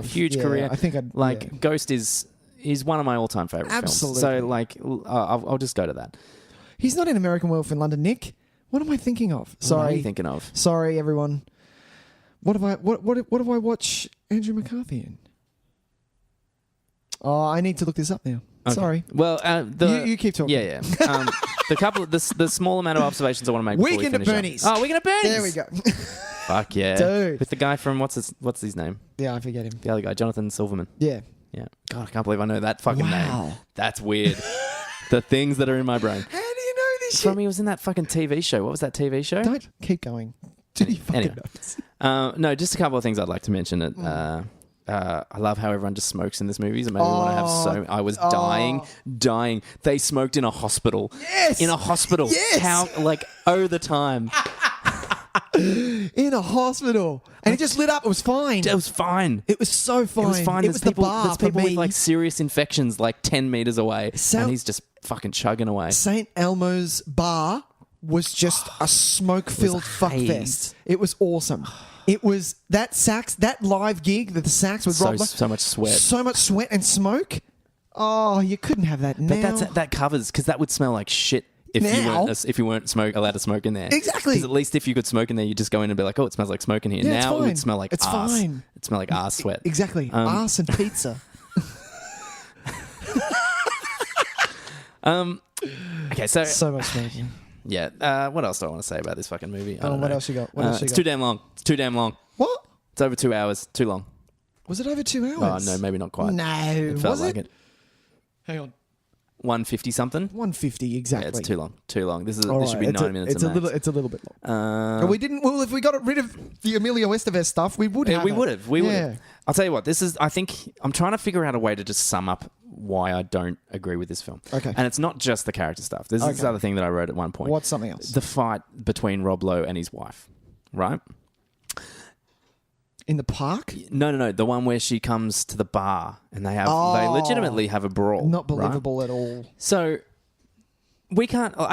Speaker 1: huge career.
Speaker 2: I think
Speaker 1: Ghost is one of my all-time favorite films. So I'll just go to that.
Speaker 2: He's not in American Wealth in London, Nick. What am I thinking of? Sorry.
Speaker 1: What are you thinking of?
Speaker 2: Sorry, everyone. What have I watch Andrew McCarthy in? Oh, I need to look this up now. Okay. Sorry.
Speaker 1: Well,
Speaker 2: you keep talking.
Speaker 1: Yeah. The small amount of observations I want to make.
Speaker 2: Weekend at Bernie's.
Speaker 1: Oh, Weekend at Bernie's.
Speaker 2: There we go.
Speaker 1: Fuck yeah,
Speaker 2: dude.
Speaker 1: With the guy from what's his name?
Speaker 2: Yeah, I forget him.
Speaker 1: The other guy, Jonathan Silverman.
Speaker 2: Yeah.
Speaker 1: God, I can't believe I know that fucking name. That's weird. The things that are in my brain. From he was in that fucking TV show. What was that TV show?
Speaker 2: Don't keep going. Did he fucking
Speaker 1: know? No, just a couple of things I'd like to mention. I love how everyone just smokes in this movie. It made me want to have so. I was dying. They smoked in a hospital.
Speaker 2: Yes,
Speaker 1: in a hospital.
Speaker 2: Yes,
Speaker 1: how the time.
Speaker 2: In a hospital, and it just lit up. It was fine.
Speaker 1: It was fine.
Speaker 2: It was so fine.
Speaker 1: It was fine.
Speaker 2: There's people
Speaker 1: with serious infections 10 meters away, and he's just fucking chugging away.
Speaker 2: St. Elmo's bar was just a smoke-filled fuckfest. It was awesome. It was that live gig that the sax with Rob.
Speaker 1: So much
Speaker 2: sweat and smoke. Oh, you couldn't have that now.
Speaker 1: But that covers because that would smell like shit. If you weren't allowed to smoke in there.
Speaker 2: Exactly.
Speaker 1: Because at least if you could smoke in there, you just go in and be like, oh, it smells like smoke in here.
Speaker 2: Yeah,
Speaker 1: now it would smell like
Speaker 2: it's
Speaker 1: arse.
Speaker 2: Fine.
Speaker 1: It'd smell like arse sweat.
Speaker 2: Exactly. Arse and pizza.
Speaker 1: Okay, so
Speaker 2: much smoking.
Speaker 1: Yeah. What else do I want to say about this fucking movie?
Speaker 2: What else you got?
Speaker 1: It's too damn long. It's too damn long.
Speaker 2: What?
Speaker 1: It's over 2 hours. Too long.
Speaker 2: Was it over 2 hours?
Speaker 1: Oh, no, maybe not quite.
Speaker 2: No.
Speaker 1: It felt like it.
Speaker 2: Hang on.
Speaker 1: 150 something.
Speaker 2: 150 exactly.
Speaker 1: Yeah, it's too long. Too long. This should be 9 minutes.
Speaker 2: It's a little bit long. We didn't. Well, if we got rid of the Emilio Estevez stuff, we would have.
Speaker 1: We would have. I'll tell you what. I think I'm trying to figure out a way to just sum up why I don't agree with this film.
Speaker 2: Okay.
Speaker 1: And it's not just the character stuff. There's this other thing that I wrote at one point.
Speaker 2: What's something else?
Speaker 1: The fight between Rob Lowe and his wife. Right.
Speaker 2: In the park?
Speaker 1: No. The one where she comes to the bar and they legitimately have a brawl.
Speaker 2: Not believable at all.
Speaker 1: So I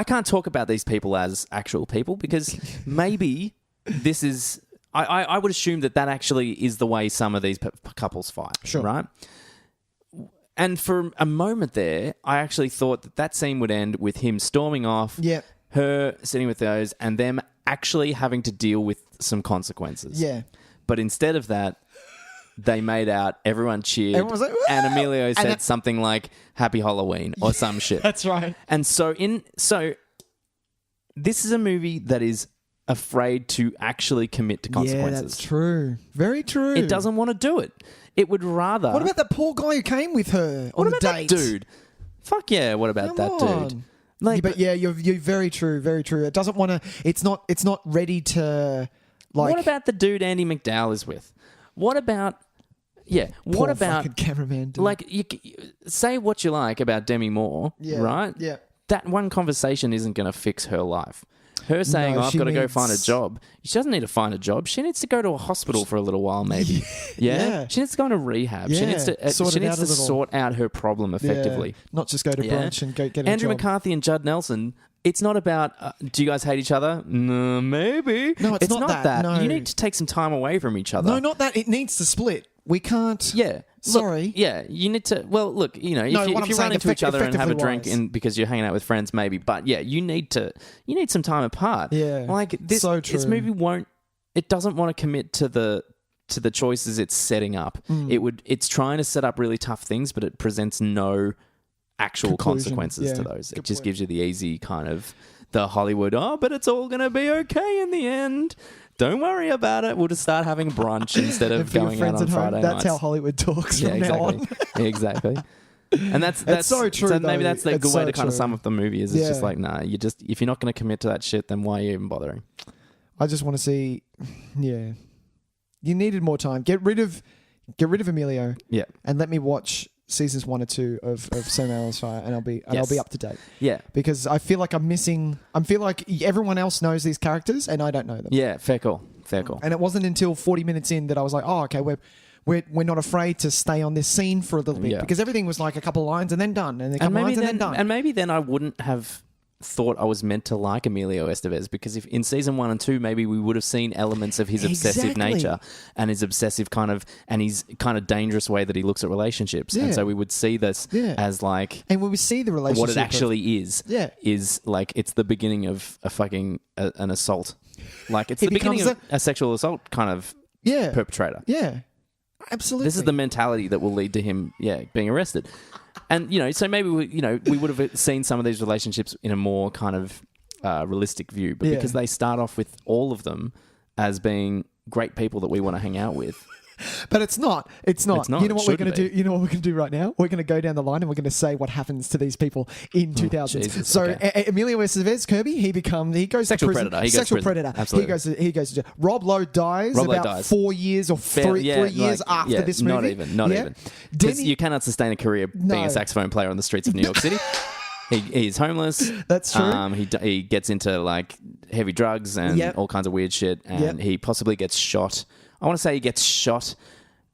Speaker 1: can't talk about these people as actual people because maybe this is I would assume that actually is the way some of these couples fight.
Speaker 2: Sure.
Speaker 1: Right? And for a moment there, I actually thought that scene would end with him storming off,
Speaker 2: Yeah.
Speaker 1: her sitting with those, and them actually having to deal with some consequences.
Speaker 2: Yeah.
Speaker 1: But instead of that, they made out, everyone cheered,
Speaker 2: Everyone was like, "Woo!"
Speaker 1: and Emilio said
Speaker 2: that-
Speaker 1: something like "Happy Halloween" or some shit.
Speaker 2: That's right.
Speaker 1: And so this is a movie that is afraid to actually commit to consequences.
Speaker 2: Yeah, that's true. Very true.
Speaker 1: It doesn't want to do it. It would rather.
Speaker 2: What about that poor guy who came with her on
Speaker 1: What
Speaker 2: the
Speaker 1: about
Speaker 2: date?
Speaker 1: that dude? Fuck yeah! What about that dude?
Speaker 2: Yeah, but you're very true. Very true. It doesn't want to. It's not ready to. Like,
Speaker 1: what about the dude Andy McDowell is with? What about? Yeah.
Speaker 2: poor
Speaker 1: What about?
Speaker 2: fucking cameraman? Dude.
Speaker 1: Like, you say what you like about Demi Moore,
Speaker 2: Yeah,
Speaker 1: right?
Speaker 2: yeah.
Speaker 1: That one conversation isn't going to fix her life. Her saying,
Speaker 2: No,
Speaker 1: I've
Speaker 2: she
Speaker 1: got to go
Speaker 2: needs-
Speaker 1: find a job. She doesn't need to find a job. She needs to go to a hospital for a little while, maybe.
Speaker 2: Yeah.
Speaker 1: She needs to go into rehab. She
Speaker 2: Yeah.
Speaker 1: needs to,
Speaker 2: Sort it out a little.
Speaker 1: sort out her problem effectively.
Speaker 2: Yeah. Not just go to brunch and get a
Speaker 1: Andrew
Speaker 2: job.
Speaker 1: McCarthy and Judd Nelson. It's not about, do you guys hate each other? No, maybe.
Speaker 2: No, it's not that. No.
Speaker 1: You need to take some time away from each other.
Speaker 2: No, not that. It needs to split. We can't.
Speaker 1: Yeah.
Speaker 2: Sorry.
Speaker 1: Look, yeah, you need to. Well, look, if
Speaker 2: No,
Speaker 1: you
Speaker 2: what I'm
Speaker 1: run
Speaker 2: saying,
Speaker 1: into each other and have a
Speaker 2: effectively
Speaker 1: drink
Speaker 2: wise.
Speaker 1: because you're hanging out with friends, maybe. But yeah, you need some time apart.
Speaker 2: Yeah.
Speaker 1: like this.
Speaker 2: So true.
Speaker 1: This movie won't. It doesn't want to commit to the choices it's setting up. It's trying to set up really tough things, but it presents no actual
Speaker 2: Conclusion.
Speaker 1: consequences
Speaker 2: Yeah.
Speaker 1: to those.
Speaker 2: Good
Speaker 1: It just
Speaker 2: point.
Speaker 1: gives you the easy kind of the Hollywood. Oh, but it's all gonna be okay in the end. Don't worry about it. We'll just start having brunch instead
Speaker 2: And
Speaker 1: of
Speaker 2: for your
Speaker 1: going out
Speaker 2: friends
Speaker 1: on
Speaker 2: at home,
Speaker 1: Friday
Speaker 2: that's
Speaker 1: nights.
Speaker 2: how Hollywood talks
Speaker 1: Yeah,
Speaker 2: from now on.
Speaker 1: exactly. Exactly. And that's
Speaker 2: so true,
Speaker 1: So maybe
Speaker 2: though.
Speaker 1: that's the
Speaker 2: It's
Speaker 1: good way
Speaker 2: so
Speaker 1: to kind of
Speaker 2: true.
Speaker 1: sum up the movie. Is it's just
Speaker 2: Yeah.
Speaker 1: like, nah, if you're not going to commit to that shit, then why are you even bothering?
Speaker 2: I just want to see. Yeah, you needed more time. Get rid of Emilio.
Speaker 1: Yeah,
Speaker 2: And let me watch seasons 1 or 2 of Sam Allen's Fire, and I'll be up to date.
Speaker 1: yeah,
Speaker 2: Because I feel like I'm missing. I feel like everyone else knows these characters, and I don't know them.
Speaker 1: yeah. Fair call. Fair call.
Speaker 2: And it wasn't until 40 minutes in that I was like, oh, okay, we're not afraid to stay on this scene for a little bit,
Speaker 1: Yeah.
Speaker 2: because everything was like a couple of lines and then done, and a couple of lines and then done.
Speaker 1: And maybe then I wouldn't have thought I was meant to like Emilio Estevez, because if in season 1 and 2 maybe we would have seen elements of his obsessive
Speaker 2: Exactly.
Speaker 1: nature and his obsessive and his kind of dangerous way that he looks at relationships,
Speaker 2: Yeah.
Speaker 1: and so we would see this
Speaker 2: Yeah.
Speaker 1: as like
Speaker 2: And when we see the relationship,
Speaker 1: what it actually is.
Speaker 2: Yeah.
Speaker 1: Is like it's the beginning of a fucking an assault, like it's
Speaker 2: He
Speaker 1: the beginning of
Speaker 2: becomes
Speaker 1: a sexual assault kind of
Speaker 2: yeah,
Speaker 1: perpetrator.
Speaker 2: yeah, absolutely.
Speaker 1: This is the mentality that will lead to him, being arrested. And, so maybe, we would have seen some of these relationships in a more kind of realistic view. But
Speaker 2: Yeah.
Speaker 1: because they start off with all of them as being great people that we want to hang out with.
Speaker 2: But it's not. It's not.
Speaker 1: It's not.
Speaker 2: You know
Speaker 1: It
Speaker 2: what we're going to
Speaker 1: shouldn't
Speaker 2: do? You know what we're going to do right now? We're going to go down the line and we're going to say what happens to these people in 2000s.
Speaker 1: Jesus,
Speaker 2: So
Speaker 1: okay.
Speaker 2: Emilio Estevez, Kirby, he goes
Speaker 1: Sexual
Speaker 2: to prison.
Speaker 1: predator. He goes to
Speaker 2: Sexual
Speaker 1: prison.
Speaker 2: predator.
Speaker 1: Absolutely.
Speaker 2: He goes to jail. Rob Lowe dies
Speaker 1: Rob Lowe
Speaker 2: about
Speaker 1: dies.
Speaker 2: 4 years or three years after this movie.
Speaker 1: Not even. Not
Speaker 2: Yeah?
Speaker 1: even. Because
Speaker 2: Demi,
Speaker 1: you cannot sustain a career being
Speaker 2: No.
Speaker 1: a saxophone player on the streets of New York City. He's homeless.
Speaker 2: That's true.
Speaker 1: He gets into like heavy drugs and
Speaker 2: Yep.
Speaker 1: all kinds of weird shit, and
Speaker 2: Yep.
Speaker 1: he possibly gets shot. I want to say he gets shot,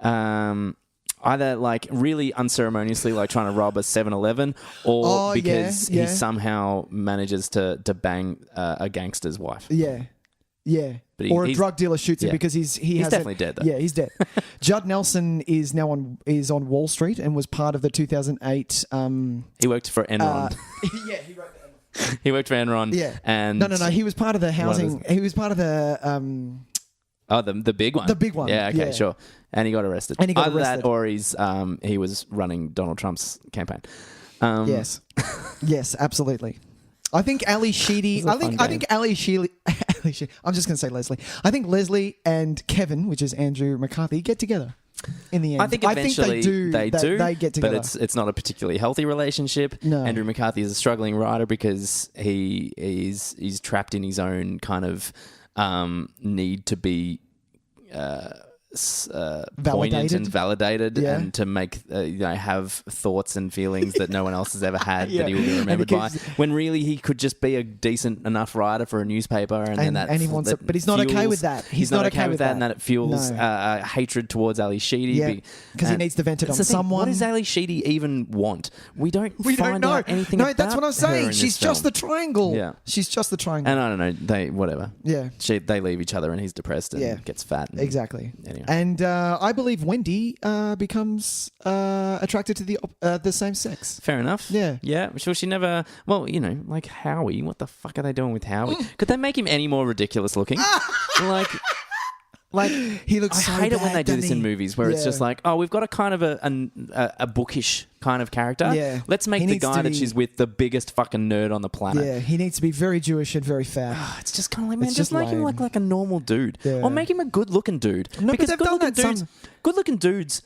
Speaker 1: either like really unceremoniously, like trying to rob a 7-Eleven, or because
Speaker 2: yeah.
Speaker 1: he somehow manages to bang a gangster's wife.
Speaker 2: yeah. Yeah.
Speaker 1: But
Speaker 2: Or a
Speaker 1: he's-
Speaker 2: drug dealer shoots him
Speaker 1: yeah.
Speaker 2: because he's
Speaker 1: definitely dead, though.
Speaker 2: Yeah, he's dead. Judd Nelson is now on Wall Street and was part of the 2008.
Speaker 1: He worked for Enron.
Speaker 2: Yeah, he wrote that.
Speaker 1: He worked for Enron.
Speaker 2: Yeah.
Speaker 1: And
Speaker 2: No. He was part of the housing. He was part of the.
Speaker 1: Oh, the big one.
Speaker 2: The big one,
Speaker 1: Yeah, okay,
Speaker 2: yeah.
Speaker 1: sure. And he got arrested.
Speaker 2: And he got
Speaker 1: Either
Speaker 2: arrested.
Speaker 1: that or he was running Donald Trump's campaign.
Speaker 2: Yes. Yes, absolutely. I think Ali Sheedy.
Speaker 1: This is a fun
Speaker 2: I think Ali Sheedy. I'm just going to say Leslie. I think Leslie and Kevin, which is Andrew McCarthy, get together in the end.
Speaker 1: I think eventually
Speaker 2: they do. They get together.
Speaker 1: But it's not a particularly healthy relationship.
Speaker 2: No.
Speaker 1: Andrew McCarthy is a struggling writer because he's trapped in his own kind of need to be poignant and validated, and to make have thoughts and feelings that no one else has ever had that he will be remembered by. When really he could just be a decent enough writer for a newspaper, and he wants
Speaker 2: it, but he's not okay with that.
Speaker 1: He's not okay with that, and that it fuels hatred towards Ali Sheedy
Speaker 2: because he needs to vent it on someone.
Speaker 1: What does Ali Sheedy even want? We don't know anything.
Speaker 2: No, that's what I'm saying. She's just the triangle. Yeah, she's just the triangle.
Speaker 1: And I don't know. They whatever.
Speaker 2: Yeah,
Speaker 1: they leave each other, and he's depressed and gets fat. And,
Speaker 2: exactly.
Speaker 1: Anyway.
Speaker 2: And I believe Wendy becomes attracted to the same sex.
Speaker 1: Fair enough.
Speaker 2: Yeah.
Speaker 1: Yeah. Sure. She never. Well, like Howie. What the fuck are they doing with Howie? Could they make him any more ridiculous looking? Like
Speaker 2: he looks.
Speaker 1: I hate it when they do this in movies where it's just like, oh, we've got a kind of a bookish kind of character.
Speaker 2: Yeah.
Speaker 1: Let's make the guy that she's with the biggest fucking nerd on the planet.
Speaker 2: Yeah, he needs to be very Jewish and very fat.
Speaker 1: It's just kind of like, man, just make him look like a normal dude, or make him a good-looking dude.
Speaker 2: No,
Speaker 1: because good-looking dudes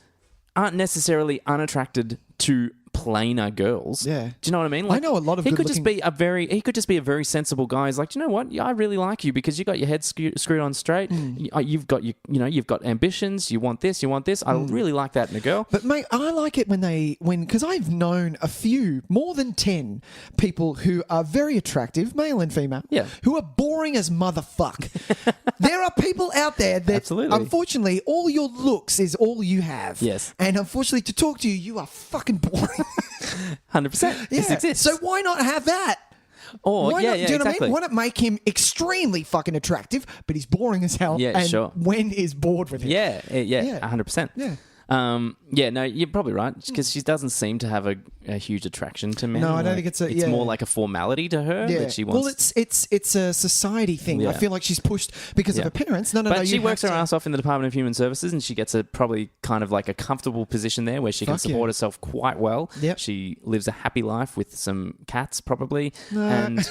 Speaker 1: aren't necessarily unattracted to plainer girls.
Speaker 2: Yeah.
Speaker 1: Do you know what I mean?
Speaker 2: I know a lot of
Speaker 1: he could just be a very sensible guy. He's like, you know what? I really like you because you got your head screwed on straight. You've got you've got ambitions. You want this. I really like that in a girl.
Speaker 2: But mate, I like it because I've known a few, more than 10 people who are very attractive, male and female, who are boring as motherfuck. There are people out there that unfortunately all your looks is all you have.
Speaker 1: Yes.
Speaker 2: And unfortunately to talk to you, you are fucking boring.
Speaker 1: 100%. This exists.
Speaker 2: So why not have that?
Speaker 1: Or,
Speaker 2: do you know what I mean? Why not make him extremely fucking attractive, but he's boring as hell?
Speaker 1: Yeah,
Speaker 2: and
Speaker 1: sure.
Speaker 2: Wen is bored with him.
Speaker 1: Yeah, 100%.
Speaker 2: Yeah.
Speaker 1: No, you're probably right because she doesn't seem to have a huge attraction to men.
Speaker 2: No, I don't think it's
Speaker 1: It's more like a formality to her that she wants.
Speaker 2: Well, it's a society thing. I feel like she's pushed because of her parents. No.
Speaker 1: She works her ass off in the Department of Human Services, and she gets probably kind of like a comfortable position there where she can support herself quite well.
Speaker 2: Yep.
Speaker 1: She lives a happy life with some cats, probably, and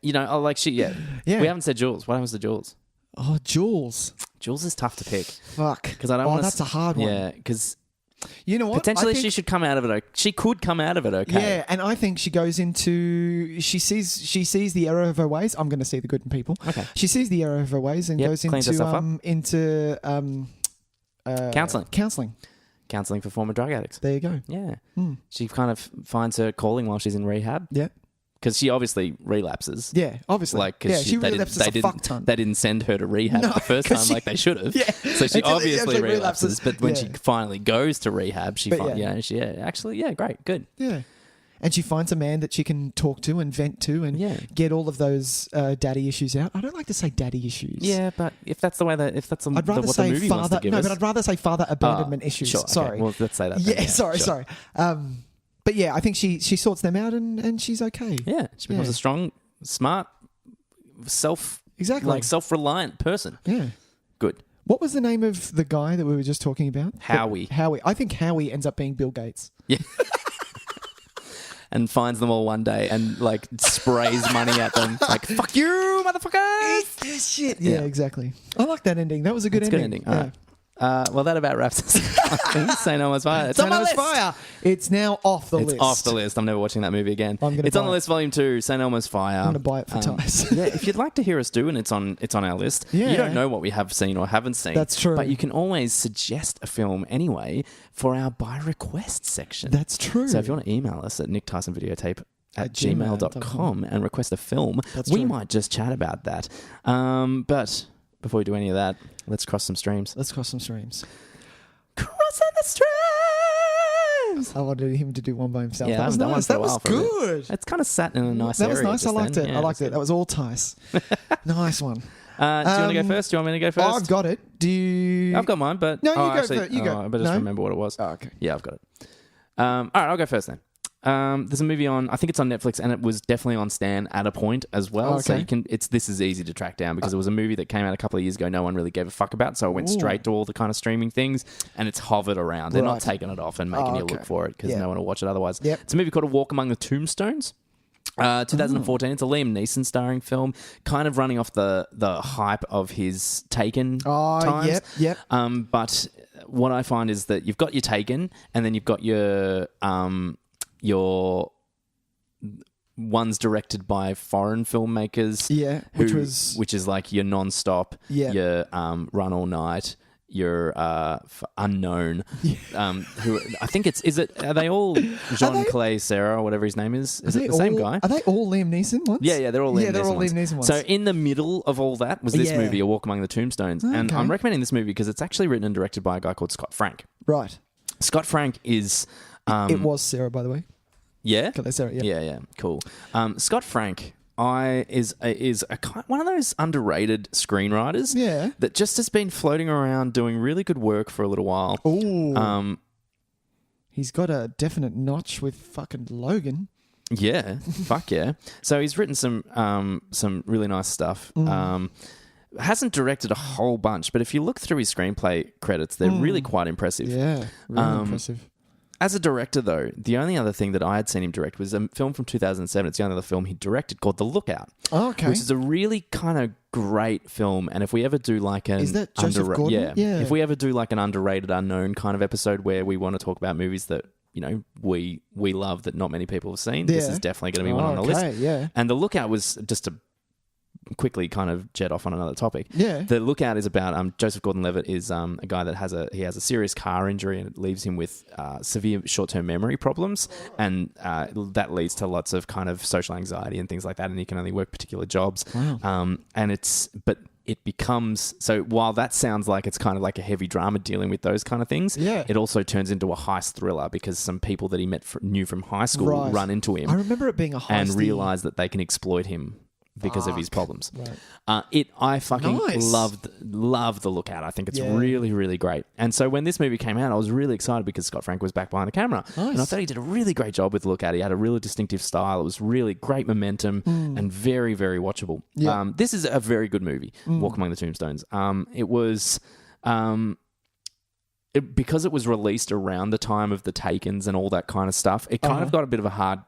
Speaker 1: we haven't said Jules. What happens to Jules?
Speaker 2: Oh, Jules.
Speaker 1: Jules is tough to pick.
Speaker 2: Fuck.
Speaker 1: Because I don't want.
Speaker 2: That's a hard one.
Speaker 1: Yeah, because
Speaker 2: you know what?
Speaker 1: Potentially, she should come out of it. She could come out of it okay.
Speaker 2: Yeah, and I think she goes into. She sees the error of her ways. I'm going to see the good in people.
Speaker 1: Okay.
Speaker 2: She sees the error of her ways and goes into
Speaker 1: counselling. Counselling for former drug addicts.
Speaker 2: There you go.
Speaker 1: Yeah. She kind of finds her calling while she's in rehab.
Speaker 2: Yeah.
Speaker 1: Because she obviously relapses.
Speaker 2: Yeah, obviously.
Speaker 1: She relapses a fuck ton. They didn't send her to rehab the first time like they should have.
Speaker 2: Yeah.
Speaker 1: So she obviously relapses. But when she finally goes to rehab, great, good.
Speaker 2: Yeah. And she finds a man that she can talk to and vent to and get all of those daddy issues out. I don't like to say daddy issues.
Speaker 1: Yeah, but if that's the way what the movie wants to give us.
Speaker 2: No, but I'd rather say father abandonment issues.
Speaker 1: Sure,
Speaker 2: sorry.
Speaker 1: Okay. Well, let's say that.
Speaker 2: Yeah, sorry. But yeah, I think she sorts them out and she's okay.
Speaker 1: Yeah, she becomes a strong, smart, self-reliant person.
Speaker 2: Yeah.
Speaker 1: Good.
Speaker 2: What was the name of the guy that we were just talking about?
Speaker 1: Howie.
Speaker 2: I think Howie ends up being Bill Gates.
Speaker 1: Yeah. And finds them all one day and sprays money at them. Like, fuck you, motherfucker!
Speaker 2: Eat this shit. Yeah, exactly. I like that ending. That was a good ending.
Speaker 1: Good ending. All right. Well, that about wraps us up. St. Elmo's Fire.
Speaker 2: St. Elmo's Fire. It's now off the list.
Speaker 1: It's off the list. I'm never watching that movie again.
Speaker 2: It's
Speaker 1: on the list, Volume 2, St. Elmo's Fire.
Speaker 2: I'm going to buy it for Tys.
Speaker 1: Yeah, if you'd like to hear us do, and it's on our list.
Speaker 2: Yeah.
Speaker 1: You don't know what we have seen or haven't seen.
Speaker 2: That's true.
Speaker 1: But you can always suggest a film anyway for our by request section.
Speaker 2: That's true.
Speaker 1: So if you want to email us at nicktysonvideotape@gmail.com and request a film, we might just chat about that. But before we do any of that, let's cross some streams. Crossing the streams.
Speaker 2: I wanted him to do one by himself.
Speaker 1: Yeah,
Speaker 2: that was nice. That was good.
Speaker 1: It's kind of sat in a nice
Speaker 2: area.
Speaker 1: That was
Speaker 2: nice. I liked it. Yeah, That was all Tys. Nice one.
Speaker 1: Do you want to go first? Do you want me to go first?
Speaker 2: I've got it. Do you?
Speaker 1: I've got mine, but...
Speaker 2: No, you go first. You go.
Speaker 1: I better just remember what it was.
Speaker 2: Oh, okay.
Speaker 1: Yeah, I've got it. All right, I'll go first then. There's a movie on, I think it's on Netflix, and it was definitely on Stan at a point as well.
Speaker 2: Okay.
Speaker 1: So this is easy to track down because it was a movie that came out a couple of years ago. No one really gave a fuck about, so I went straight to all the kind of streaming things, and it's hovered around. They're not taking it off and making you look for it because no one will watch it otherwise.
Speaker 2: Yep.
Speaker 1: It's a movie called A Walk Among the Tombstones. 2014. It's a Liam Neeson starring film, kind of running off the hype of his Taken times.
Speaker 2: Yep.
Speaker 1: But what I find is that you've got your Taken, and then you've got your ones directed by foreign filmmakers.
Speaker 2: Yeah,
Speaker 1: which is like your Non-Stop, your Run All Night, your unknown, who I think are they all Jean-Claude Serra or whatever his name is? Is it the same guy?
Speaker 2: Are they all Liam Neeson ones?
Speaker 1: Yeah, they're all Liam Neeson ones. So in the middle of all that was this movie, A Walk Among the Tombstones. Okay. And I'm recommending this movie because it's actually written and directed by a guy called Scott Frank.
Speaker 2: Right.
Speaker 1: Scott Frank is...
Speaker 2: it was Sarah, by the way.
Speaker 1: Yeah?
Speaker 2: Sarah, yeah.
Speaker 1: Yeah, cool. Scott Frank... is one of those underrated screenwriters that just has been floating around doing really good work for a little while.
Speaker 2: Ooh. He's got a definite notch with fucking Logan.
Speaker 1: Yeah, fuck yeah. So he's written some really nice stuff. Hasn't directed a whole bunch, but if you look through his screenplay credits, they're really quite impressive.
Speaker 2: Yeah, really impressive.
Speaker 1: As a director, though, the only other thing that I had seen him direct was a film from 2007. It's the only other film he directed called The Lookout.
Speaker 2: Oh, okay.
Speaker 1: Which is a really kind of great film. And if we ever do like an...
Speaker 2: Is that Joseph Gordon?
Speaker 1: Yeah. If we ever do like an underrated, unknown kind of episode where we want to talk about movies that, you know, we love that not many people have seen, this is definitely going to be one on the list.
Speaker 2: Yeah.
Speaker 1: And The Lookout was just a... quickly kind of jet off on another topic.
Speaker 2: Yeah.
Speaker 1: The Lookout is about Joseph Gordon-Levitt is a guy that has a serious car injury and it leaves him with severe short-term memory problems, and that leads to lots of kind of social anxiety and things like that, and he can only work particular jobs.
Speaker 2: Wow.
Speaker 1: It becomes, so while that sounds like it's kind of like a heavy drama dealing with those kind of things, it also turns into a heist thriller because some people that he knew from high school run into him.
Speaker 2: I remember it being a heist
Speaker 1: and realize that they can exploit him because of his problems. Right. I fucking love The Lookout. I think it's really, really great. And so when this movie came out, I was really excited because Scott Frank was back behind the camera. Nice. And I thought he did a really great job with The Lookout. He had a really distinctive style. It was really great momentum and very, very watchable. Yeah. This is a very good movie, Walk Among the Tombstones. It was... because it was released around the time of the Takens and all that kind of stuff, it kind of got a bit of a hard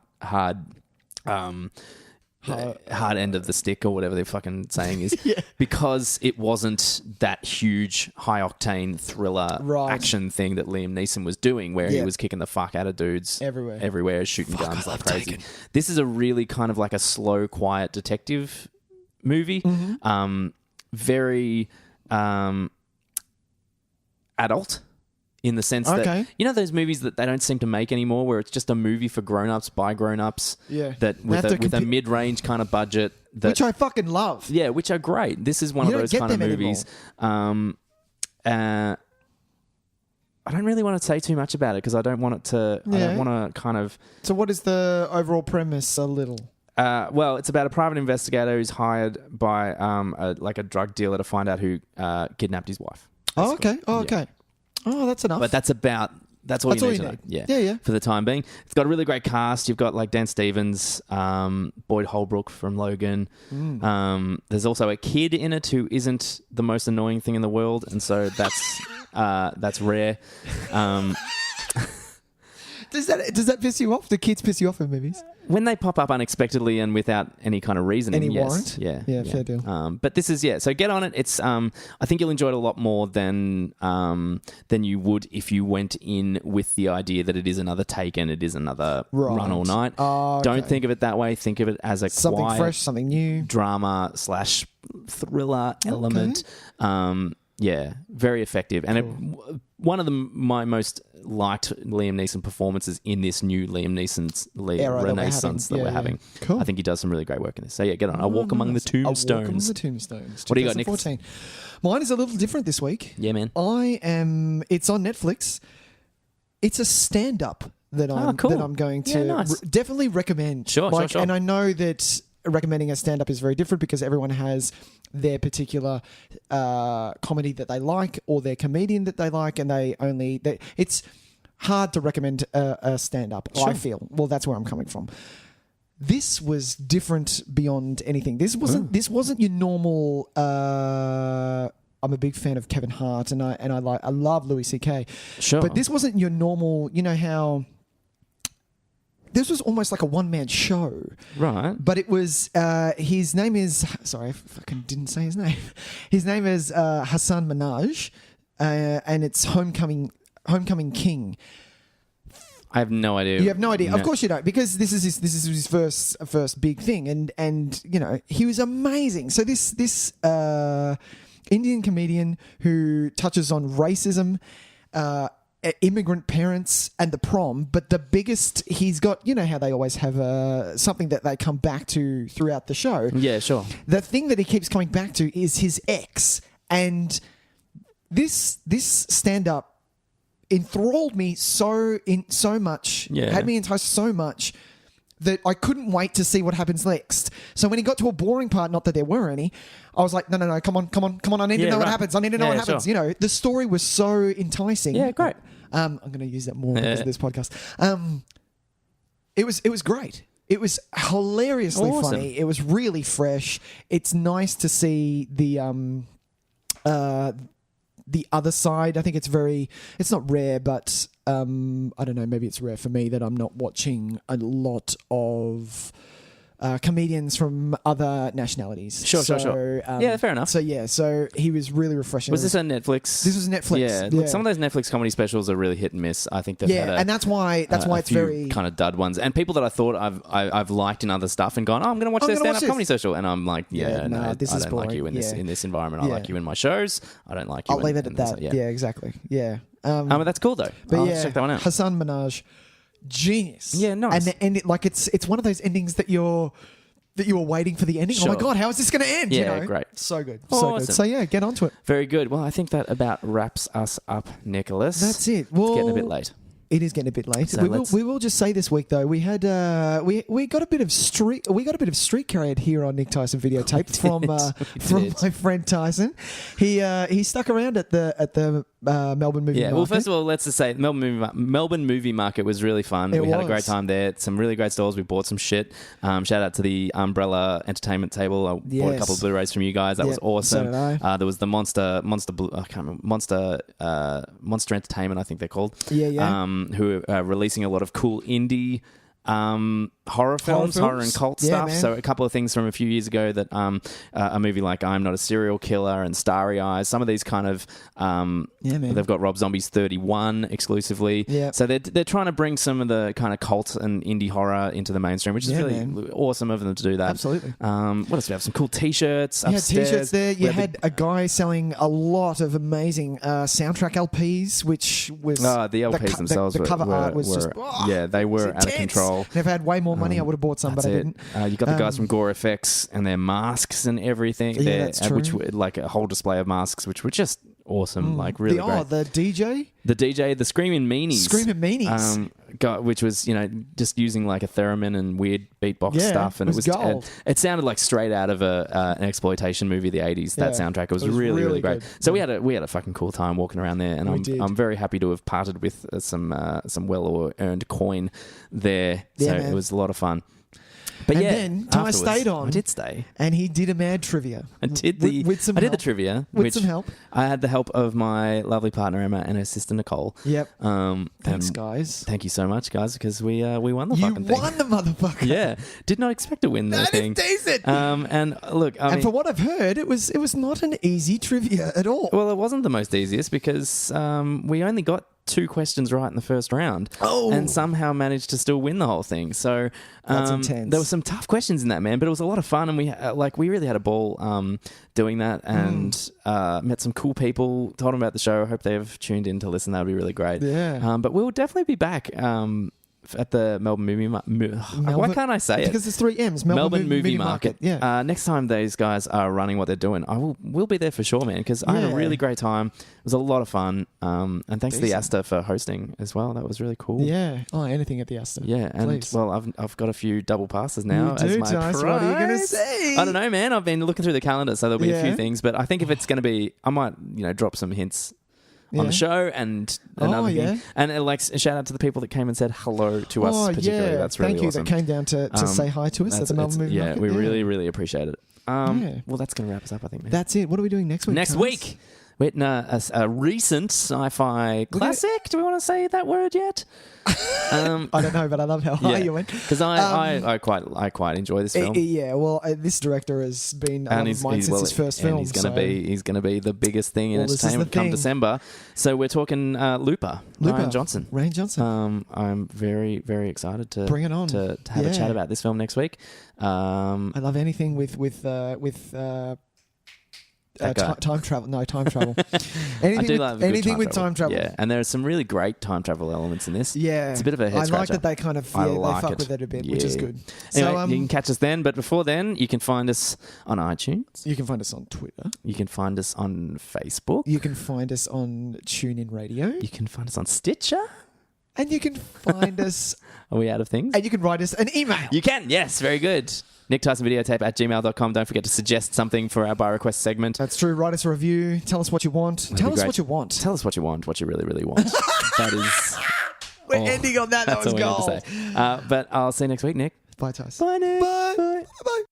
Speaker 1: end of the stick or whatever they're fucking saying is because it wasn't that huge high octane thriller action thing that Liam Neeson was doing where he was kicking the fuck out of dudes everywhere shooting guns like crazy. This is a really kind of like a slow, quiet detective movie. Very adult in the sense that, you know, those movies that they don't seem to make anymore where it's just a movie for grown-ups by grown-ups that with a mid-range kind of budget.
Speaker 2: Which I fucking love.
Speaker 1: Yeah, which are great. This is one of those kind of movies. I don't really want to say too much about it because I don't want it to... I don't want to kind of...
Speaker 2: So what is the overall premise a little...
Speaker 1: well, it's about a private investigator who's hired by a drug dealer to find out who kidnapped his wife.
Speaker 2: Okay. Oh, that's enough.
Speaker 1: But that's all you need to know. Yeah. For the time being. It's got a really great cast. You've got like Dan Stevens, Boyd Holbrook from Logan. There's also a kid in it who isn't the most annoying thing in the world, and so that's rare.
Speaker 2: Does that piss you off? Do kids piss you off in movies?
Speaker 1: When they pop up unexpectedly and without any kind of reasoning,
Speaker 2: any
Speaker 1: yes.
Speaker 2: warrant? Yeah, fair deal.
Speaker 1: But this is, so get on it. It's, I think you'll enjoy it a lot more than you would if you went in with the idea that it is another Taken, it is another Run All Night. Don't think of it that way. Think of it as
Speaker 2: something
Speaker 1: quiet,
Speaker 2: fresh, something new,
Speaker 1: drama / thriller element. Very effective. And one of my most liked Liam Neeson performances in this new Liam Neeson's renaissance that we're having.
Speaker 2: Cool.
Speaker 1: I think he does some really great work in this. So get on. A Walk Among the Tombstones.
Speaker 2: A Walk Among the Tombstones.
Speaker 1: What do you got, Nick?
Speaker 2: Mine is a little different this week.
Speaker 1: Yeah, man.
Speaker 2: It's on Netflix. It's a stand-up that I'm going to definitely recommend.
Speaker 1: Sure.
Speaker 2: And I know that recommending a stand-up is very different because everyone has their particular comedy that they like or their comedian that they like, and it's hard to recommend a stand-up, I feel. Well, that's where I'm coming from. This was different beyond anything. This wasn't your normal... I'm a big fan of Kevin Hart, and I love Louis C.K.
Speaker 1: Sure.
Speaker 2: But this wasn't your normal... You know how... This was almost like a one-man show.
Speaker 1: Right.
Speaker 2: But it was... his name is... Sorry, I fucking didn't say his name. His name is Hasan Minaj, and it's Homecoming King.
Speaker 1: I have no idea.
Speaker 2: You have no idea. No. Of course you don't, because this is his first big thing, and you know, he was amazing. So this Indian comedian who touches on racism, immigrant parents, and the prom. But the biggest, he's got, you know how they always have something that they come back to throughout the show.
Speaker 1: Yeah, sure.
Speaker 2: The thing that he keeps coming back to is his ex. And this stand-up enthralled me so much, had me enticed so much that I couldn't wait to see what happens next. So when he got to a boring part, not that there were any, I was like, no, come on, I need to know what happens. I need to know what happens. Sure. You know, the story was so enticing.
Speaker 1: Yeah, great.
Speaker 2: I'm going to use that more because of this podcast. It was great. It was hilariously funny. It was really fresh. It's nice to see the other side. I think it's not rare, but I don't know, maybe it's rare for me that I'm not watching a lot of comedians from other nationalities.
Speaker 1: Sure. Yeah, fair enough.
Speaker 2: So he was really refreshing.
Speaker 1: Was this on Netflix?
Speaker 2: This was Netflix.
Speaker 1: Yeah. Look, some of those Netflix comedy specials are really hit and miss. I think they've had
Speaker 2: and that's why it's very
Speaker 1: kind of dud ones. And people that I thought I've liked in other stuff and gone, I'm going to watch their stand-up comedy special, and I'm like, no, this is boring. Like you in this environment. I like you in my shows. I don't like you.
Speaker 2: I'll leave it at that. Yeah, exactly. Yeah.
Speaker 1: But that's cool though. I'll check that one out.
Speaker 2: Hasan Minaj, genius.
Speaker 1: Yeah, nice.
Speaker 2: And it's one of those endings that you were waiting for the ending.
Speaker 1: Sure.
Speaker 2: Oh my God, how is this going to end?
Speaker 1: Yeah, great.
Speaker 2: So good.
Speaker 1: Awesome.
Speaker 2: So good. So yeah, get onto it.
Speaker 1: Very good. Well, I think that about wraps us up, Nicholas.
Speaker 2: That's it.
Speaker 1: Well, it's getting a bit late.
Speaker 2: It is getting a bit late.
Speaker 1: So
Speaker 2: we will just say this week though, we had we got a bit of street cred here on Tys and Videotape from my friend Tyson. He stuck around at the Melbourne movie market.
Speaker 1: Well, first of all, let's just say Melbourne movie market was really fun. We had a great time there. Some really great stalls. We bought some shit. Shout out to the Umbrella Entertainment table. I bought a couple of Blu-rays from you guys. That was awesome.
Speaker 2: So did I.
Speaker 1: There was the Monster I can't remember, Monster Entertainment, I think they're called.
Speaker 2: Yeah.
Speaker 1: Who are releasing a lot of cool indie horror films, horror and cult stuff.
Speaker 2: Man.
Speaker 1: So a couple of things from a few years ago that a movie like I'm Not a Serial Killer and Starry Eyes, some of these kind of they've got Rob Zombie's 31 exclusively.
Speaker 2: Yeah.
Speaker 1: So they're trying to bring some of the kind of cult and indie horror into the mainstream, which is really awesome of them to do that.
Speaker 2: Absolutely.
Speaker 1: What else do we have? Some cool t-shirts upstairs.
Speaker 2: Yeah, t-shirts there. You had a guy selling a lot of amazing soundtrack LPs, which was
Speaker 1: the LPs themselves.
Speaker 2: The cover art was just
Speaker 1: they were out of control.
Speaker 2: And if I had way more money, I would have bought some, but I didn't.
Speaker 1: You got the guys from Gore FX and their masks and everything.
Speaker 2: Yeah, that's true.
Speaker 1: Which were like a whole display of masks, which were just awesome, like really great.
Speaker 2: The DJ?
Speaker 1: The DJ, the Screaming Meanies. Which was, just using like a theremin and weird beatbox stuff. And
Speaker 2: it was gold.
Speaker 1: It sounded like straight out of an exploitation movie of the 80s, that soundtrack. It was really great. Good. So we had a fucking cool time walking around there, and I'm very happy to have parted with some well-earned coin there. So it was a lot of fun. But
Speaker 2: then Ty stayed on.
Speaker 1: I did stay.
Speaker 2: And he did a mad trivia.
Speaker 1: I did the trivia.
Speaker 2: With some help.
Speaker 1: I had the help of my lovely partner Emma and her sister Nicole.
Speaker 2: Yep. Thanks, guys.
Speaker 1: Thank you so much, guys, because we won the fucking thing.
Speaker 2: You won the motherfucker.
Speaker 1: Yeah. Did not expect to win the thing.
Speaker 2: That is decent.
Speaker 1: And look, I mean,
Speaker 2: for what I've heard, it was not an easy trivia at all.
Speaker 1: Well, it wasn't the most easiest because we only got 2 questions right in the first round and somehow managed to still win the whole thing. So
Speaker 2: that's intense.
Speaker 1: There were some tough questions in that, man, but it was a lot of fun, and we really had a ball doing that, and met some cool people, told them about the show. I hope they've tuned in to listen. That would be really great.
Speaker 2: Yeah.
Speaker 1: But we'll definitely be back at the Melbourne movie why can't I say it?
Speaker 2: Because there's 3 M's.
Speaker 1: Melbourne movie market. Yeah. Next time those guys are running what they're doing, we'll be there for sure, man, because I had a really great time. It was a lot of fun. And thanks to the Astor for hosting as well. That was really cool.
Speaker 2: Yeah. Oh, anything at the Astor.
Speaker 1: Yeah. And
Speaker 2: please.
Speaker 1: Well, I've got a few double passes now as my prize.
Speaker 2: What are you going to say?
Speaker 1: I don't know, man. I've been looking through the calendar, so there'll be a few things, but I think if it's going to be, I might, drop some hints on the show and another thing. And shout out to the people that came and said hello to us particularly. That's really
Speaker 2: awesome. Thank you
Speaker 1: that
Speaker 2: came down to say hi to us at the Melbourne Movie Market.
Speaker 1: We really, really appreciate it. Well, that's going to wrap us up, I think, man.
Speaker 2: That's it. What are we doing next week?
Speaker 1: Next week, we're in a recent sci-fi classic. Do we want to say that word yet?
Speaker 2: I don't know, but I love how high you went.
Speaker 1: Because I quite enjoy this film.
Speaker 2: This director has been a love of mine since his first film.
Speaker 1: He's going to be the biggest thing in entertainment come December. So we're talking Looper. Rian Johnson. I'm very, very excited to
Speaker 2: bring it on
Speaker 1: to have a chat about this film next week.
Speaker 2: I love anything with time travel. No, time travel. Anything with time travel.
Speaker 1: Yeah, and there are some really great time travel elements in this.
Speaker 2: Yeah.
Speaker 1: It's a bit of a head scratcher.
Speaker 2: I like that they kind of they fuck with it a bit, which is good.
Speaker 1: Anyway, you can catch us then, but before then, you can find us on iTunes.
Speaker 2: You can find us on Twitter.
Speaker 1: You can find us on Facebook.
Speaker 2: You can find us on TuneIn Radio.
Speaker 1: You can find us on Stitcher.
Speaker 2: And you can find us...
Speaker 1: Are we out of things?
Speaker 2: And you can write us an email.
Speaker 1: You can, yes. Very good. nicktyson@gmail.com. Don't forget to suggest something for our by request segment.
Speaker 2: That's true. Write us a review. Tell us what you want. Tell us what you want.
Speaker 1: Tell us what you want, what you really, really want. That is...
Speaker 2: We're ending on that. That was gold.
Speaker 1: But I'll see you next week, Nick.
Speaker 2: Bye, Tys.
Speaker 1: Bye, Nick.
Speaker 2: Bye.
Speaker 1: Bye.
Speaker 2: Bye.